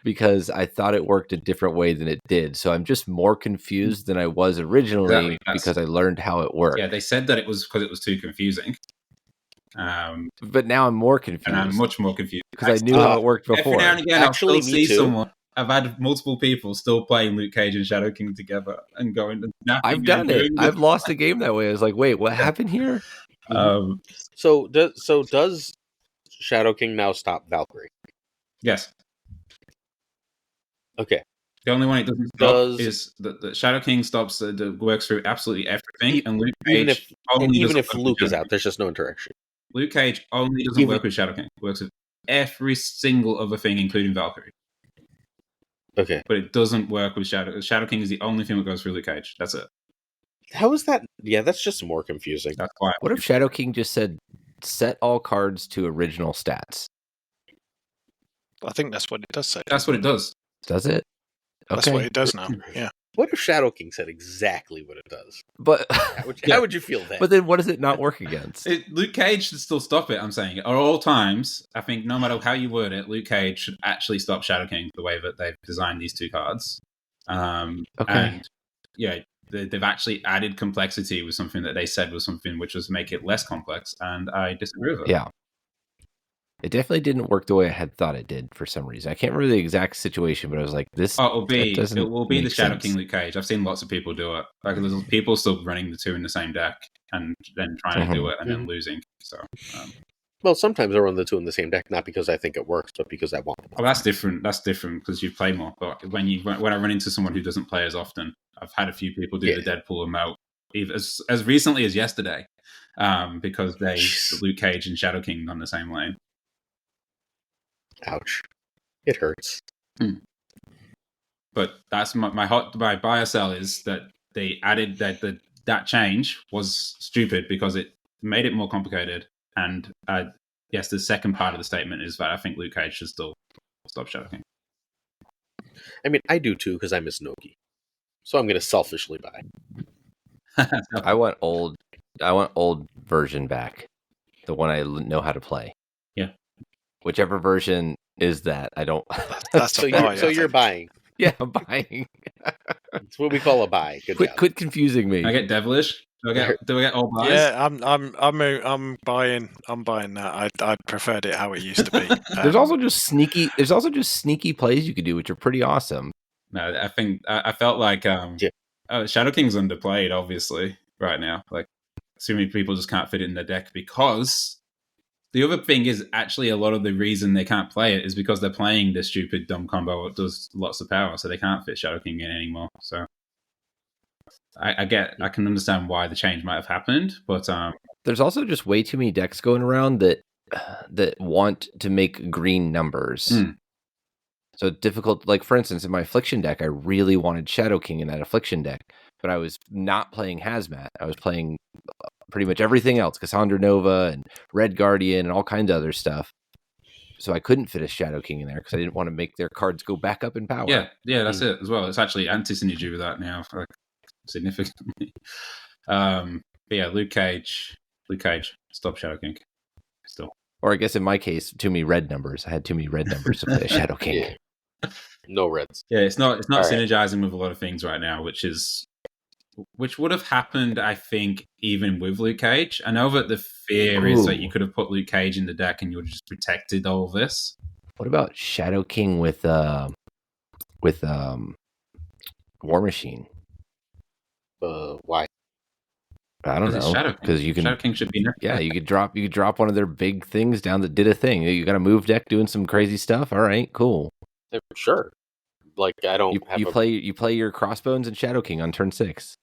B: because I thought it worked a different way than it did. So I'm just more confused than I was originally because I learned how it worked.
C: Yeah, they said that it was because it was too confusing.
B: But now I'm more confused.
C: And I'm much more confused.
B: Because I knew how it worked before.
C: Every now and again, I'll still see someone. I've had multiple people still playing Luke Cage and Shadow King together and going.
B: I've done it. I've lost a game that way. I was like, wait, what happened here?
A: So does Shadow King now stop Valkyrie?
C: Yes.
A: Okay.
C: The only one it doesn't stop is the Shadow King stops. Works through absolutely everything, and Luke Cage
A: even if Luke is out, there's just no interaction.
C: Luke Cage only doesn't work with Shadow King. It works with every single other thing, including Valkyrie.
A: Okay.
C: But it doesn't work with Shadow. Shadow King is the only thing that goes through Luke Cage. That's it.
A: How is that? Yeah, that's just more confusing.
C: That's why.
B: What if Shadow King just said, set all cards to original stats?
D: I think that's what it does say.
C: That's what it does.
B: Does it? Okay.
D: That's what it does now. Yeah.
A: What if Shadow King said exactly what it does?
B: But
A: how would you feel then?
B: But then what does it not work against?
C: Luke Cage should still stop it, I'm saying. At all times, I think no matter how you word it, Luke Cage should actually stop Shadow King the way that they've designed these two cards.
B: Okay.
C: And yeah, they've actually added complexity with something that they said was something which was make it less complex, and I disagree with it.
B: Yeah. It definitely didn't work the way I had thought it did for some reason. I can't remember the exact situation, but I was like, "This."
C: Oh, it will be the
B: make
C: Shadow
B: sense.
C: King Luke Cage. I've seen lots of people do it. Like there's people still running the two in the same deck and then trying to do it and then losing. So,
A: well, sometimes I run the two in the same deck, not because I think it works, but because I want it.
C: well, that's different. That's different because you play more. But when I run into someone who doesn't play as often, I've had a few people do the Deadpool emote as recently as yesterday, because they Luke Cage and Shadow King on the same lane.
A: Ouch! It hurts.
C: But that's my buy or sell is that they added that change was stupid because it made it more complicated. And yes, the second part of the statement is that I think Luke Cage should still stop Shadow King.
A: I mean, I do too because I miss Noki, so I'm going to selfishly buy.
B: I want old version back, the one I know how to play.
C: Yeah,
B: whichever version is that. I don't.
D: That's
A: so you're buying.
B: Yeah, I'm buying.
A: It's what we call a buy. Good job.
B: Quit confusing me.
C: I get devilish. Do I get all buys?
D: Yeah, I'm buying. I'm buying that. I preferred it how it used to be.
B: There's also just sneaky plays you could do, which are pretty awesome.
C: No, I think I felt like Shadow King's underplayed, obviously, right now. Like, so many people just can't fit it in their deck because the other thing is actually a lot of the reason they can't play it is because they're playing this stupid dumb combo that does lots of power, so they can't fit Shadow King in anymore. So I can understand why the change might have happened, but
B: there's also just way too many decks going around that want to make green numbers. So difficult, like for instance, in my Affliction deck, I really wanted Shadow King in that Affliction deck, but I was not playing Hazmat. I was playing pretty much everything else, Cassandra Nova and Red Guardian and all kinds of other stuff. So I couldn't fit a Shadow King in there because I didn't want to make their cards go back up in power.
C: Yeah, that's it as well. It's actually anti-synergy with that now, like, significantly. But yeah, Luke Cage, stop Shadow King. Still.
B: Or I guess in my case, too many red numbers. I had too many red numbers to play a Shadow King.
A: No reds.
C: Yeah, it's not synergizing
A: right.
C: with a lot of things right now, which would have happened, I think, even with Luke Cage. I know that the fear is that you could have put Luke Cage in the deck and you would have just protected all of this.
B: What about Shadow King with War Machine?
A: Why?
B: I don't know, because you can.
C: Shadow King should be next.
B: Yeah, you could drop one of their big things down that did a thing. You got a move deck doing some crazy stuff. All right, cool.
A: Sure. Like I don't.
B: You play your Crossbones and Shadow King on turn 6.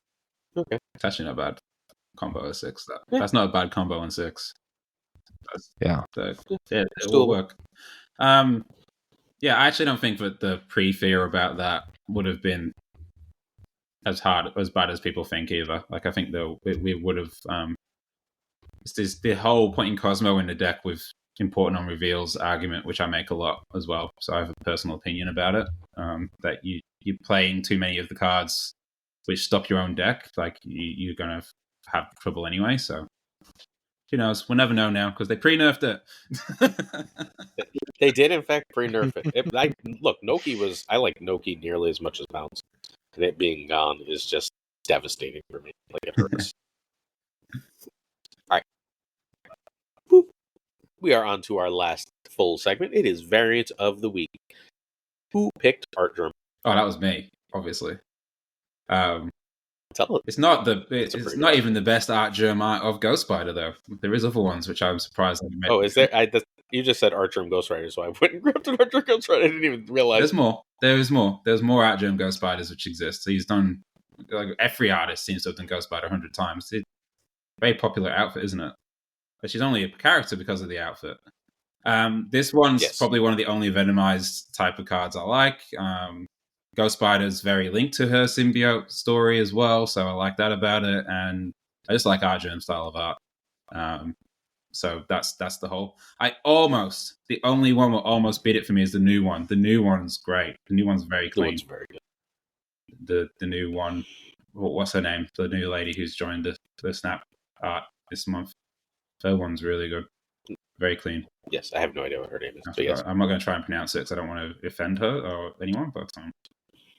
C: Okay, it's actually not bad combo at 6. That's not a bad combo on 6. It will work. Yeah, I actually don't think that the pre-fear about that would have been as bad as people think either. Like I think we would have. It's the whole putting Cosmo in the deck with important on reveals argument, which I make a lot as well. So I have a personal opinion about it. That you're playing too many of the cards which stop your own deck. Like you're gonna have trouble anyway. So who knows? We'll never know now because they pre-nerfed it.
A: They did in fact pre-nerf it. Look, Noki I like Noki nearly as much as Bounce. And it being gone is just devastating for me. Like it hurts. All right. Boop. We are on to our last full segment. It is Variant of the Week. Who picked Art Germ?
C: Oh, that was me, obviously.
A: Tell it.
C: It's not even the best Art Germ art of Ghost Spider, though. There is other ones which I'm surprised that you made.
A: Oh, is there? You just said Art Germ Ghost Rider, so I went and grabbed an Art Germ Ghost Rider. I didn't even realize.
C: There's more. There's more Art Germ Ghost Spiders which exist. So he's done, like, every artist seems to have done Ghost Spider 100 times. It's a very popular outfit, isn't it? But she's only a character because of the outfit. This one's probably one of the only Venomized type of cards I like. Ghost Spider's very linked to her symbiote story as well, so I like that about it. And I just like Art Germ's style of art. So that's the whole. The only one that almost beat it for me is the new one. The new one's great. The new one's very clean.
A: The one's very good.
C: The new one. What's her name? The new lady who's joined the Snap art this month. Her one's really good. Very clean.
A: Yes, I have no idea what her name is. But yes.
C: I'm not going to try and pronounce it because I don't want to offend her or anyone. But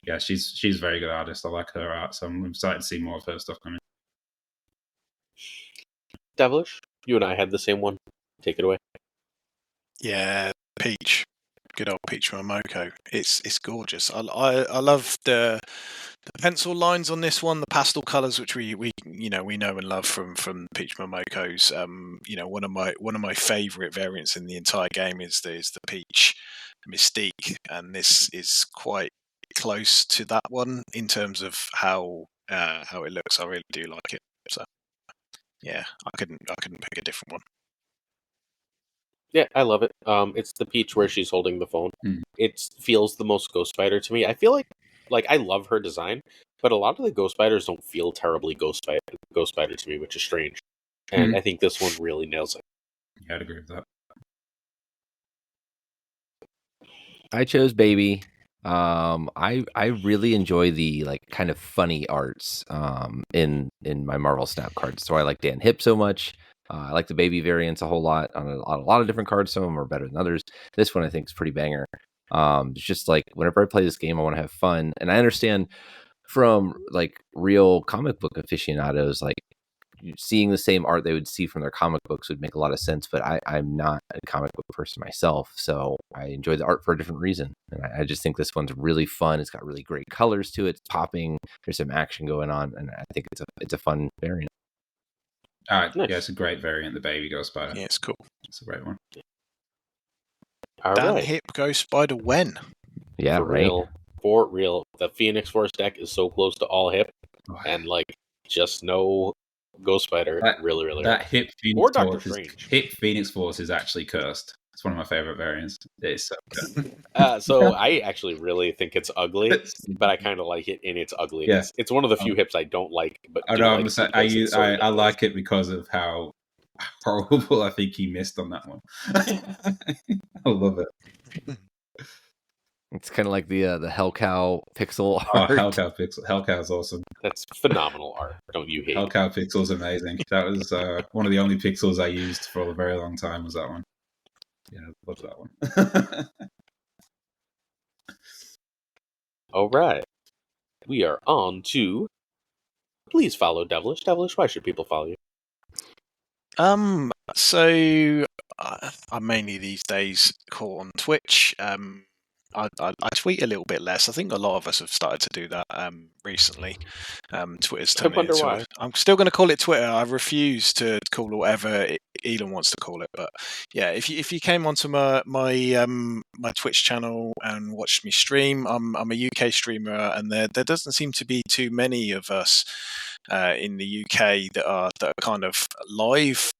C: yeah, she's a very good artist. I like her art, so I'm excited to see more of her stuff coming.
A: Devilish, you and I had the same one. Take it away.
D: Yeah, Peach. Good old Peach Momoko. It's gorgeous. I love the pencil lines on this one, the pastel colours, which we know and love from Peach Momoko's. One of my favourite variants in the entire game is the Peach Mystique, and this is quite close to that one in terms of how it looks. I really do like it. So yeah, I couldn't pick a different one.
A: Yeah, I love it. It's the Peach where she's holding the phone. It feels the most Ghost Spider to me. I feel like I love her design, but a lot of the Ghost Spiders don't feel terribly Ghost Spider to me, which is strange. And I think this one really nails it.
C: Yeah, I'd agree with that.
B: I chose Baby. I really enjoy the like kind of funny arts in my Marvel Snap cards. So I like Dan Hip so much. I like the Baby variants a whole lot on a lot of different cards. Some of them are better than others. This one I think is pretty banger. It's just like whenever I play this game, I want to have fun, and I understand from like real comic book aficionados, like seeing the same art they would see from their comic books would make a lot of sense, but I'm not a comic book person myself, so I enjoy the art for a different reason. And I just think this one's really fun. It's got really great colors to it. It's popping. There's some action going on, and I think it's a fun variant.
C: Nice.
A: Nice.
C: Yeah, it's a great variant, the Baby Ghost Spider.
D: Yeah, it's cool.
C: It's a great one.
A: All
D: Dan
A: right.
D: Hip Ghost Spider when?
B: Yeah,
A: For real. The Phoenix Force deck is so close to all Hip, and like just no Ghost Spider. Really
C: That
A: hard.
C: Hip
A: Or
C: Phoenix
A: Doctor
C: Force
A: Strange.
C: Hip Phoenix Force is actually cursed. It's one of my favorite variants. It is so good.
A: So I actually really think it's ugly, but I kind of like it in its ugliness. It's one of the few hips I don't like, but
C: I know. I like it because of how horrible I think he missed on that one. I love it.
B: It's kind of like the Hellcow pixel
C: art.
B: Hellcow
C: pixel. Hellcow's awesome.
A: That's phenomenal art. Don't you hate?
C: Hellcow pixel's amazing. That was one of the only pixels I used for a very long time. Was that one? Yeah, I love that one.
A: All right, we are on to. Please follow Devilish. Devilish, why should people follow you?
D: So I'm mainly these days caught on Twitch. I tweet a little bit less. I think a lot of us have started to do that recently. Twitter's turned into. I'm still going to call it Twitter. I refuse to call it whatever Elon wants to call it. But yeah, if you came onto my Twitch channel and watched me stream, I'm a UK streamer, and there doesn't seem to be too many of us in the UK that are kind of live.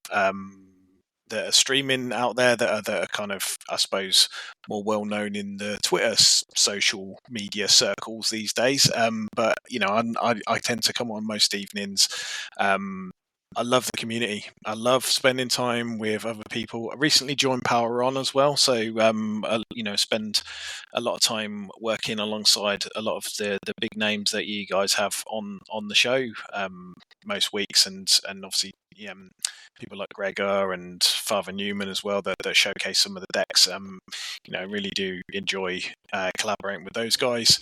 D: That are streaming out there that are kind of, I suppose, more well known in the Twitter social media circles these days. But I tend to come on most evenings. I love the community. I love spending time with other people. I recently joined Power On as well, so spend a lot of time working alongside a lot of the big names that you guys have on the show most weeks, and obviously people like Gregor and FaThorNewman as well that showcase some of the decks. Really do enjoy collaborating with those guys.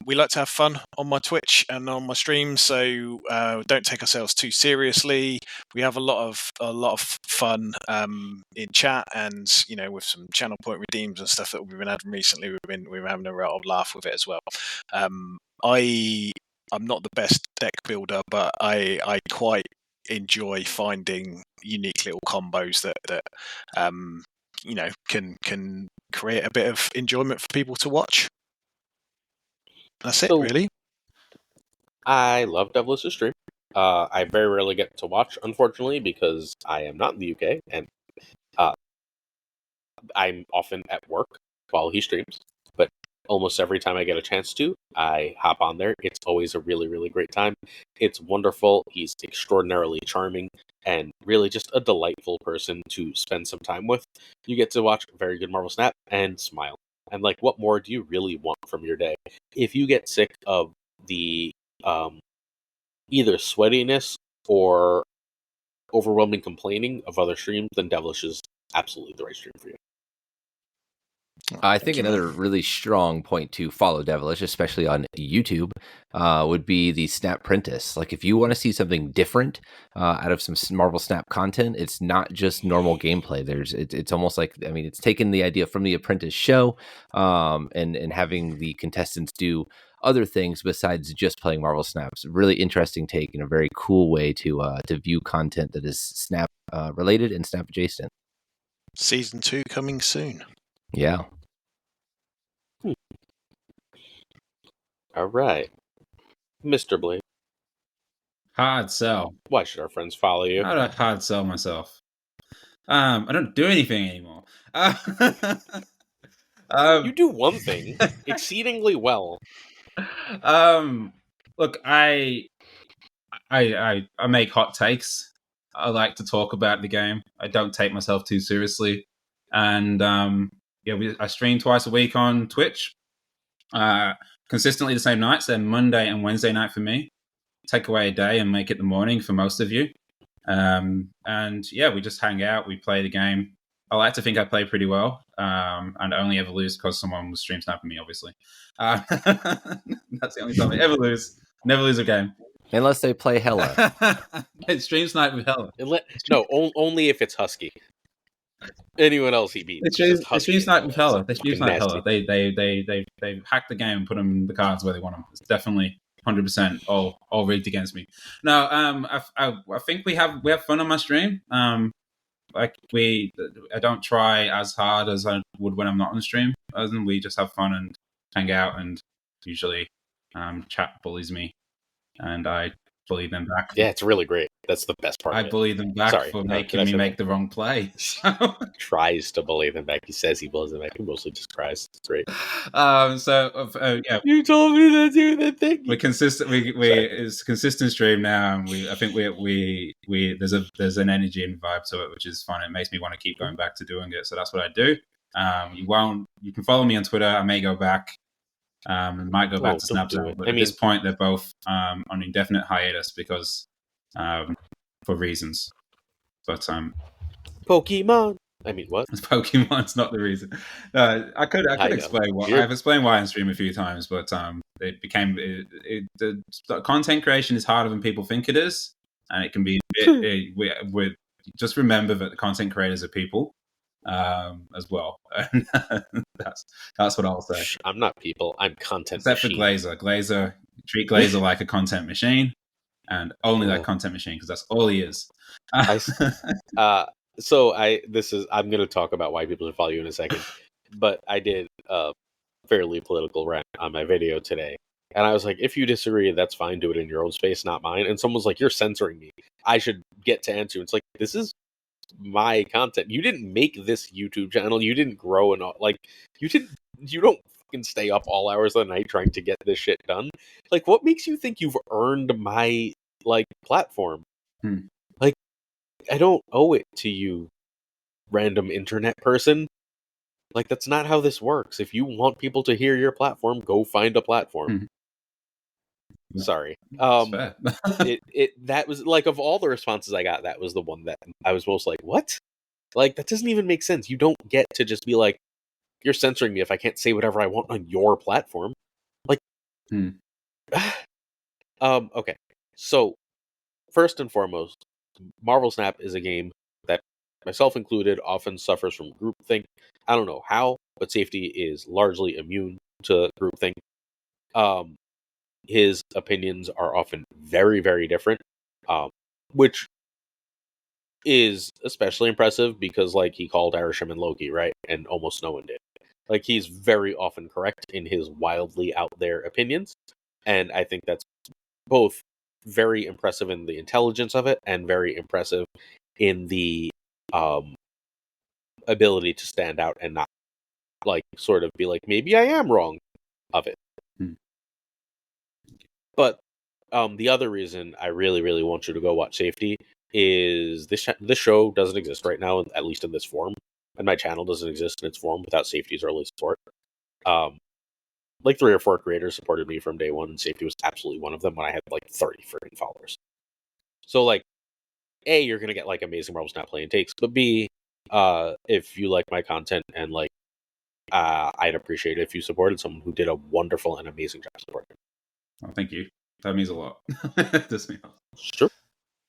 D: We like to have fun on my Twitch and on my streams, so don't take ourselves too seriously. We have a lot of fun in chat, and with some channel point redeems and stuff that we've been having recently. We've been having a real old laugh with it as well. I'm not the best deck builder, but I quite enjoy finding unique little combos that can create a bit of enjoyment for people to watch. That's it, really.
A: I love Devilish's stream. I very rarely get to watch, unfortunately, because I am not in the UK, and I'm often at work while he streams. But almost every time I get a chance to, I hop on there. It's always a really, really great time. It's wonderful. He's extraordinarily charming and really just a delightful person to spend some time with. You get to watch very good Marvel Snap and smile. And like, what more do you really want from your day? If you get sick of the either sweatiness or overwhelming complaining of other streams, then Devilish is absolutely the right stream for you.
B: I think another really strong point to follow Devilish, especially on YouTube, would be the Snap Prentice. Like, if you want to see something different out of some Marvel Snap content, it's not just normal gameplay. It's almost like, I mean, it's taken the idea from the Apprentice show, and having the contestants do other things besides just playing Marvel Snaps. Really interesting take and a very cool way to view content that is Snap related and Snap adjacent.
D: Season 2 coming soon.
B: Yeah.
A: All right. Mr. Blade,
C: Hard sell.
A: why should our friends follow you?
C: How do I hard sell myself? I don't do anything anymore.
A: You do one thing exceedingly well.
C: Look, I make hot takes. I like to talk about the game. I don't take myself too seriously, and I stream twice a week on Twitch. Consistently the same nights. They're Monday and Wednesday night for me. Take away a day and make it the morning for most of you. And we just hang out. We play the game. I like to think I play pretty well, and I only ever lose because someone was stream sniping me, obviously. That's the only time I ever lose. Never lose a game.
B: Unless they play Hella.
C: It's stream snipe with Hella.
A: Only if it's Husky. Anyone else he beats.
C: They stream snipe with Hella. They stream snipe Hella. They hack the game and put them the cards where they want them. It's definitely 100% all rigged against me. No, I think we have fun on my stream. I don't try as hard as I would when I'm not on stream. Other than we just have fun and hang out, and usually chat bullies me, and I bully them back.
A: Yeah, it's really great. That's the best part.
C: I bully them back for making me make the wrong play.
A: Tries to bully them back. He says he bullies them back. He mostly just cries. It's great.
C: Yeah.
A: You told me to do the thing.
C: We're consistent. It's consistent stream now, and I think there's an energy and vibe to it, which is fun. It makes me want to keep going back to doing it. So that's what I do. You can follow me on Twitter. I may go back. Might go back to Snapchat, but at this point they're both on indefinite hiatus because for reasons. But
A: Pokemon. I mean, what?
C: Pokemon's not the reason. I could explain why. I've explained why on stream a few times, but it became the content creation is harder than people think it is, and it can be a bit. Just remember that the content creators are people. As well. That's what I'll say.
A: I'm not people. I'm content.
C: Except for Glazer. Treat Glazer like a content machine, and only that content machine because that's all he is.
A: I'm going to talk about why people should follow you in a second, but I did a fairly political rant on my video today, and I was like, if you disagree, that's fine. Do it in your own space, not mine. And someone was like, you're censoring me. I should get to answer you. It's like, this is my content. You didn't make this YouTube channel. You didn't grow and you don't fucking stay up all hours of the night trying to get this shit done. Like, what makes you think you've earned my platform? Like, I don't owe it to you, random internet person. Like, that's not how this works. If you want people to hear your platform, go find a platform. Sorry. That was like, of all the responses I got, that was the one that I was most like, what? Like, that doesn't even make sense. You don't get to just be like, you're censoring me if I can't say whatever I want on your platform. Like, okay. So, first and foremost, Marvel Snap is a game that, myself included, often suffers from groupthink. I don't know how, but Safety is largely immune to groupthink. His opinions are often very, very different, which is especially impressive because, he called Arishem and Loki, right? And almost no one did. Like, he's very often correct in his wildly out there opinions, and I think that's both very impressive in the intelligence of it and very impressive in the ability to stand out and not, sort of be like, maybe I am wrong of it. But the other reason I really, really want you to go watch Safety is this show doesn't exist right now, at least in this form, and my channel doesn't exist in its form without Safety's early support. 3 or 4 creators supported me from day one, and Safety was absolutely one of them when I had 30 freaking followers. So A, you're gonna get amazing Marvel Snap play and takes, but B, if you like my content and I'd appreciate it if you supported someone who did a wonderful and amazing job supporting.
C: Oh, thank you. That means a lot. It does mean a lot.
A: Sure.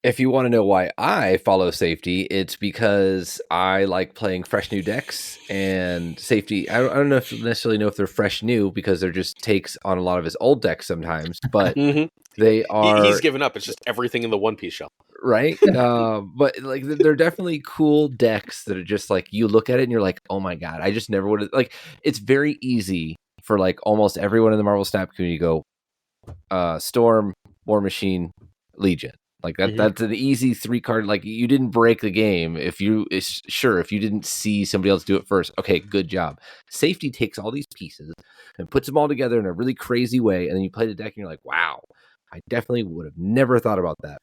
B: If you want to know why I follow Safety, it's because I like playing fresh new decks, and Safety, I don't necessarily know if they're fresh new because they're just takes on a lot of his old decks sometimes, but they are...
A: He's given up. It's just everything in the One Piece shell.
B: Right? But like they're definitely cool decks that are just like, you look at it and you're like, oh my God, I just never would have... Like, it's very easy for like almost everyone in the Marvel Snap community to go Storm, War Machine, Legion. Like that's an easy 3-card. Like, you didn't break the game if you didn't see somebody else do it first. Okay, good job. Safety takes all these pieces and puts them all together in a really crazy way, and then you play the deck and you're like, wow, I definitely would have never thought about that.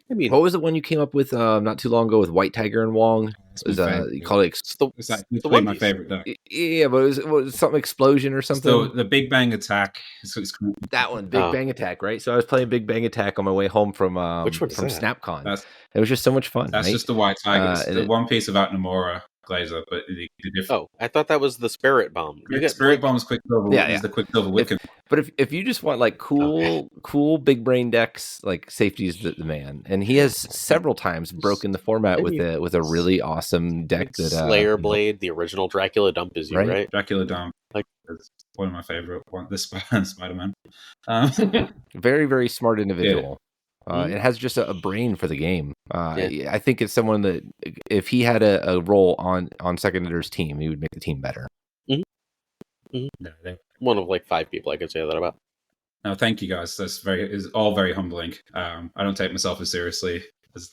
A: I mean,
B: what was the one you came up with not too long ago with White Tiger and Wong? You call it
C: it's like my favorite deck.
B: Yeah, but it was something Explosion or something.
C: So the Big Bang Attack.
B: That one, Big Bang Attack, right? So I was playing Big Bang Attack on my way home from SnapCon. It was just so much fun.
C: That's just the White Tiger. The one piece about Nomura Glazer, but the different.
A: Oh, I thought that was the Spirit Bomb.
C: Spirit Bomb's Quicksilver. Is the Quicksilver Wiccan.
B: But if you just want like cool big brain decks, like Safety's the man, and he has several times broken the format with a really awesome deck that
A: Slayer Blade, the original Dracula Dump is you, right?
C: Dracula Dump, like it's one of my favorite ones. This Spider-Man.
B: Very, very smart individual. It has just a brain for the game. I think it's someone that if he had a role on Second Editor's team, he would make the team better.
A: One of like 5 people I could say that about.
C: No, thank you guys. Is all very humbling. I don't take myself as seriously as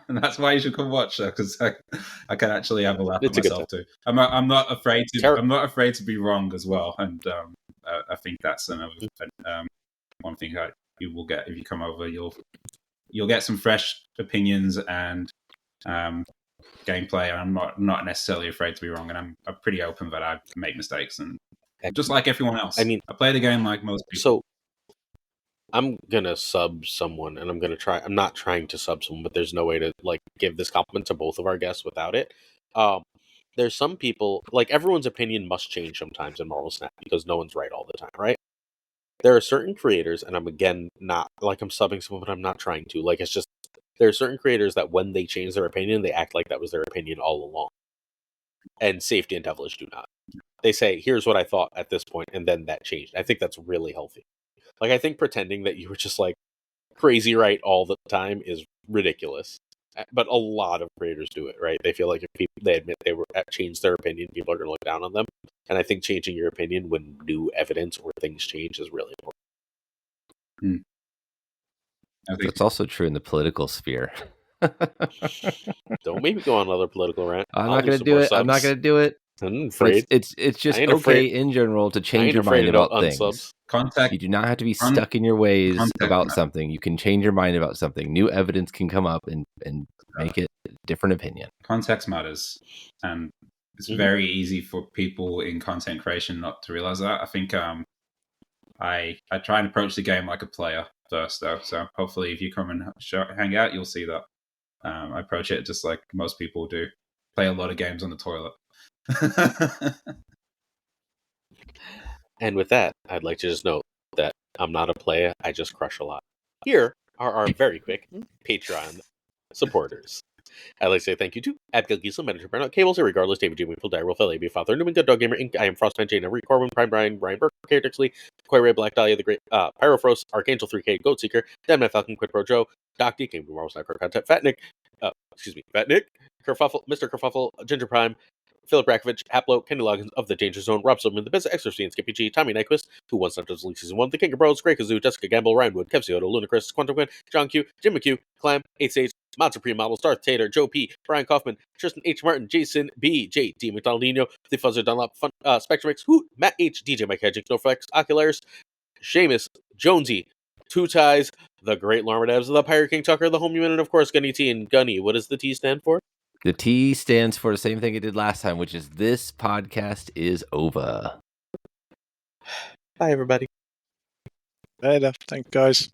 C: and that's why you should come watch because I can actually have a laugh at myself too. I'm not afraid to be wrong as well, and I think that's another one thing that you will get if you come over. You'll get some fresh opinions and gameplay, and I'm not necessarily afraid to be wrong, and I'm pretty open that I make mistakes, and just like everyone else. I mean, I play the game like most people.
A: So I'm gonna sub someone, and I'm not trying to sub someone, but there's no way to like give this compliment to both of our guests without it. There's some people, like, everyone's opinion must change sometimes in Marvel Snap because no one's right all the time, right? There are certain creators, and I'm again not like I'm subbing someone, but I'm not trying to. Like, it's just there are certain creators that when they change their opinion, they act like that was their opinion all along. And Safety and Devilish do not. They say, "Here's what I thought at this point," and then that changed. I think that's really healthy. Like, I think pretending that you were just like crazy right all the time is ridiculous. But a lot of creators do it, right? They feel like if they admit they were changed their opinion, people are going to look down on them. And I think changing your opinion when new evidence or things change is really important.
B: I think that's also true in the political sphere.
A: Don't make me go on another political rant.
B: I'm not going to do it. Subs. I'm not going to do it.
A: I'm afraid.
B: It's just okay in general to change your mind about things.
C: You
B: do not have to be stuck in your ways about something. You can change your mind about something. New evidence can come up and make it a different opinion.
C: Context matters. And it's very easy for people in content creation not to realize that. I think I try and approach the game like a player first, though. So hopefully if you come and hang out, you'll see that. I approach it just like most people do. Play a lot of games on the toilet.
A: And with that, I'd like to just note that I'm not a player, I just crush a lot. Here are our very quick Patreon supporters. I'd like to say thank you to Abigail Giesel, Manager Burnout Cables, Regardless, David Jimmy, Phil Dyer, Wolf LAB, FaThorNewman, Good Dog Gamer Inc., I am Frostman, Jane, Henry, Corbin, Prime Brian, Brian Burke, Kara Dixley, Koi Ray, Black Dahlia, The Great, Pyrofrost, Archangel 3K, Goat Seeker, Deadman Falcon, Quid Pro Joe, Docty, Game of Marvel Snap Content, Fat Nick, Kerfuffle, Mr. Kerfuffle, Ginger Prime, Philip Rakovich, Haplo, Kenny Loggins of the Danger Zone, Rob Silverman, The Business, Exorcy, and Skippy G, Tommy Nyquist, who once sent us League Season 1, The King of Bros, Grey Kazoo, Jessica Gamble, Ryan Wood, Kev Cioto, Ludacris, Quantum Quinn, John Q, Jim McHugh, Clam, 8 Sage, Mod Supreme Models, Darth Tater, Joe P, Brian Kaufman, Tristan H. Martin, Jason B, J. D. McDonaldino, The Fuzzer Dunlop, Spectrum X, Hoot, Matt H, DJ Mike Hedgings, NoFX, Ocularis, Seamus, Jonesy, Two Ties, The Great Larmadabs, The Pirate King Tuccrr, The Home Human, and of course GunnyT and Gunny. What does the T stand for?
B: The T stands for the same thing it did last time, which is this podcast is over.
A: Bye, everybody.
D: Later. Thank you, guys.